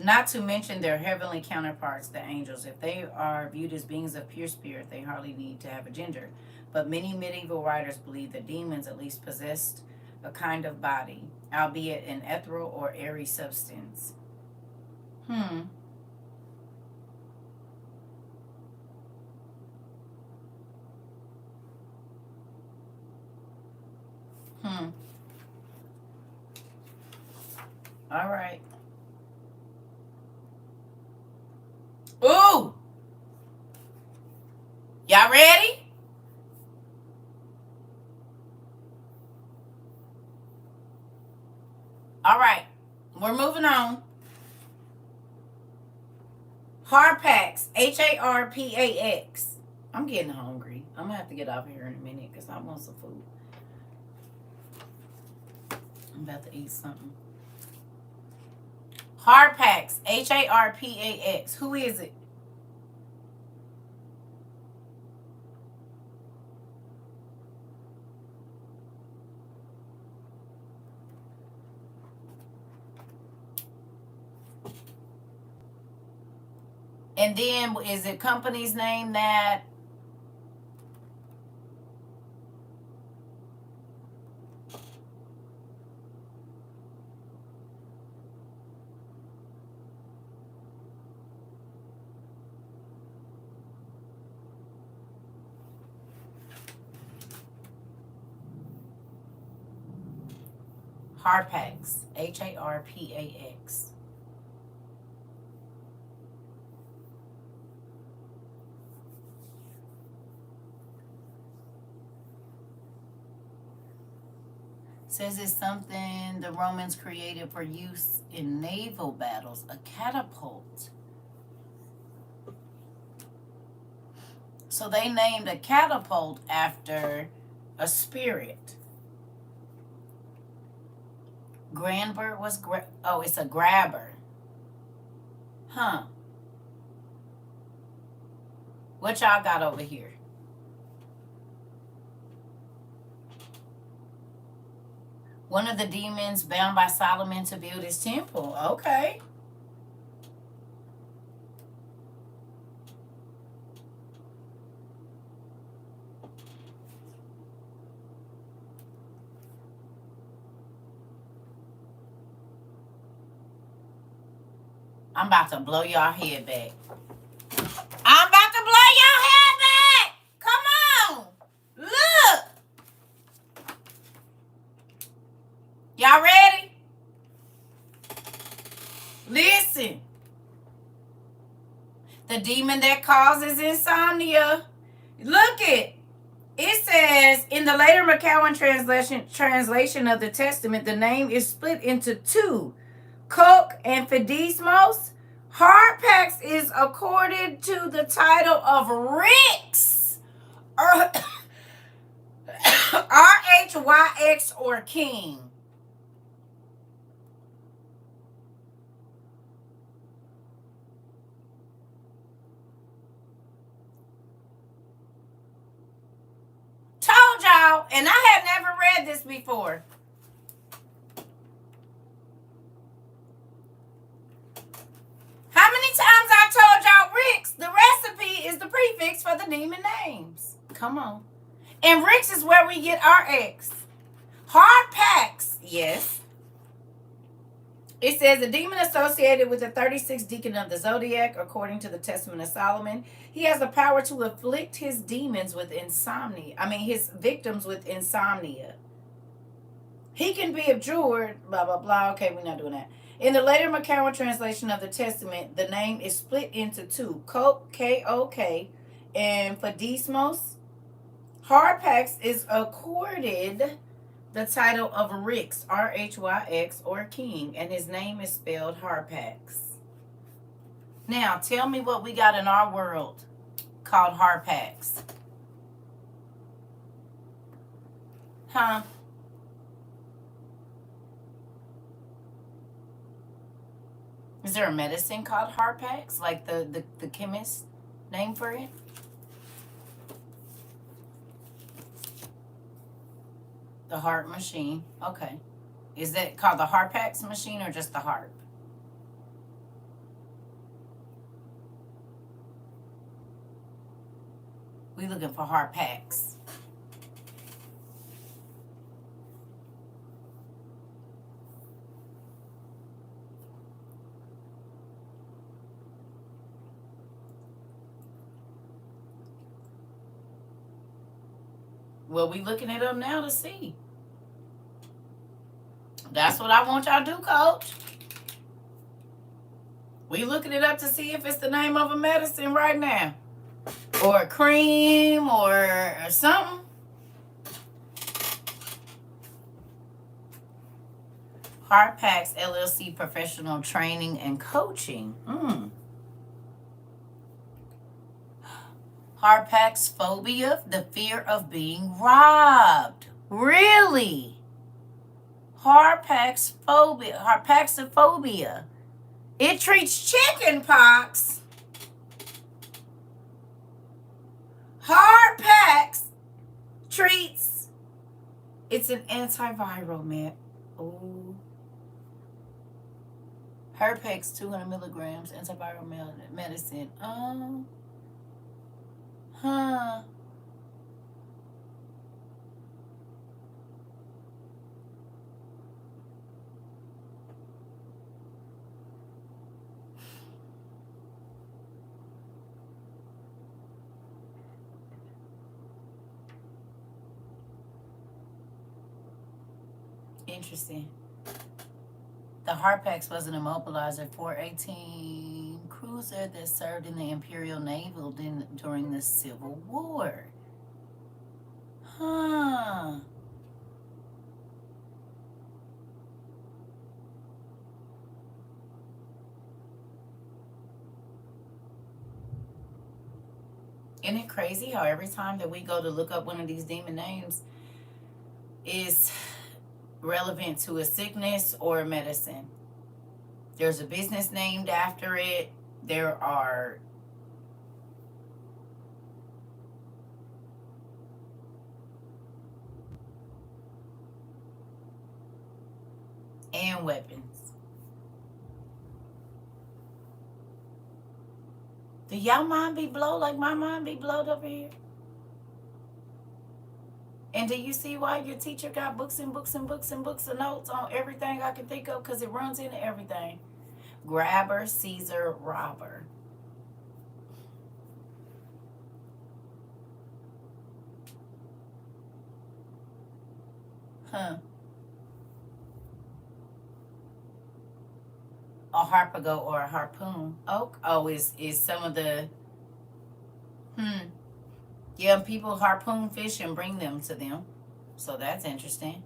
Not to mention their heavenly counterparts, the angels. If they are viewed as beings of pure spirit, they hardly need to have a gender. But many medieval writers believe that demons at least possessed a kind of body, albeit an ethereal or airy substance. All right. Ooh! Y'all ready? All right. We're moving on. Harpax. Harpax. I'm getting hungry. I'm going to have to get off here in a minute because I want some food. I'm about to eat something. Harpax. Harpax. Who is it? And then is it company's name that? Harpax. Harpax. Says it's something the Romans created for use in naval battles, a catapult. So they named a catapult after a spirit. Grandbird was it's a grabber. Huh. What y'all got over here? One of the demons bound by Solomon to build his temple. Okay. I'm about to blow y'all head back. I'm about to blow y'all head back. Come on. Look. Y'all ready? Listen. The demon that causes insomnia Look it. It says in the later McCowan translation of the Testament, the name is split into two, Coke and Fidesmos. Harpax is accorded to the title of Rix, or RHYX, or king. Told y'all, and I had never read this before. How many times I told y'all Rix, the recipe is the prefix for the demon names. Come on. And Rix is where we get our X. Harpax, yes. It says the demon associated with the 36th deacon of the zodiac, according to the Testament of Solomon, he has the power to afflict his demons with insomnia. His victims with insomnia. He can be abjured, blah, blah, blah. Okay, we're not doing that. In the later McCowan translation of the Testament, the name is split into two, Coke, K-O-K, and Fidesmos. Harpax is accorded the title of Rix, R-H-Y-X, or king, and his name is spelled Harpax. Now, tell me what we got in our world called Harpax. Huh? Is there a medicine called Harpax, like the chemist name for it? The harp machine. Okay. Is that called the Harpax machine or just the harp? We looking for Harpax. Well, we looking it up now to see. That's what I want y'all to do, coach. We looking it up to see if it's the name of a medicine right now. Or a cream or something. Harpax LLC Professional Training and Coaching. Harpax phobia, the fear of being robbed. Really? Harpaxophobia. It treats chicken pox. Harpax treats. It's an antiviral, man. Oh. Harpax 200 milligrams antiviral medicine. Interesting. The Harpax was an immobilizer 418 cruiser that served in the Imperial Navy during the Civil War. Isn't it crazy how every time that we go to look up one of these demon names is relevant to a sickness or a medicine? There's a business named after it. There are and weapons. Do y'all mind be blown like my mind be blowed over here? And do you see why your teacher got books and books and books and books of notes on everything I can think of? Because it runs into everything. Grabber, Caesar, robber. A harpago or a harpoon. Oh, is some of the... Yeah, Yeah, people harpoon fish and bring them to them. So that's interesting.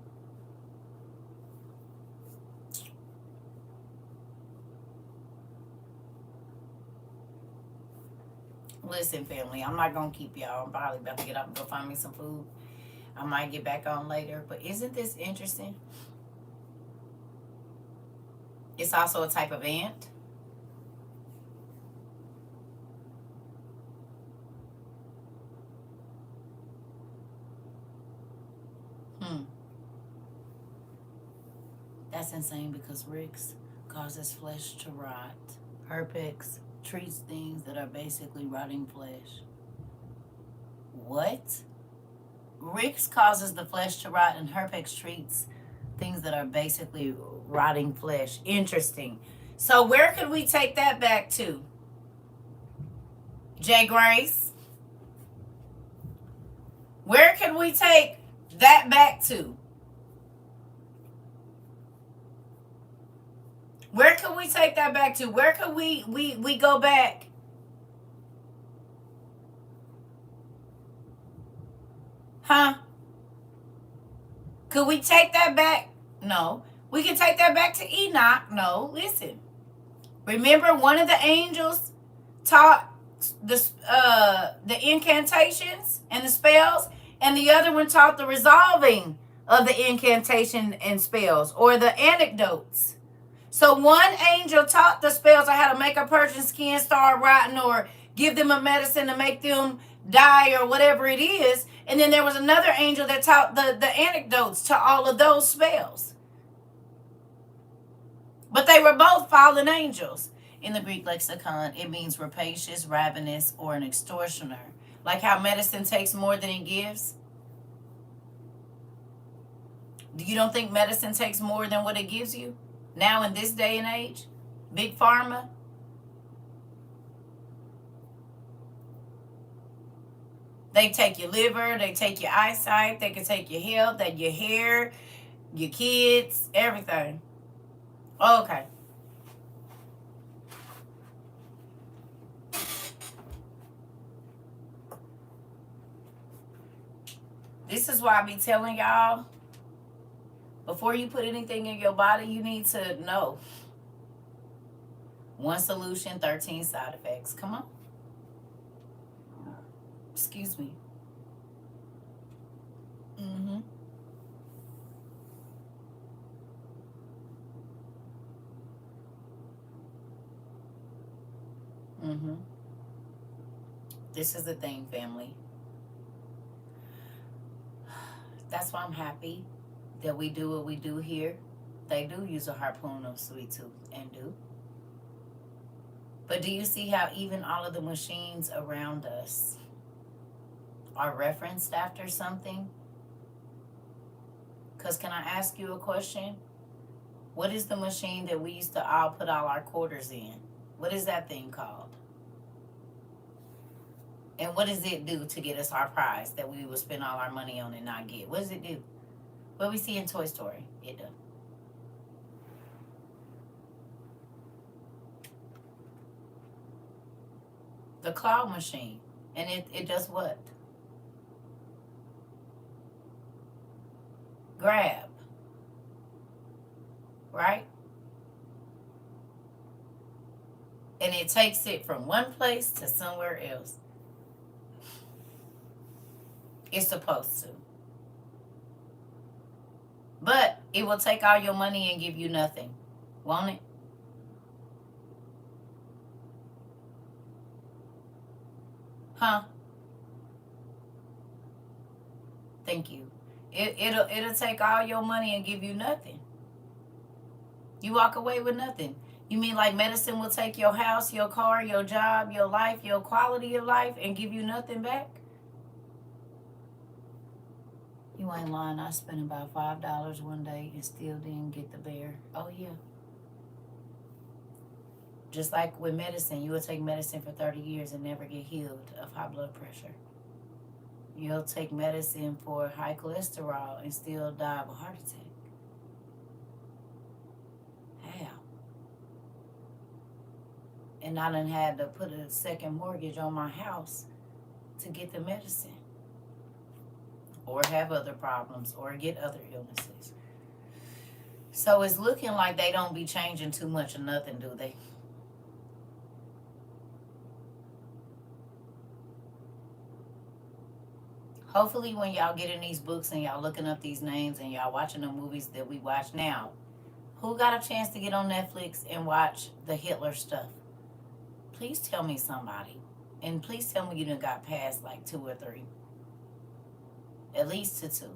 Listen, family, I'm not going to keep y'all. I'm probably about to get up and go find me some food. I might get back on later. But isn't this interesting? It's also a type of ant. That's insane because Rix causes flesh to rot. Herpes treats things that are basically rotting flesh. What? Rix causes the flesh to rot, and herpes treats things that are basically rotting flesh. Interesting. So where could we take that back to? J. Grace? Where could we take that back to? Where could we take that back to? Where could we go back? Huh? Could we take that back? No. We can take that back to Enoch. No. Listen. Remember, one of the angels taught the incantations and the spells, and the other one taught the resolving of the incantation and spells, or the anecdotes. So one angel taught the spells on how to make a person's skin start rotting, or give them a medicine to make them die, or whatever it is. And then there was another angel that taught the anecdotes to all of those spells. But they were both fallen angels. In the Greek lexicon, it means rapacious, ravenous, or an extortioner. Like how medicine takes more than it gives. You don't think medicine takes more than what it gives you? Now in this day and age? Big pharma? They take your liver, they take your eyesight, they can take your health, and your hair, your kids, everything. Okay. This is why I be telling y'all, before you put anything in your body, you need to know. One solution, 13 side effects. Come on. Excuse me. Mm-hmm. Mm-hmm. This is the thing, family. That's why I'm happy that we do what we do here. They do use a harpoon of sweet tooth and do. But do you see how even all of the machines around us are referenced after something? Because can I ask you a question? What is the machine that we used to all put all our quarters in? What is that thing called? And what does it do to get us our prize that we would spend all our money on and not get? What does it do? What we see in Toy Story, it does. The claw machine. And it does what? Grab. Right? And it takes it from one place to somewhere else. It's supposed to. But it will take all your money and give you nothing. Won't it? Huh? Thank you. It'll take all your money and give you nothing. You walk away with nothing. You mean like medicine will take your house, your car, your job, your life, your quality of life, and give you nothing back? You ain't lying. I spent about $5 one day and still didn't get the bear. Oh, yeah. Just like with medicine, you will take medicine for 30 years and never get healed of high blood pressure. You'll take medicine for high cholesterol and still die of a heart attack. How? And I done had to put a second mortgage on my house to get the medicine. or have other problems or get other illnesses. So it's looking like they don't be changing too much or nothing, do they? Hopefully when y'all get in these books and y'all looking up these names and y'all watching the movies that we watch now, who got a chance to get on Netflix and watch the Hitler stuff? Please tell me somebody. And please tell me you done got past like 2 or 3. At least to 2.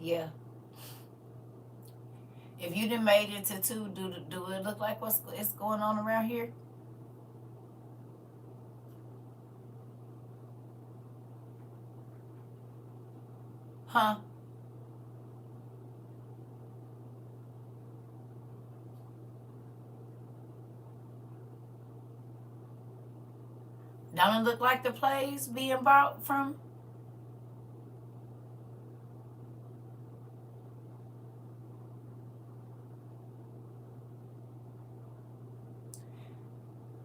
Yeah. If you done made it to 2, do it look like what's going on around here? Huh? Don't it look like the plays being bought from?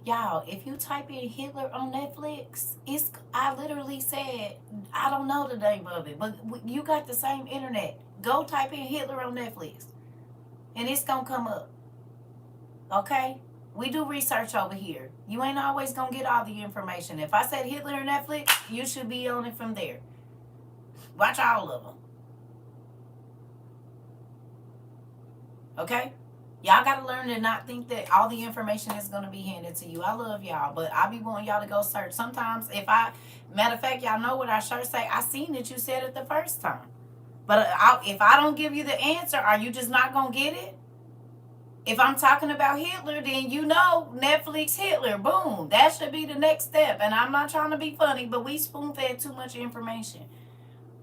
Y'all, if you type in Hitler on Netflix, I literally said, I don't know the name of it, but you got the same internet. Go type in Hitler on Netflix, and it's going to come up. Okay? We do research over here. You ain't always going to get all the information. If I said Hitler on Netflix, you should be on it from there. Watch all of them. Okay? Y'all got to learn to not think that all the information is going to be handed to you. I love y'all, but I be wanting y'all to go search. Sometimes matter of fact, y'all know what our shirts say. I seen that you said it the first time. But if I don't give you the answer, are you just not going to get it? If I'm talking about Hitler, then you know Netflix Hitler. Boom. That should be the next step. And I'm not trying to be funny, but we spoon-fed too much information.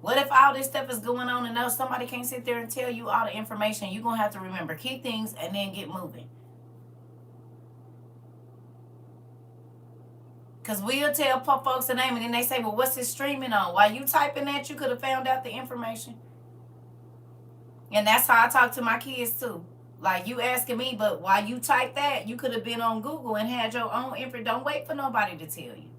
What if all this stuff is going on and somebody can't sit there and tell you all the information? You're going to have to remember key things and then get moving. Because we'll tell folks a name and then they say, well, what's it streaming on? While you typing that, you could have found out the information. And that's how I talk to my kids too. Like you asking me, but while you type that, you could have been on Google and had your own info. Don't wait for nobody to tell you.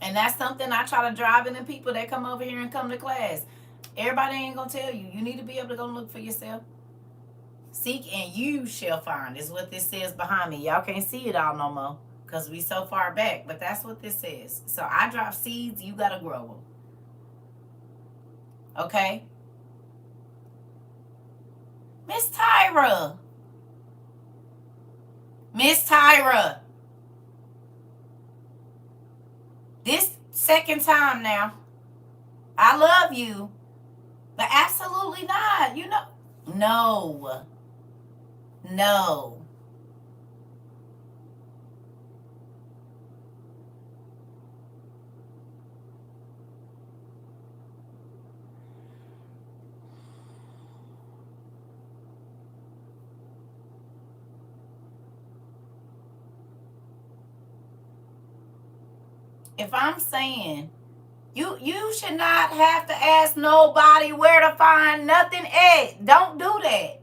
And that's something I try to drive in the people that come over here and come to class. Everybody ain't going to tell you. You need to be able to go look for yourself. Seek and you shall find is what this says behind me. Y'all can't see it all no more because we so far back. But that's what this says. So I drop seeds. You got to grow them. Okay? Miss Tyra. Miss Tyra. This second time now. I love you. But absolutely not. You know. No. No. If I'm saying you should not have to ask nobody where to find nothing at. Don't do that.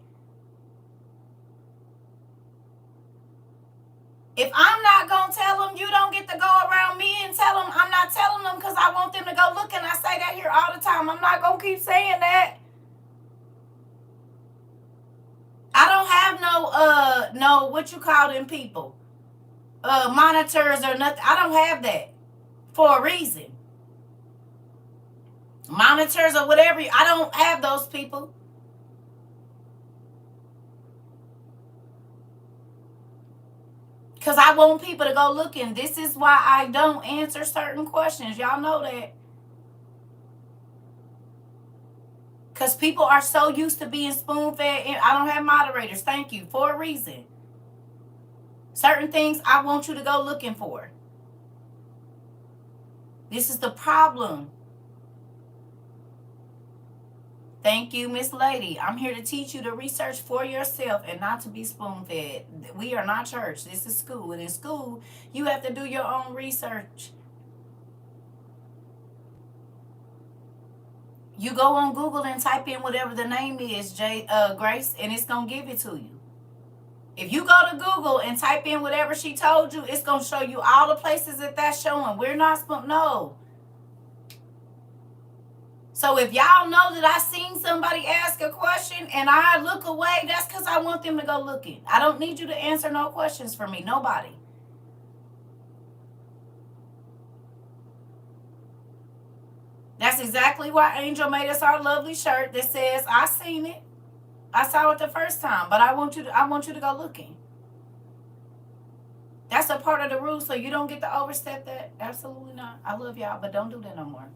If I'm not going to tell them, you don't get to go around me and tell them. I'm not telling them because I want them to go look, and I say that here all the time. I'm not going to keep saying that. I don't have no what you call them people, monitors or nothing. I don't have that for a reason. Monitors or whatever. I don't have those people. Because I want people to go looking. This is why I don't answer certain questions. Y'all know that. Because people are so used to being spoon-fed. And I don't have moderators. Thank you. For a reason. Certain things I want you to go looking for. This is the problem. Thank you, Miss Lady. I'm here to teach you to research for yourself and not to be spoon-fed. We are not church. This is school. And in school, you have to do your own research. You go on Google and type in whatever the name is, Grace, and it's going to give it to you. If you go to Google and type in whatever she told you, it's going to show you all the places that that's showing. We're not no. So if y'all know that I seen somebody ask a question and I look away, that's because I want them to go looking. I don't need you to answer no questions for me. Nobody. That's exactly why Angel made us our lovely shirt that says, I seen it. I saw it the first time, but I want you to go looking. That's a part of the rule, so you don't get to overstep that. Absolutely not. I love y'all, but don't do that no more.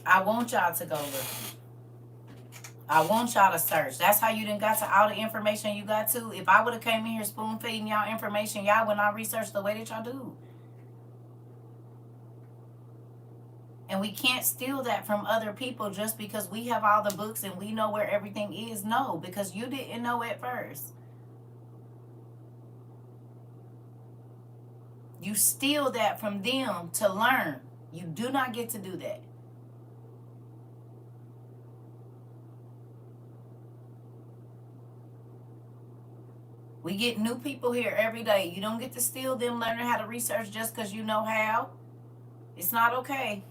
I want y'all to go looking. I want y'all to search. That's how you done got to all the information you got to. If I would have came in here spoon feeding y'all information, y'all would not research the way that y'all do. And we can't steal that from other people just because we have all the books and we know where everything is. No, because you didn't know at first. You steal that from them to learn. You do not get to do that. We get new people here every day. You don't get to steal them learning how to research just because you know how. It's not okay.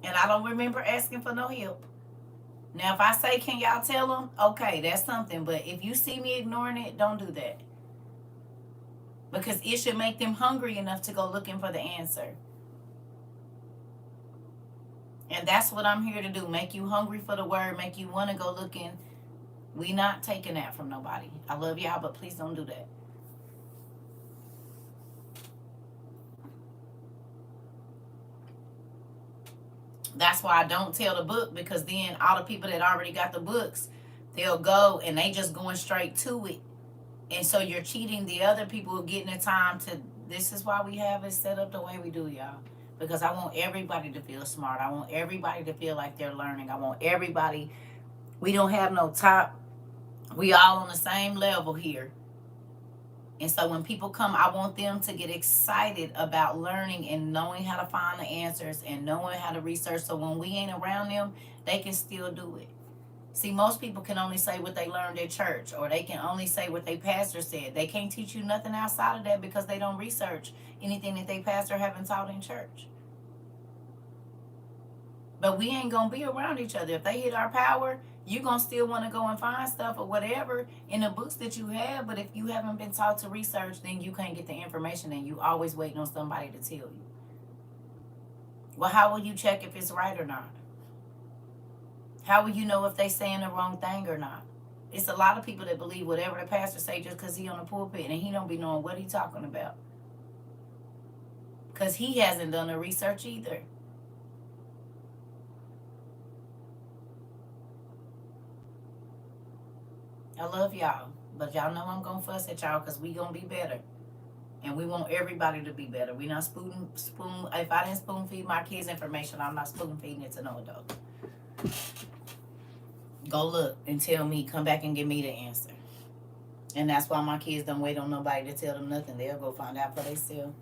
And I don't remember asking for no help. Now, if I say, can y'all tell them? Okay, that's something. But if you see me ignoring it, don't do that. Because it should make them hungry enough to go looking for the answer. And that's what I'm here to do. Make you hungry for the word. Make you want to go looking. We not taking that from nobody. I love y'all, but please don't do that. That's why I don't tell the book, because then all the people that already got the books, they'll go and they just going straight to it. And so you're cheating the other people getting the time to, this is why we have it set up the way we do, y'all. Because I want everybody to feel smart. I want everybody to feel like they're learning. I want everybody, we don't have no top, we all on the same level here. And so when people come, I want them to get excited about learning and knowing how to find the answers and knowing how to research. So when we ain't around them, they can still do it. See, most people can only say what they learned at church, or they can only say what their pastor said. They can't teach you nothing outside of that because they don't research anything that their pastor haven't taught in church. But we ain't going to be around each other. If they hit our power, you're going to still want to go and find stuff or whatever in the books that you have. But if you haven't been taught to research, then you can't get the information and you always waiting on somebody to tell you. Well, how will you check if it's right or not? How will you know if they saying the wrong thing or not? It's a lot of people that believe whatever the pastor say just because he on the pulpit and he don't be knowing what he talking about. Because he hasn't done the research either. I love y'all, but y'all know I'm going to fuss at y'all because we going to be better. And we want everybody to be better. We not spoon. If I didn't spoon feed my kids information, I'm not spoon feeding it to no adult. Go look and tell me, come back and give me the answer. And that's why my kids don't wait on nobody to tell them nothing. They'll go find out for themselves.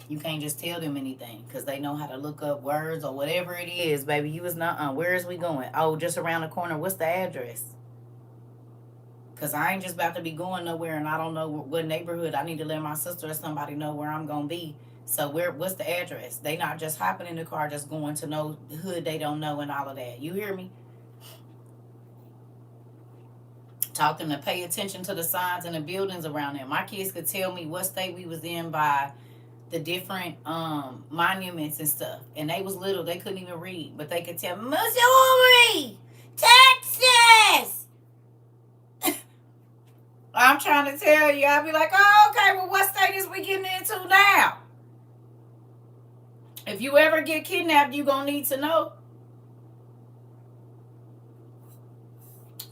You can't just tell them anything because they know how to look up words or whatever it is. Baby, you is not, where is we going? Oh, just around the corner. What's the address? Because I ain't just about to be going nowhere and I don't know what neighborhood. I need to let my sister or somebody know where I'm going to be. So what's the address? They not just hopping in the car, just going to no hood they don't know and all of that. You hear me? Taught them to pay attention to the signs and the buildings around them. My kids could tell me what state we was in by the different monuments and stuff. And they was little. They couldn't even read. But they could tell me, Missouri, Texas. I'm trying to tell you. I'll be like, oh, okay, well, what state is we getting into now? If you ever get kidnapped, you gonna need to know.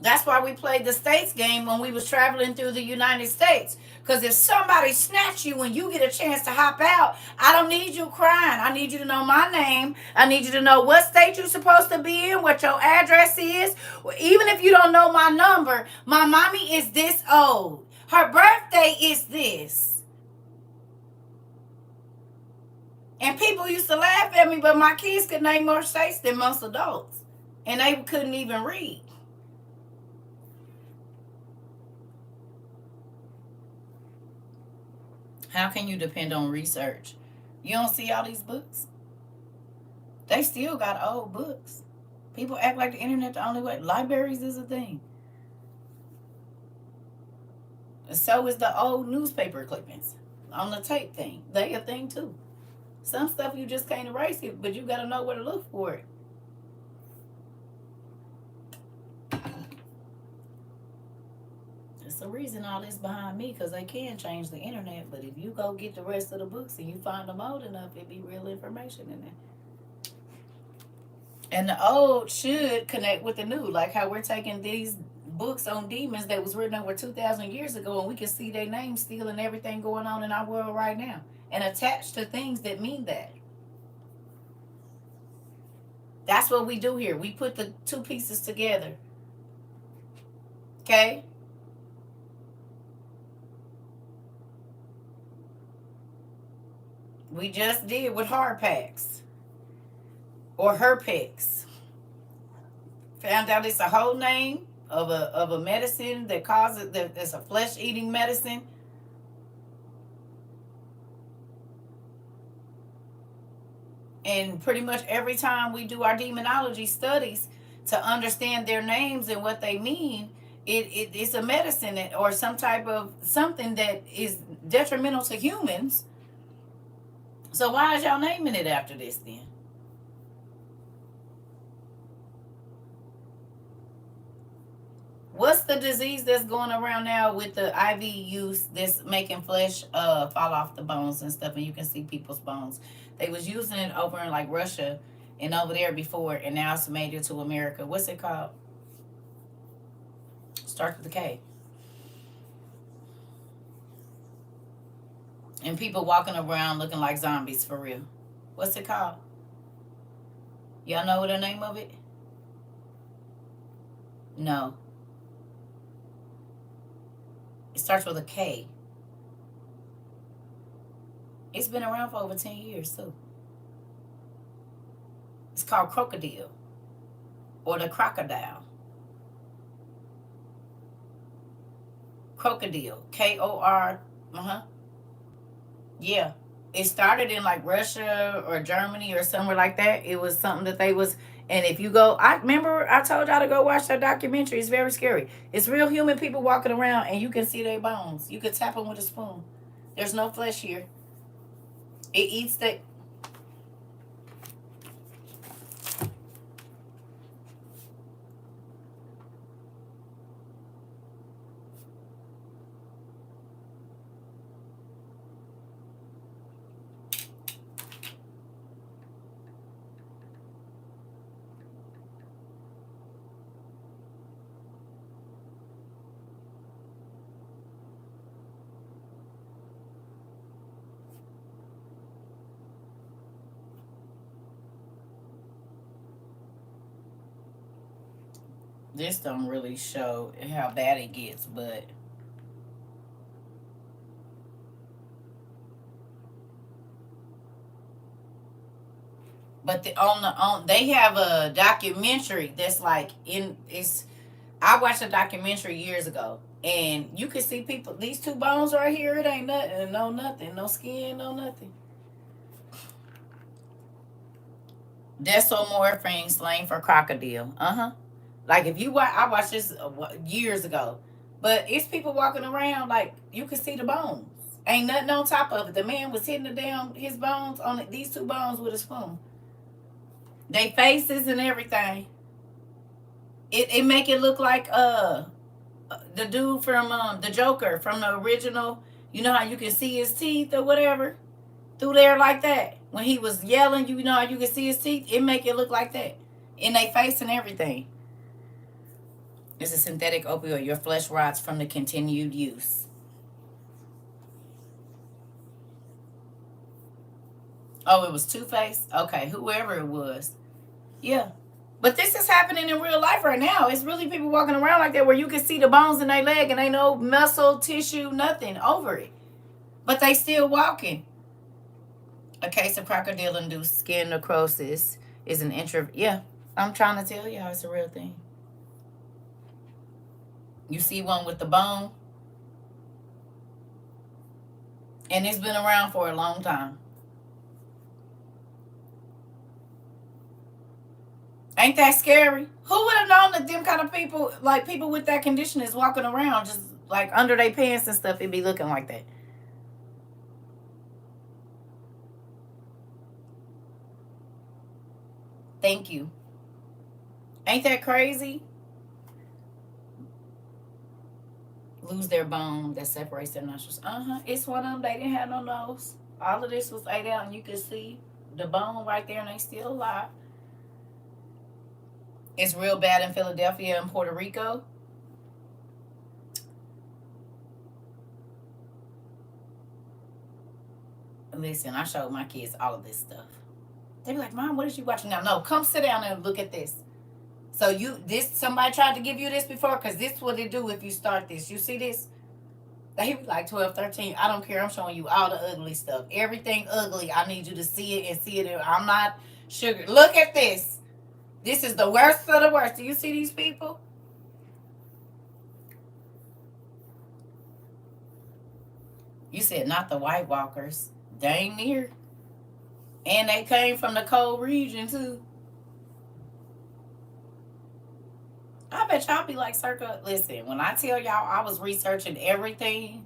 That's why we played the states game when we was traveling through the United States. Because if somebody snatch you when you get a chance to hop out, I don't need you crying. I need you to know my name. I need you to know what state you're supposed to be in, what your address is. Even if you don't know my number, my mommy is this old. Her birthday is this. And people used to laugh at me, but my kids could name more states than most adults. And they couldn't even read. How can you depend on research? You don't see all these books? They still got old books. People act like the internet the only way. Libraries is a thing. So is the old newspaper clippings on the tape thing. They a thing too. Some stuff you just can't erase it, but you got to know where to look for it. It's the reason all this behind me, because they can change the internet. But if you go get the rest of the books and you find them old enough, it'd be real information in there. And the old should connect with the new, like how we're taking these books on demons that was written over 2,000 years ago, and we can see their names still and everything going on in our world right now, and attached to things that mean that. That's what we do here. We put the two pieces together. Okay? We just did with hard packs or herpex. Found out it's a whole name of a medicine that causes that's a flesh eating medicine. And pretty much every time we do our demonology studies to understand their names and what they mean, it's a medicine or some type of something that is detrimental to humans. So why is y'all naming it after this then? What's the disease that's going around now with the IV use that's making flesh fall off the bones and stuff, and you can see people's bones? They was using it over in like Russia and over there before, and now it's made it to America. What's it called? Starts with a K. And people walking around looking like zombies for real. What's it called? Y'all know what the name of it? No. It starts with a K. It's been around for over 10 years too. It's called crocodile. Or the crocodile. Crocodile. K-O-R. Yeah. It started in like Russia or Germany or somewhere like that. It was something that they was, and if you go, I remember I told y'all to go watch that documentary. It's very scary. It's real human people walking around and you can see their bones. You can tap them with a spoon. There's no flesh here. It eats the... This don't really show how bad it gets, but they have a documentary that's like I watched a documentary years ago, and you can see people, these two bones right here, it ain't nothing, no skin, no nothing. Desomorphine slang for crocodile. Like if you I watched this years ago, but it's people walking around like you can see the bones. Ain't nothing on top of it. The man was hitting his bones on these two bones with a spoon. They faces and everything. It make it look like The dude from the Joker from the original. You know how you can see his teeth or whatever through there like that. When he was yelling, you know how you can see his teeth. It make it look like that in their face and everything. It's a synthetic opioid. Your flesh rots from the continued use. Oh, it was Two-Face? Okay, whoever it was. Yeah. But this is happening in real life right now. It's really people walking around like that where you can see the bones in their leg and ain't no muscle, tissue, nothing over it. But they still walking. A case of crocodile-induced skin necrosis is an Yeah, I'm trying to tell y'all it's a real thing. You see one with the bone? And it's been around for a long time. Ain't that scary? Who would have known that them kind of people, like people with that condition, is walking around just like under their pants and stuff? It'd be looking like that. Thank you. Ain't that crazy? Lose their bone that separates their nostrils. It's one of them. They didn't have no nose. All of this was laid out, and you could see the bone right there, and they still alive. It's real bad in Philadelphia and Puerto Rico. Listen, I showed my kids all of this stuff. They be like, Mom, what is you watching now? No, come sit down and look at this. So somebody tried to give you this before? Because this is what they do if you start this. You see this? They be like 12, 13. I don't care. I'm showing you all the ugly stuff. Everything ugly. I need you to see it and see it. I'm not sugar. Look at this. This is the worst of the worst. Do you see these people? You said not the White Walkers. Dang near. And they came from the cold region too. I bet y'all be like, CERCA, listen, when I tell y'all I was researching everything,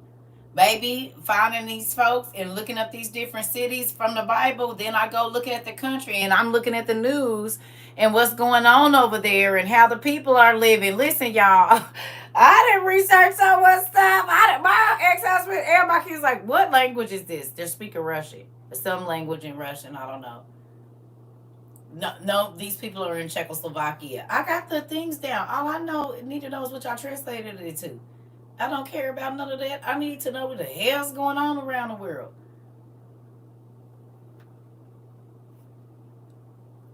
baby, finding these folks and looking up these different cities from the Bible, then I go looking at the country and I'm looking at the news and what's going on over there and how the people are living. Listen, y'all, I didn't research so much stuff. My ex-husband and my kids like, what language is this? They're speaking Russian. Some language in Russian, I don't know. No, these people are in Czechoslovakia. I got the things down. All I need to know is what y'all translated it to. I don't care about none of that. I need to know what the hell's going on around the world.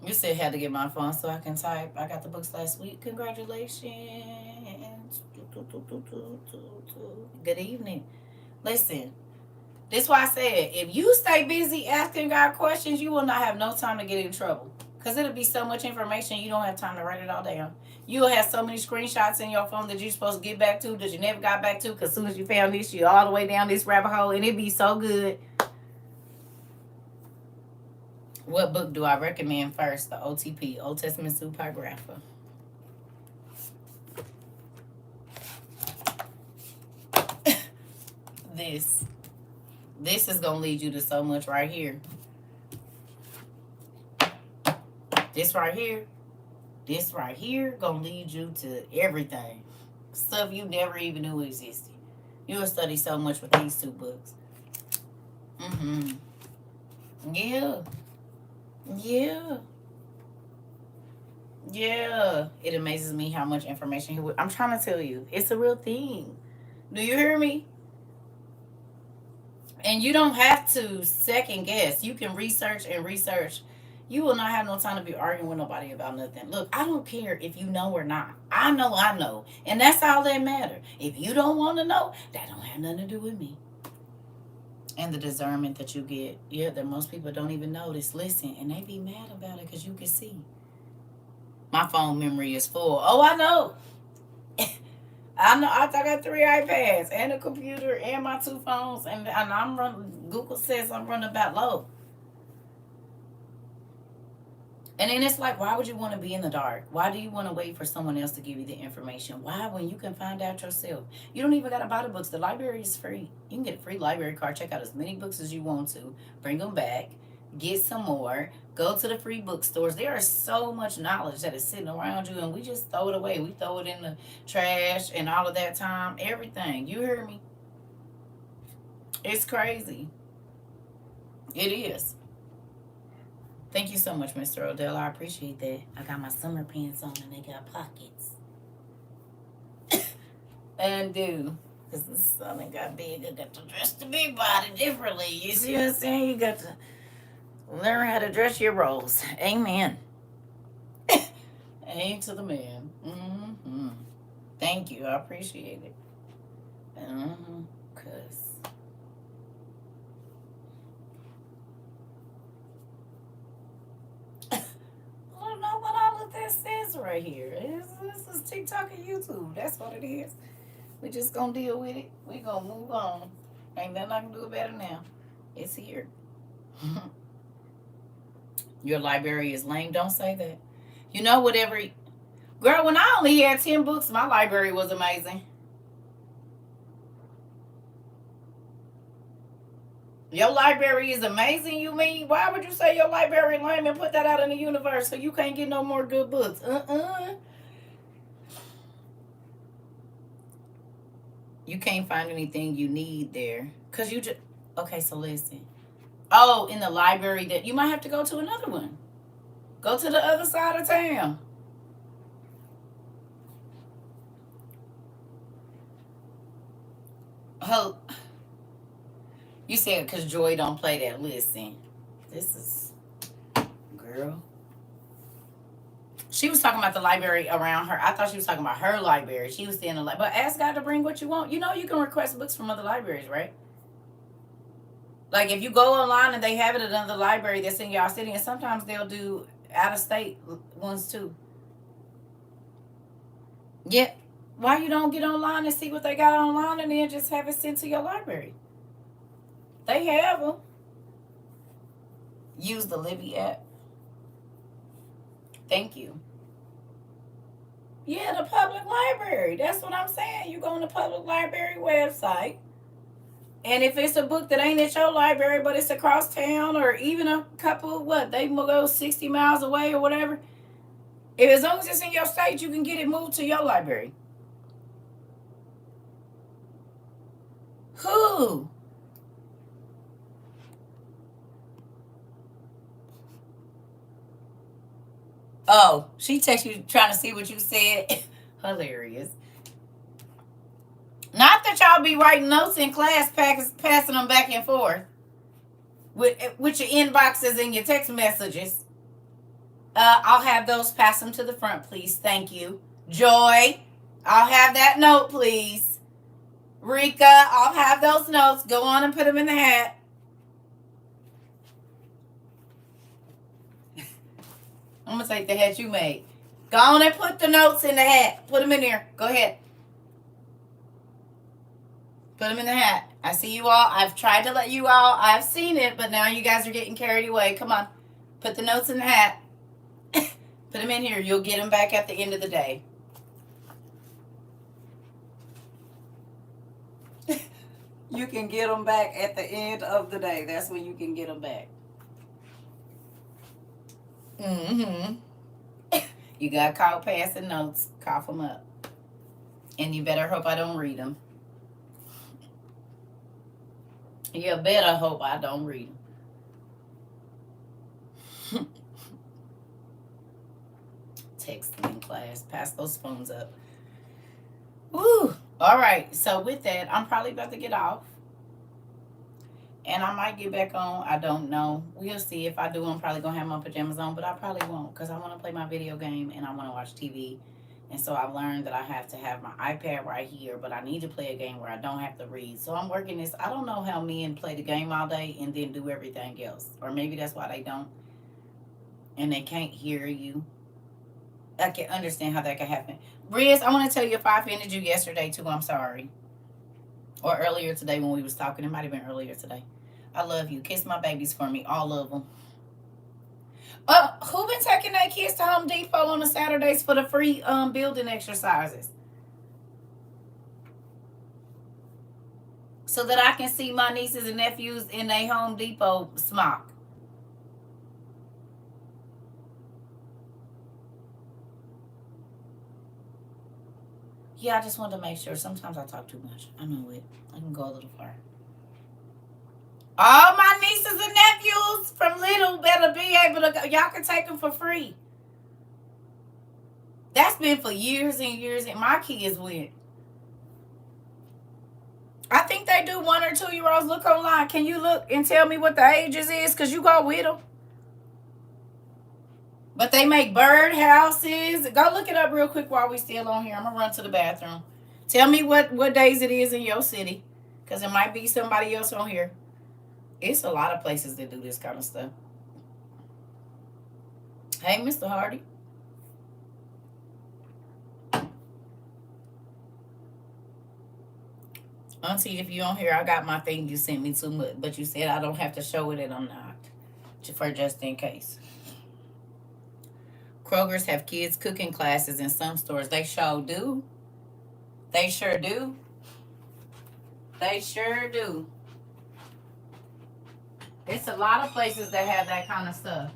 You said had to get my phone so I can type. I got the books last week. Congratulations. Good evening. Listen, this is why I said, if you stay busy asking God questions, you will not have no time to get in trouble. Because it'll be so much information, you don't have time to write it all down. You'll have so many screenshots in your phone that you're supposed to get back to that you never got back to because as soon as you found this, you're all the way down this rabbit hole, and it'd be so good. What book do I recommend first? The OTP, Old Testament Supergrapher. This is going to lead you to so much right here. This right here going to lead you to everything. Stuff you never even knew existed. You'll study so much with these two books. Yeah. It amazes me how much information I'm trying to tell you. It's a real thing. Do you hear me? And you don't have to second guess. You can research and research. You will not have no time to be arguing with nobody about nothing. Look, I don't care if you know or not. I know. And that's all that matters. If you don't want to know, that don't have nothing to do with me. And the discernment that you get. Yeah, that most people don't even notice. Listen, and they be mad about it because you can see. My phone memory is full. Oh, I know. I got 3 iPads and a computer and my 2 phones. And I'm running, Google says I'm running about low. And then it's like, why would you want to be in the dark? Why do you want to wait for someone else to give you the information? Why, when you can find out yourself? You don't even got to buy the books. The library is free. You can get a free library card. Check out as many books as you want to. Bring them back. Get some more. Go to the free bookstores. There is so much knowledge that is sitting around you, and we just throw it away. We throw it in the trash and all of that time. Everything. You hear me? It's crazy. It is. Thank you so much, Mr. Odell. I appreciate that. I got my summer pants on and they got pockets. And do. Because the sun got big. I got to dress the big body differently. You see what I'm saying? You got to learn how to dress your roles. Amen. Amen to the man. Mm-hmm. Thank you. I appreciate it. Because I don't know what all of this is right here. This is TikTok and YouTube. That's what it is. We just gonna deal with it. We gonna move on. Ain't nothing I can do about it now. It's here. Your library is lame. Don't say that. You know, whatever. Girl, when I only had 10 books, my library was amazing. Your library is amazing, you mean? Why would you say your library lame and put that out in the universe so you can't get no more good books? You can't find anything you need there. Because you just... Okay, so listen. Oh, in the library that... You might have to go to another one. Go to the other side of town. Oh... You said because Joy don't play that. Listen, this is... Girl. She was talking about the library around her. I thought she was talking about her library. She was saying the library. But ask God to bring what you want. You know you can request books from other libraries, right? Like if you go online and they have it at another library that's in y'all city, and sometimes they'll do out-of-state ones too. Yeah. Why you don't get online and see what they got online and then just have it sent to your library? They have them. Use the Libby app. Thank you. Yeah, the public library. That's what I'm saying. You go on the public library website. And if it's a book that ain't at your library, but it's across town or even a couple, they go 60 miles away or whatever. If as long as it's in your state, you can get it moved to your library. Who? Oh, she texted you trying to see what you said. Hilarious. Not that y'all be writing notes in class, passing them back and forth with your inboxes and your text messages. I'll have those. Pass them to the front, please. Thank you. Joy, I'll have that note, please. Rika, I'll have those notes. Go on and put them in the hat. I'm going to take the hat you made. Go on and put the notes in the hat. Put them in there. Go ahead. Put them in the hat. I see you all. I've tried to let you all. I've seen it, but now you guys are getting carried away. Come on. Put the notes in the hat. Put them in here. You'll get them back at the end of the day. You can get them back at the end of the day. That's when you can get them back. You got caught passing notes. Cough them up. And you better hope I don't read them. You better hope I don't read them. Text them in class. Pass those phones up. Woo! All right. So with that, I'm probably about to get off. And I might get back on. I don't know. We'll see. If I do, I'm probably going to have my pajamas on. But I probably won't because I want to play my video game and I want to watch TV. And so I've learned that I have to have my iPad right here. But I need to play a game where I don't have to read. So I'm working this. I don't know how men play the game all day and then do everything else. Or maybe that's why they don't. And they can't hear you. I can understand how that can happen. Riz, I want to tell you if I offended you yesterday too, I'm sorry. Or earlier today when we was talking. It might have been earlier today. I love you. Kiss my babies for me. All of them. Who been taking their kids to Home Depot on the Saturdays for the free building exercises? So that I can see my nieces and nephews in their Home Depot smock. Yeah, I just wanted to make sure. Sometimes I talk too much. I know it. I can go a little far. All my nieces and nephews from little better be able to go. Y'all can take them for free. That's been for years and years, and my kids went. I think they do 1 or 2 year olds. Look online. Can you look and tell me what the ages is? Because you go with them. But they make bird houses. Go look it up real quick while we still on here. I'm going to run to the bathroom. Tell me what days it is in your city. Because it might be somebody else on here. It's a lot of places that do this kind of stuff. Hey, Mr. Hardy. Auntie, if you on here, I got my thing you sent me to, but you said I don't have to show it and I'm not. For just in case. Kroger's have kids cooking classes in some stores. They sure do. They sure do. They sure do. It's a lot of places that have that kind of stuff.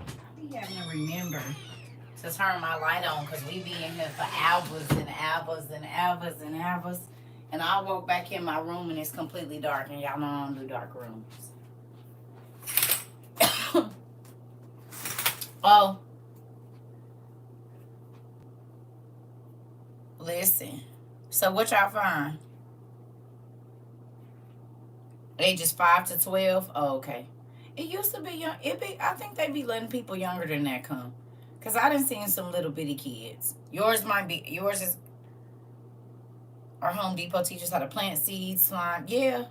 I be having to remember to turn my light on because we be in here for hours and hours and hours and hours. And I walk back in my room and it's completely dark. And y'all know I don't do dark rooms. Oh. Listen. So what y'all find? Ages 5 to 12? Oh, okay. It used to be young. I think they be letting people younger than that come. Because I done seen some little bitty kids. Yours is our Home Depot teaches how to plant seeds, slime. Yeah.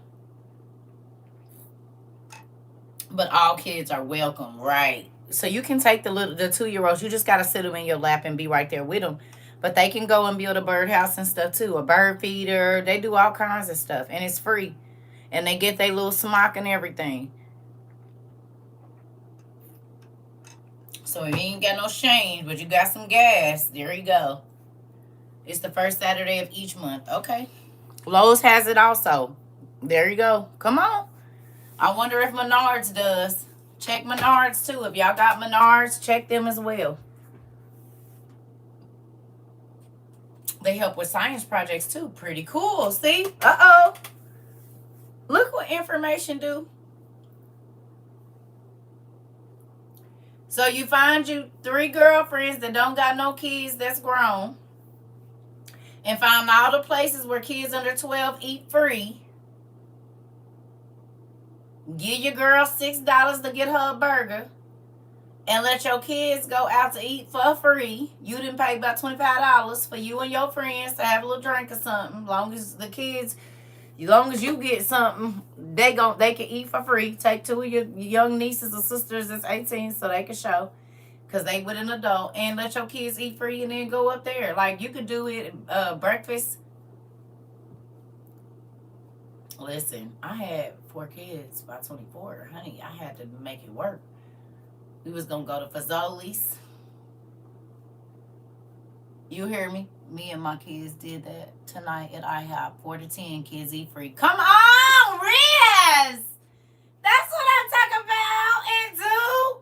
But all kids are welcome, right? So you can take the 2-year-olds. You just got to sit them in your lap and be right there with them. But they can go and build a birdhouse and stuff too. A bird feeder. They do all kinds of stuff. And it's free. And they get their little smock and everything. So if you ain't got no change, but you got some gas, there you go. It's the first Saturday of each month. Okay. Lowe's has it also. There you go. Come on. I wonder if Menards does. Check Menards too. If y'all got Menards, check them as well. They help with science projects too. Pretty cool. See? Uh-oh. Look what information do. So you find you 3 girlfriends that don't got no kids that's grown. And found all the places where kids under 12 eat free. Give your girl $6 to get her a burger. and let your kids go out to eat for free. You didn't pay about $25 for you and your friends to have a little drink or something. Long as the kids, as long as you get something, they can eat for free. Take two of your young nieces or sisters that's 18 so they can show, because they with an adult, and let your kids eat free and then go up there. Like, you could do it breakfast. Listen, I had 4 kids by 24. Honey, I had to make it work. We was going to go to Fazoli's. You hear me? Me and my kids did that tonight at IHOP. 4 to 10 kids eat free. Come on, Riz! That's what I'm talking about. And do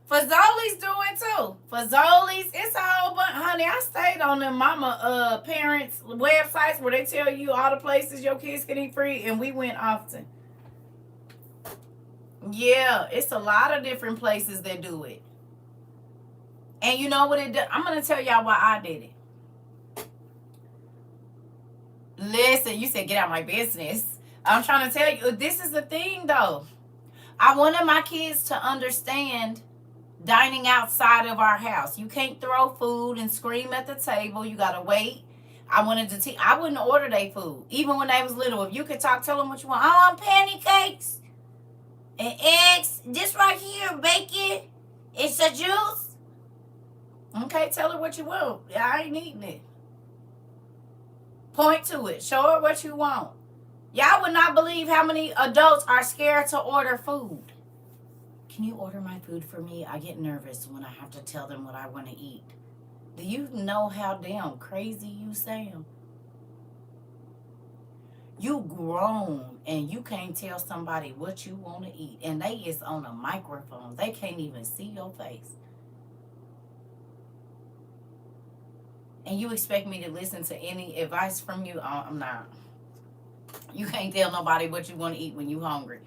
Fazoli's do it too. Fazoli's, it's a whole bunch. Honey, I stayed on them mama parents websites where they tell you all the places your kids can eat free, and we went often. Yeah, it's a lot of different places that do it. And you know what it does? I'm going to tell y'all why I did it. Listen, you said get out of my business. I'm trying to tell you, this is the thing though. I wanted my kids to understand dining outside of our house. You can't throw food and scream at the table. You got to wait. I wanted to I wouldn't order their food. Even when they was little. If you could talk, tell them what you want. I want pancakes and eggs. This right here, bacon. It's a juice. Okay, tell her what you want. I ain't eating it. Point to it. Show her what you want. Y'all would not believe how many adults are scared to order food. Can you order my food for me? I get nervous when I have to tell them what I want to eat. Do you know how damn crazy you sound? You grown and you can't tell somebody what you want to eat. And they is on a microphone. They can't even see your face. And you expect me to listen to any advice from you? I'm not. You can't tell nobody what you want to eat when you hungry.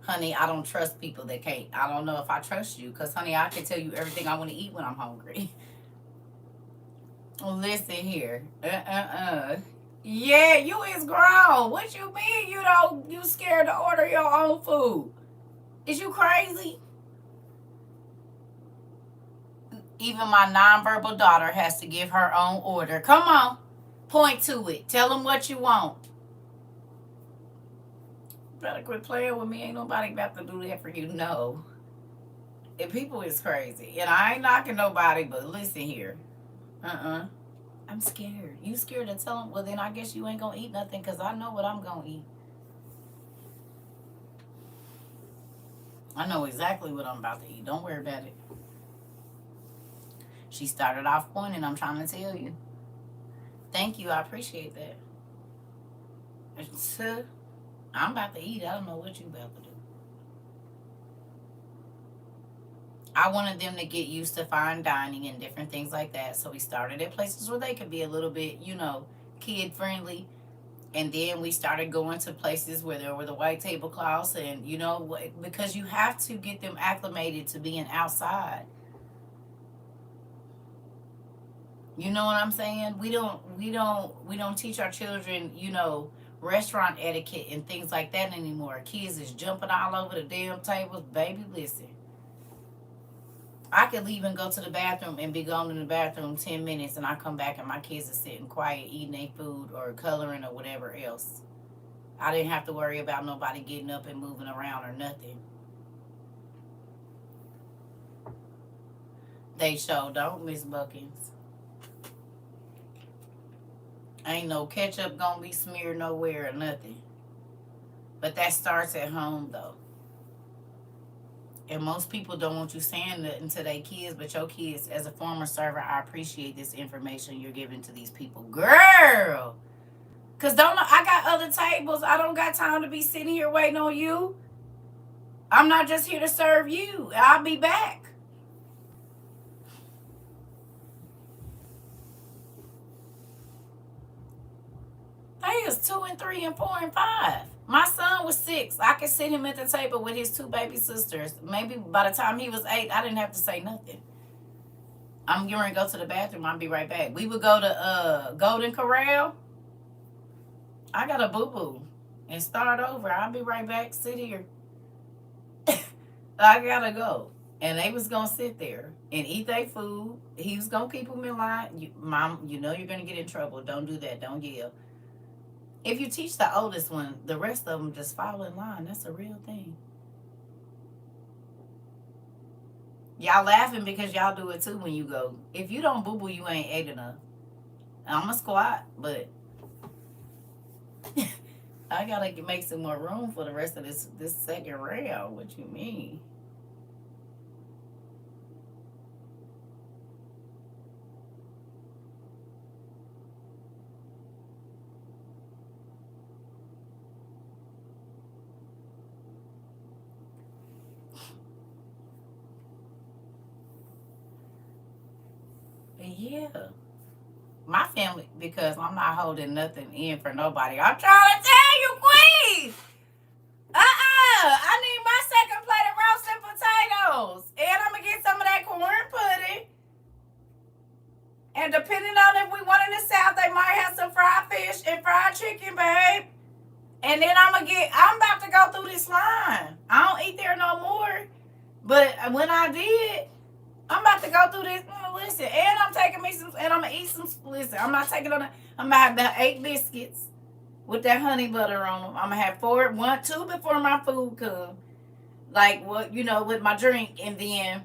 Honey, I don't trust people that can't. I don't know if I trust you. Because, honey, I can tell you everything I want to eat when I'm hungry. Listen here. Yeah, you is grown. What you mean you scared to order your own food? Is you crazy? Even my nonverbal daughter has to give her own order. Come on. Point to it. Tell them what you want. Better quit playing with me. Ain't nobody about to do that for you. No. And people is crazy. And I ain't knocking nobody, but listen here. I'm scared. You scared to tell them? Well, then I guess you ain't going to eat nothing because I know what I'm going to eat. I know exactly what I'm about to eat. Don't worry about it. She started off pointing. I'm trying to tell you. Thank you. I appreciate that. I'm about to eat. I don't know what you about to do. I wanted them to get used to fine dining and different things like that. So we started at places where they could be a little bit, kid friendly. And then we started going to places where there were the white tablecloths and, because you have to get them acclimated to being outside. You know what I'm saying? We don't teach our children, restaurant etiquette and things like that anymore. Kids is jumping all over the damn tables. Baby, listen. I could leave and go to the bathroom and be gone in the bathroom 10 minutes and I come back and my kids are sitting quiet, eating their food or coloring or whatever else. I didn't have to worry about nobody getting up and moving around or nothing. They sure don't, Miss Buckins. Ain't no ketchup gonna be smeared nowhere or nothing. But that starts at home, though. And most people don't want you saying nothing to their kids, but your kids, as a former server, I appreciate this information you're giving to these people. Girl! Because I got other tables. I don't got time to be sitting here waiting on you. I'm not just here to serve you. I'll be back. They is 2 and 3 and 4 and 5. My son was 6. I could sit him at the table with his 2 baby sisters. Maybe by the time he was 8, I didn't have to say nothing. I'm getting ready to go to the bathroom. I'll be right back. We would go to Golden Corral. I got a boo-boo. And start over. I'll be right back. Sit here. I gotta go. And they was gonna sit there and eat their food. He was gonna keep them in line. Mom, you know you're gonna get in trouble. Don't do that. Don't yell. If you teach the oldest one, the rest of them just fall in line. That's a real thing. Y'all laughing because y'all do it too when you go. If you don't boo boo, you ain't ate enough. I'm a squat, but I gotta make some more room for the rest of this second round. What you mean? Yeah. My family, because I'm not holding nothing in for nobody. I'm trying to tell you, Queen. I need my second plate of roasted potatoes. And I'm going to get some of that corn pudding. And depending on if we want in the South, they might have some fried fish and fried chicken, babe. And then I'm about to go through this line. I don't eat there no more. But when I did, I'm about to go through this. Listen, and I'm taking me some, and I'm going to eat some, listen, I'm not taking on that. I'm going to have about 8 biscuits with that honey butter on them. I'm going to have 2 before my food comes. Like, what, with my drink. And then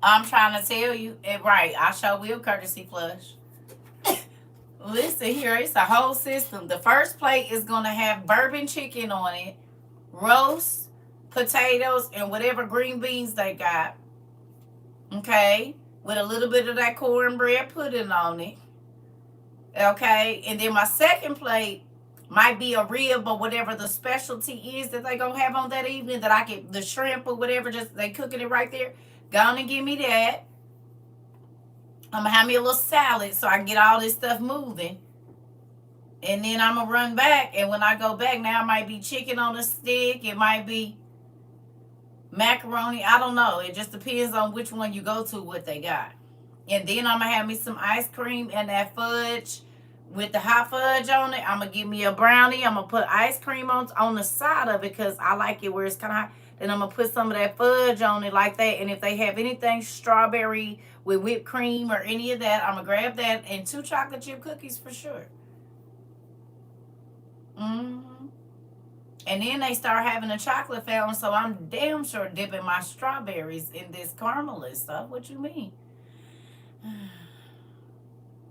I'm trying to tell you, right, I sure will courtesy flush. Listen here, it's a whole system. The first plate is going to have bourbon chicken on it, roast, potatoes, and whatever green beans they got. Okay? With a little bit of that cornbread pudding on it. Okay? And then my second plate might be a rib or whatever the specialty is that they going to have on that evening, that I get the shrimp or whatever, just they cooking it right there. Go on and give me that. I'm going to have me a little salad so I can get all this stuff moving. And then I'm going to run back. And when I go back, now it might be chicken on a stick. It might be macaroni. I don't know. It just depends on which one you go to, what they got. And then I'm going to have me some ice cream and that fudge with the hot fudge on it. I'm going to give me a brownie. I'm going to put ice cream on the side of it because I like it where it's kind of hot. Then I'm going to put some of that fudge on it like that. And if they have anything strawberry with whipped cream or any of that, I'm going to grab that and 2 chocolate chip cookies for sure. Mm-hmm. And then they start having a chocolate fountain, so I'm damn sure dipping my strawberries in this caramel and stuff. What you mean?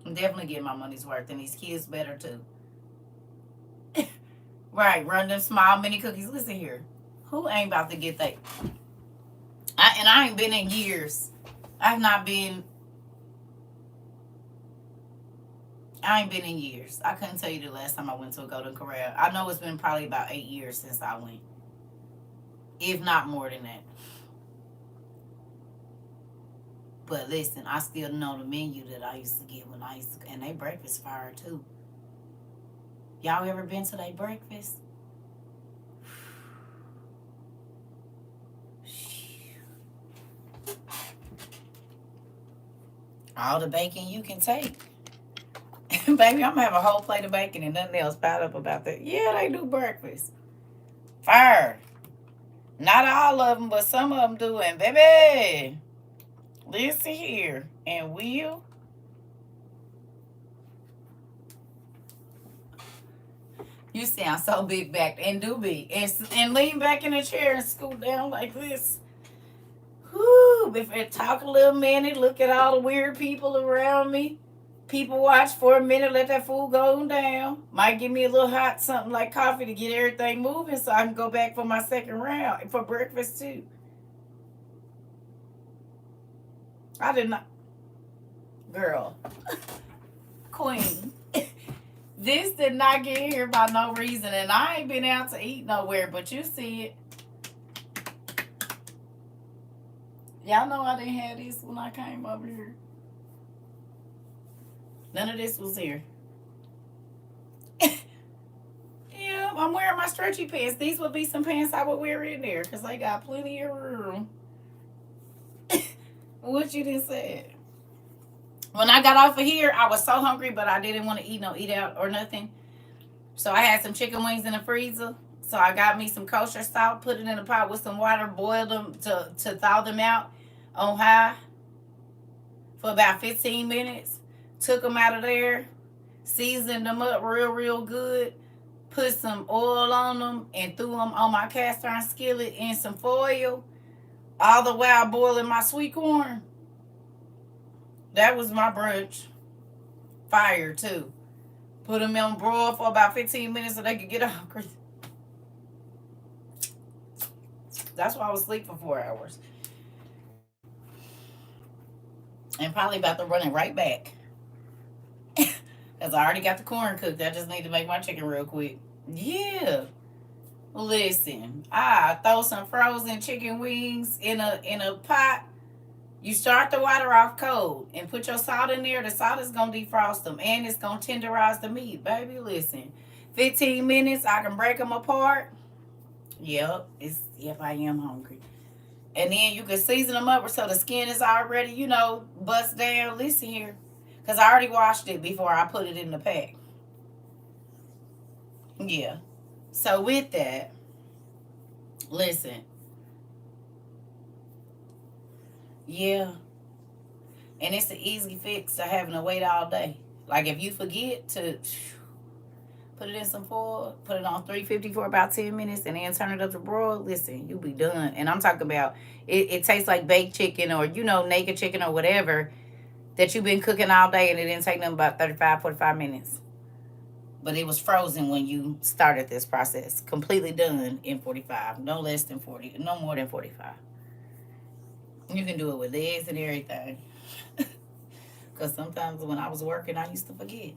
I'm definitely getting my money's worth, and these kids better too. Right, run them small mini cookies. Listen here. Who ain't about to get that? I ain't been in years. I ain't been in years. I couldn't tell you the last time I went to a Golden Corral. I know it's been probably about 8 years since I went. If not more than that. But listen, I still know the menu that I used to get when I used to, and they breakfast fire too. Y'all ever been to their breakfast? All the bacon you can take. Baby, I'm going to have a whole plate of bacon and nothing else piled up about that. Yeah, they do breakfast. Fire. Not all of them, but some of them do. And baby, listen here. And Will, you sound so big back, and do be. And lean back in the chair and scoot down like this. Whoo, if I talk a little minute, look at all the weird people around me. People watch for a minute, let that food go down. Might give me a little hot something like coffee to get everything moving so I can go back for my second round for breakfast too. I did not. Girl. Queen. This did not get here by no reason, and I ain't been out to eat nowhere, but you see it. Y'all know I didn't have this when I came over here. None of this was here. Yeah, I'm wearing my stretchy pants. These would be some pants I would wear in there because they got plenty of room. What you didn't say? When I got off of here, I was so hungry, but I didn't want to eat out or nothing. So I had some chicken wings in the freezer. So I got me some kosher salt, put it in a pot with some water, boiled them to thaw them out on high for about 15 minutes. Took them out of there, seasoned them up real good, put some oil on them, and threw them on my cast iron skillet in some foil, all the while boiling my sweet corn. That was my brunch. Fire, too. Put them on broil for about 15 minutes so they could get off. That's why I was asleep for 4 hours. And probably about to run it right back. Because I already got the corn cooked. I just need to make my chicken real quick. Yeah. Listen, I throw some frozen chicken wings in a pot. You start the water off cold and put your salt in there. The salt is gonna defrost them and it's gonna tenderize the meat, baby. Listen, 15 minutes, I can break them apart. Yep, I am hungry. And then you can season them up so the skin is already, bust down. Listen here, because I already washed it before I put it in the pack. Yeah. So with that, listen. Yeah. And it's an easy fix to having to wait all day. Like if you forget to put it in some foil, put it on 350 for about 10 minutes, and then turn it up to broil, listen, you'll be done. And I'm talking about it tastes like baked chicken or, naked chicken or whatever that you've been cooking all day and it didn't take them about 35, 45 minutes. But it was frozen when you started this process. Completely done in 45. No less than 40. No more than 45. You can do it with eggs and everything. Because sometimes when I was working, I used to forget.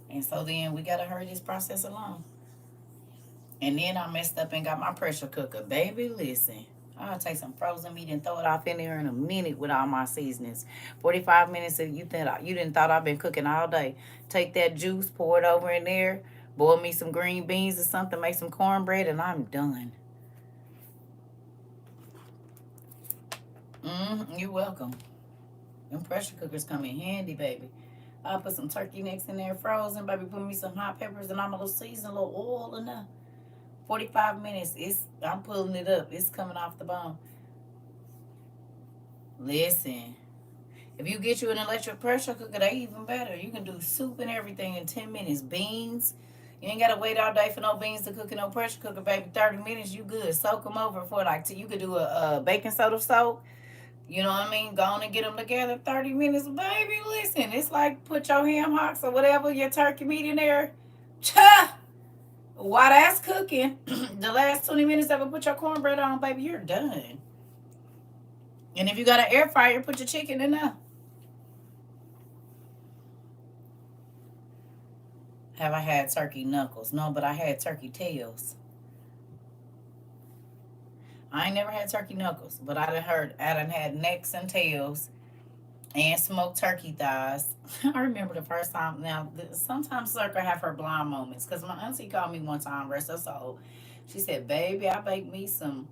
And so then we got to hurry this process along. And then I messed up and got my pressure cooker. Baby, listen. I'll take some frozen meat and throw it off in there in a minute with all my seasonings. 45 minutes if you didn't thought I've been cooking all day. Take that juice, pour it over in there, boil me some green beans or something, make some cornbread, and I'm done. You're welcome. Them pressure cookers come in handy, baby. I'll put some turkey necks in there frozen, baby. Put me some hot peppers and I'm gonna season a little oil in there. 45 minutes. I'm pulling it up. It's coming off the bone. Listen. If you get you an electric pressure cooker, they even better. You can do soup and everything in 10 minutes. Beans. You ain't gotta wait all day for no beans to cook in no pressure cooker, baby. 30 minutes, you good. Soak them over for you could do a baking soda soak. You know what I mean? Go on and get them together. 30 minutes, baby. Listen, it's like put your ham hocks or whatever, your turkey meat in there. Cha! While that's cooking, the last 20 minutes of it, put your cornbread on, baby. You're done. And if you got an air fryer, put your chicken in there. Have I had turkey knuckles? No, but I had turkey tails. I ain't never had turkey knuckles, but I done had necks and tails and smoked turkey thighs. I remember the first time. Now, sometimes CERCA have her blind moments because my auntie called me one time, rest her soul. She said, "Baby, I baked me some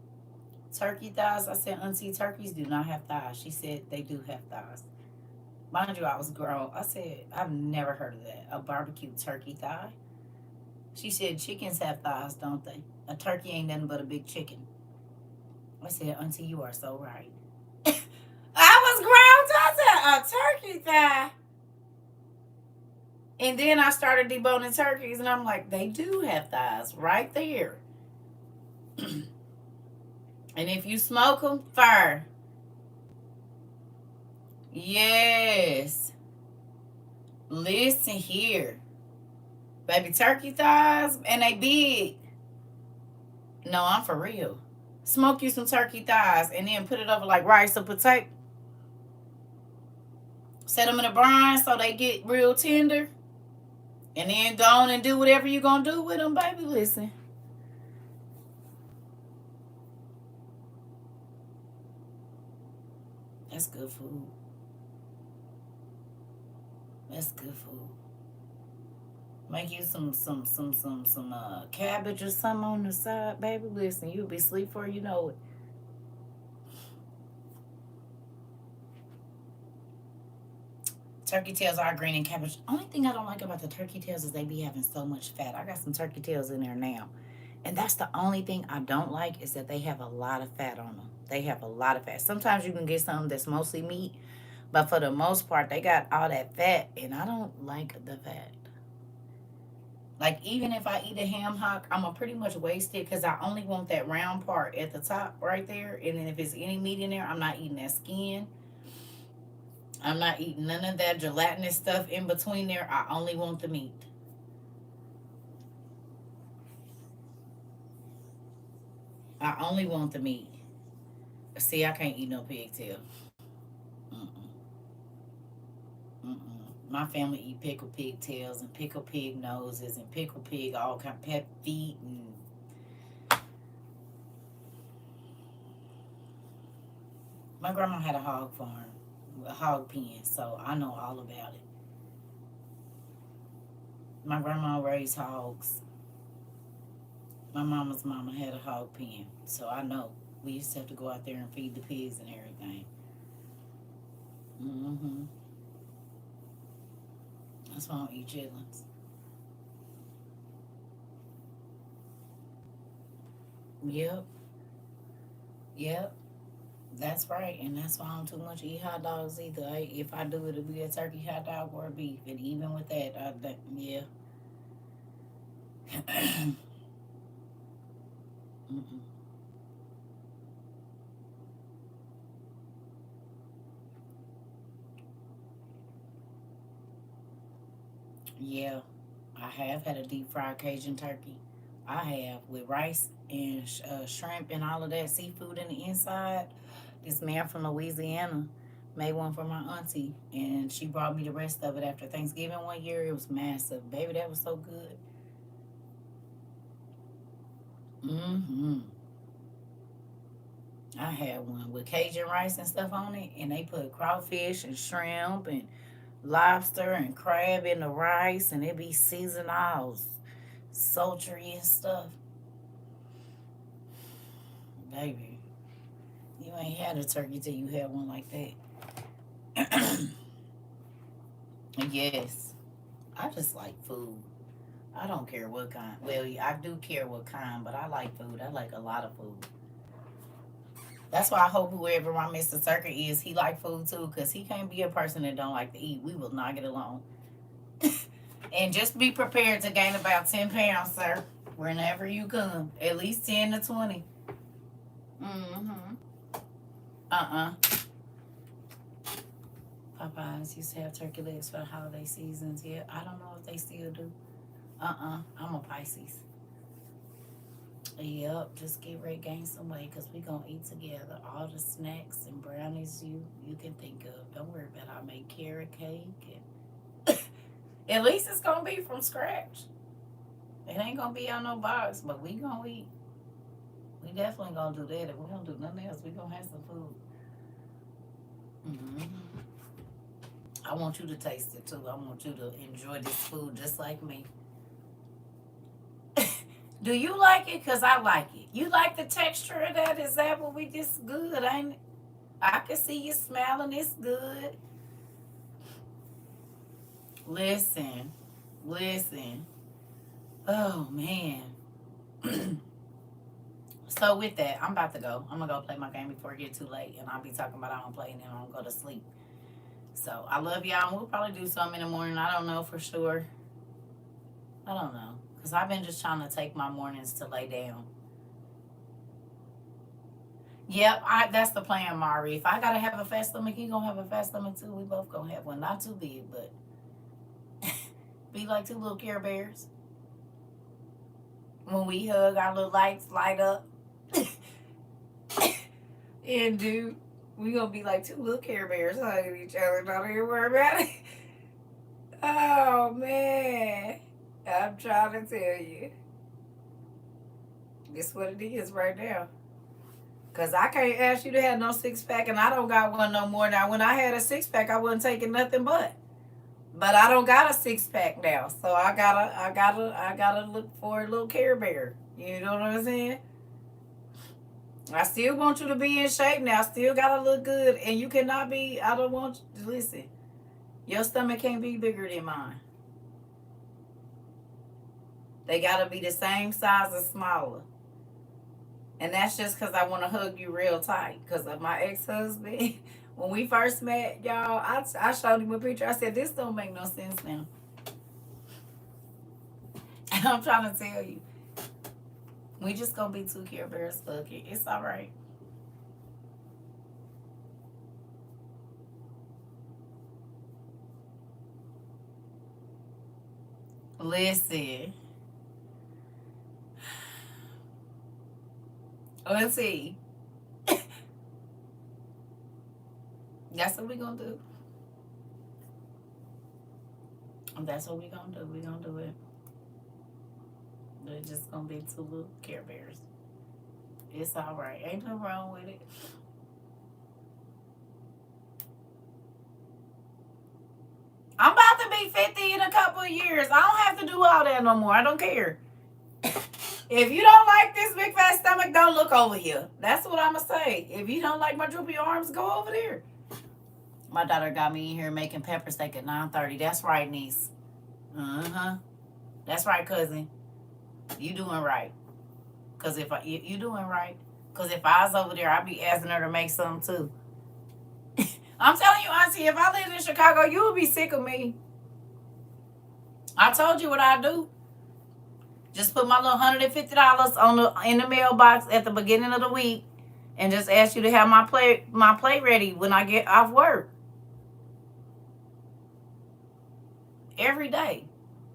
turkey thighs." I said, "Auntie, turkeys do not have thighs." She said, "They do have thighs." Mind you, I was grown. I said, "I've never heard of that. A barbecue turkey thigh." She said, "Chickens have thighs, don't they? A turkey ain't nothing but a big chicken." I said, "Auntie, you are so right." I was grown. I said, "A turkey thigh." And then I started deboning turkeys, and I'm like, they do have thighs right there. And if you smoke them, fire. Yes. Listen here. Baby, turkey thighs, and they big. No, I'm for real. Smoke you some turkey thighs, and then put it over like rice or potato. Set them in a brine so they get real tender. And then go on and do whatever you're going to do with them, baby. Listen. That's good food. That's good food. Make you some cabbage or something on the side, baby. Listen, you'll be asleep before you know it. Turkey tails are green and cabbage. Only thing I don't like about the turkey tails is they be having so much fat. I got some turkey tails in there now. And that's the only thing I don't like is that they have a lot of fat on them. They have a lot of fat. Sometimes you can get some that's mostly meat, but for the most part, they got all that fat, and I don't like the fat. Like, even if I eat a ham hock, I'm going to pretty much waste it because I only want that round part at the top right there. And then if it's any meat in there, I'm not eating that skin. I'm not eating none of that gelatinous stuff in between there. I only want the meat. I only want the meat. See, I can't eat no pigtail. Mm-mm. Mm-mm. My family eat pickled pigtails and pickled pig noses and pickled pig all kind of pet feet and my grandma had a hog farm, a hog pen, so I know all about it. My grandma raised hogs. My mama's mama had a hog pen, so I know. We used to have to go out there and feed the pigs and everything. Mm-hmm. That's why I don't eat chitlins. Yep, yep, that's right, and that's why I don't too much eat hot dogs either. If I do, it'll be a turkey hot dog or a beef, and even with that, yeah. Mm-mm. Yeah, I have had a deep fried Cajun turkey. I have with rice and shrimp and all of that seafood in the inside. This man from Louisiana made one for my auntie, and she brought me the rest of it after Thanksgiving one year. It was massive, baby. That was so good. Mm-hmm. I had one with Cajun rice and stuff on it, and they put crawfish and shrimp and lobster and crab in the rice, and it be seasoned all sultry and stuff. Baby, you ain't had a turkey till you had one like that. Yes, I just like food. I don't care what kind. Well, I do care what kind, but I like food. I like a lot of food. That's why I hope whoever my Mr. Circuit is, he like food too, because he can't be a person that don't like to eat. We will not get along. And just be prepared to gain about 10 pounds, sir, whenever you come. At least 10 to 20. Mm-hmm. Uh-uh. Popeyes used to have turkey legs for the holiday seasons. Yeah, I don't know if they still do. I'm a Pisces. Yep, just get ready to gain some weight because we going to eat together. All the snacks and brownies you can think of. Don't worry about it. I make carrot cake. And at least it's going to be from scratch. It ain't going to be on no box, but we going to eat. We definitely going to do that. If we don't do nothing else, we going to have some food. Mm-hmm. I want you to taste it too. I want you to enjoy this food just like me. Do you like it? Because I like it. You like the texture of that? Is that what we just good, ain't it? I can see you smiling. It's good. Listen. Listen. Oh, man. So with that, I'm about to go. I'm going to go play my game before it get too late. And I'll be talking about I don't play and then I'm going to go to sleep. So I love y'all. We'll probably do something in the morning. I don't know for sure. I don't know. Because I've been just trying to take my mornings to lay down. Yep, that's the plan, Mari. If I got to have a fat stomach, he going to have a fat stomach too. We both going to have one. Not too big, but be like two little Care Bears. When we hug, our little lights light up. And dude, we going to be like two little Care Bears hugging each other. Don't even worry about it. Oh, man. I'm trying to tell you. This what it is right now. Because I can't ask you to have no six-pack, and I don't got one no more. Now, when I had a six-pack, I wasn't taking nothing but. But I don't got a six-pack now. So I gotta look for a little Care Bear. You know what I'm saying? I still want you to be in shape now. Still gotta look good. And you cannot be, I don't want you to listen. Your stomach can't be bigger than mine. They gotta be the same size or smaller. And that's just because I want to hug you real tight. Because of my ex-husband, when we first met, y'all, I showed him a picture. I said, this don't make no sense now. And I'm trying to tell you, we just gonna be two Care Bears hugging. It's all right. Listen. Let's see. That's what we gonna do. That's what we gonna do. We gonna do it. They're just gonna be two little Care Bears. It's all right. Ain't nothing wrong with it. I'm about to be 50 in a couple of years. I don't have to do all that no more. I don't care. If you don't like this big fat stomach, don't look over here. That's what I'm going to say. If you don't like my droopy arms, go over there. My daughter got me in here making pepper steak at 9:30. That's right, niece. Uh-huh. That's right, cousin. You doing right. Because if you doing right. Because if I was over there, I'd be asking her to make something too. I'm telling you, Auntie, if I lived in Chicago, you would be sick of me. I told you what I do. Just put my little $150 in the mailbox at the beginning of the week, and just ask you to have my plate ready when I get off work. Every day,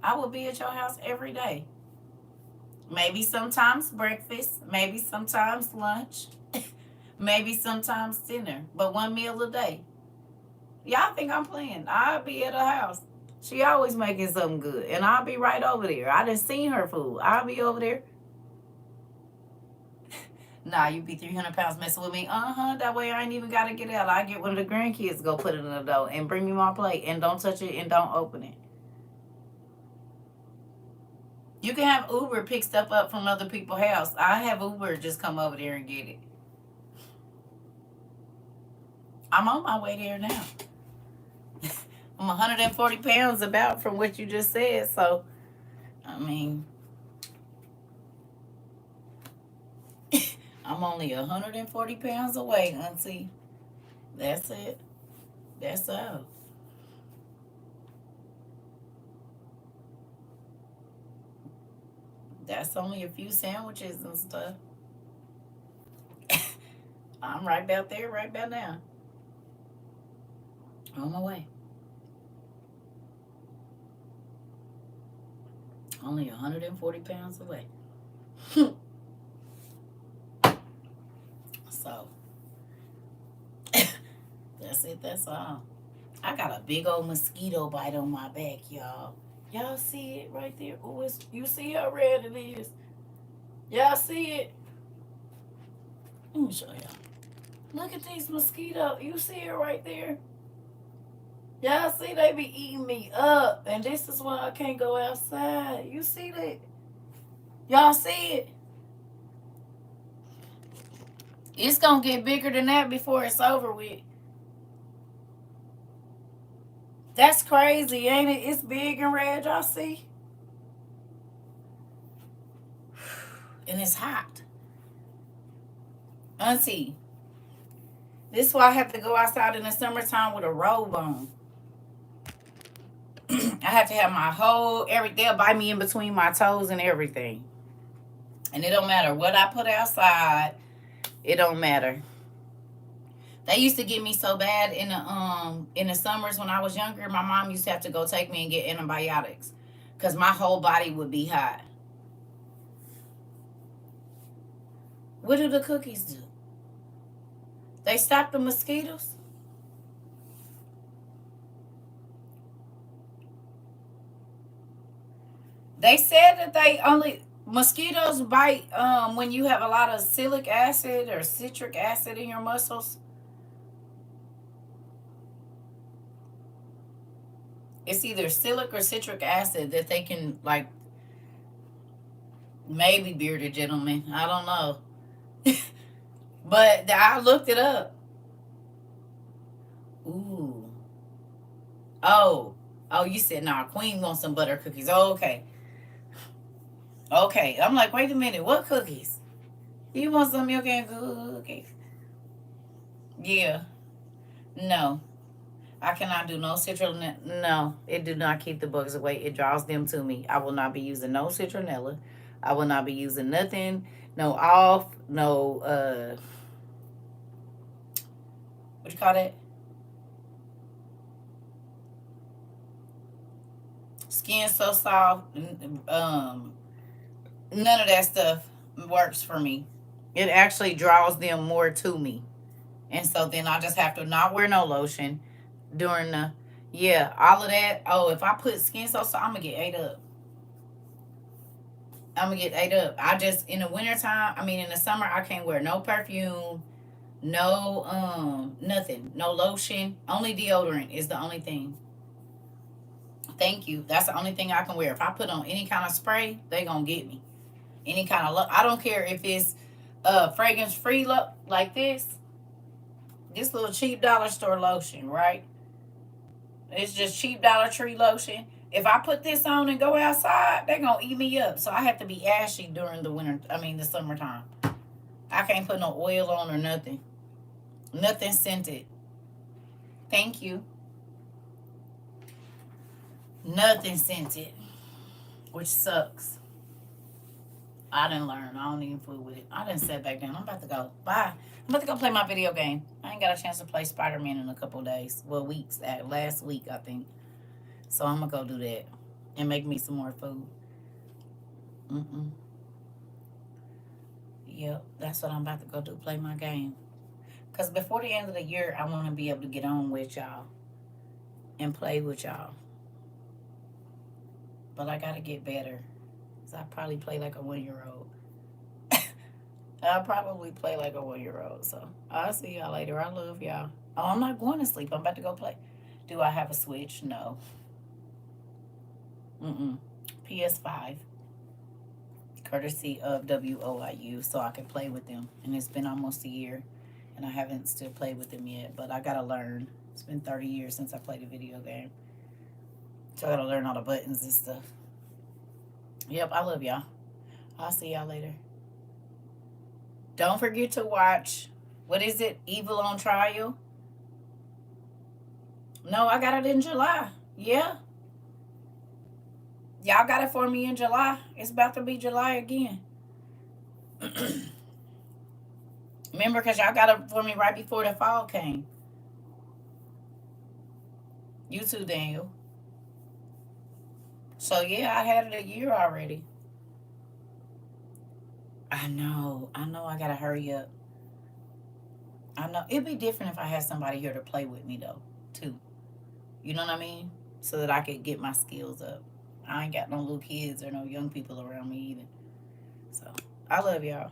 I will be at your house every day. Maybe sometimes breakfast, maybe sometimes lunch, maybe sometimes dinner, but one meal a day. Y'all think I'm playing? I'll be at her house. She always making something good. And I'll be right over there. I done seen her food. I'll be over there. Nah, you be 300 pounds messing with me. That way I ain't even got to get out. I get one of the grandkids to go put it in the door and bring me my plate. And don't touch it and don't open it. You can have Uber pick stuff up from other people's house. I have Uber just come over there and get it. I'm on my way there now. I'm 140 pounds about from what you just said. So, I mean, I'm only 140 pounds away, Auntie. That's it. That's all. That's only a few sandwiches and stuff. I'm right about there, right about now. On my way. Only 140 pounds away. So, that's it. That's all. I got a big old mosquito bite on my back, y'all. Y'all see it right there? Oh, you see how red it is? Y'all see it? Let me show y'all. Look at these mosquitoes. You see it right there? Y'all see they be eating me up. And this is why I can't go outside. You see that? Y'all see it? It's going to get bigger than that before it's over with. That's crazy, ain't it? It's big and red. Y'all see? And it's hot. Auntie, this is why I have to go outside in the summertime with a robe on. I have to have my whole, they'll bite me in between my toes and everything. And it don't matter what I put outside. It don't matter. They used to get me so bad in the summers when I was younger. My mom used to have to go take me and get antibiotics because my whole body would be hot. What do the cookies do? They stop the mosquitoes? They said that mosquitoes bite when you have a lot of salicylic acid or citric acid in your muscles. It's either salicylic or citric acid that they can, like, maybe bearded gentlemen. I don't know. But I looked it up. Ooh. Oh, you said, nah, Queen wants some butter cookies. Oh, okay. Okay. I'm like, wait a minute. What cookies? You want some milk and cookies? Yeah. No. I cannot do no citronella. No, it do not keep the bugs away. It draws them to me. I will not be using no citronella. I will not be using nothing. No off. No, what you call that? Skin so soft. None of that stuff works for me. It actually draws them more to me. And so then I just have to not wear no lotion during the, yeah, all of that. Oh, if I put skin so soft, I'm going to get ate up. I just, in the wintertime, I mean, in the summer, I can't wear no perfume, no, nothing, no lotion. Only deodorant is the only thing. Thank you. That's the only thing I can wear. If I put on any kind of spray, they gonna get me. Any kind of, I don't care if it's fragrance free like this little cheap dollar store lotion, right? It's just cheap Dollar Tree lotion. If I put this on and go outside, they're gonna eat me up. So I have to be ashy during the summertime. I can't put no oil on or nothing. Nothing scented. Thank you. Nothing scented. Which sucks. I didn't learn. I don't even fool with it. I didn't sit back down. I'm about to go. Bye. I'm about to go play my video game. I ain't got a chance to play Spider-Man in a couple days. Well, weeks. Last week, I think. So I'm going to go do that. And make me some more food. Yep. That's what I'm about to go do. Play my game. Because before the end of the year, I want to be able to get on with y'all. And play with y'all. But I got to get better. I probably play like a 1-year-old. I'll probably play like a 1-year-old. So I'll see y'all later. I love y'all. Oh, I'm not going to sleep. I'm about to go play. Do I have a Switch? No. PS5. Courtesy of WOIU, so I can play with them. And it's been almost a year. And I haven't still played with them yet. But I got to learn. It's been 30 years since I played a video game. So I got to learn all the buttons and stuff. Yep, I love y'all. I'll see y'all later. Don't forget to watch, what is it? Evil on Trial? No, I got it in July. Yeah. Y'all got it for me in July. It's about to be July again. Remember, because y'all got it for me right before the fall came. You too, Daniel. So, yeah, I had it a year already. I know. I got to hurry up. I know. It'd be different if I had somebody here to play with me, though, too. You know what I mean? So that I could get my skills up. I ain't got no little kids or no young people around me either. So, I love y'all.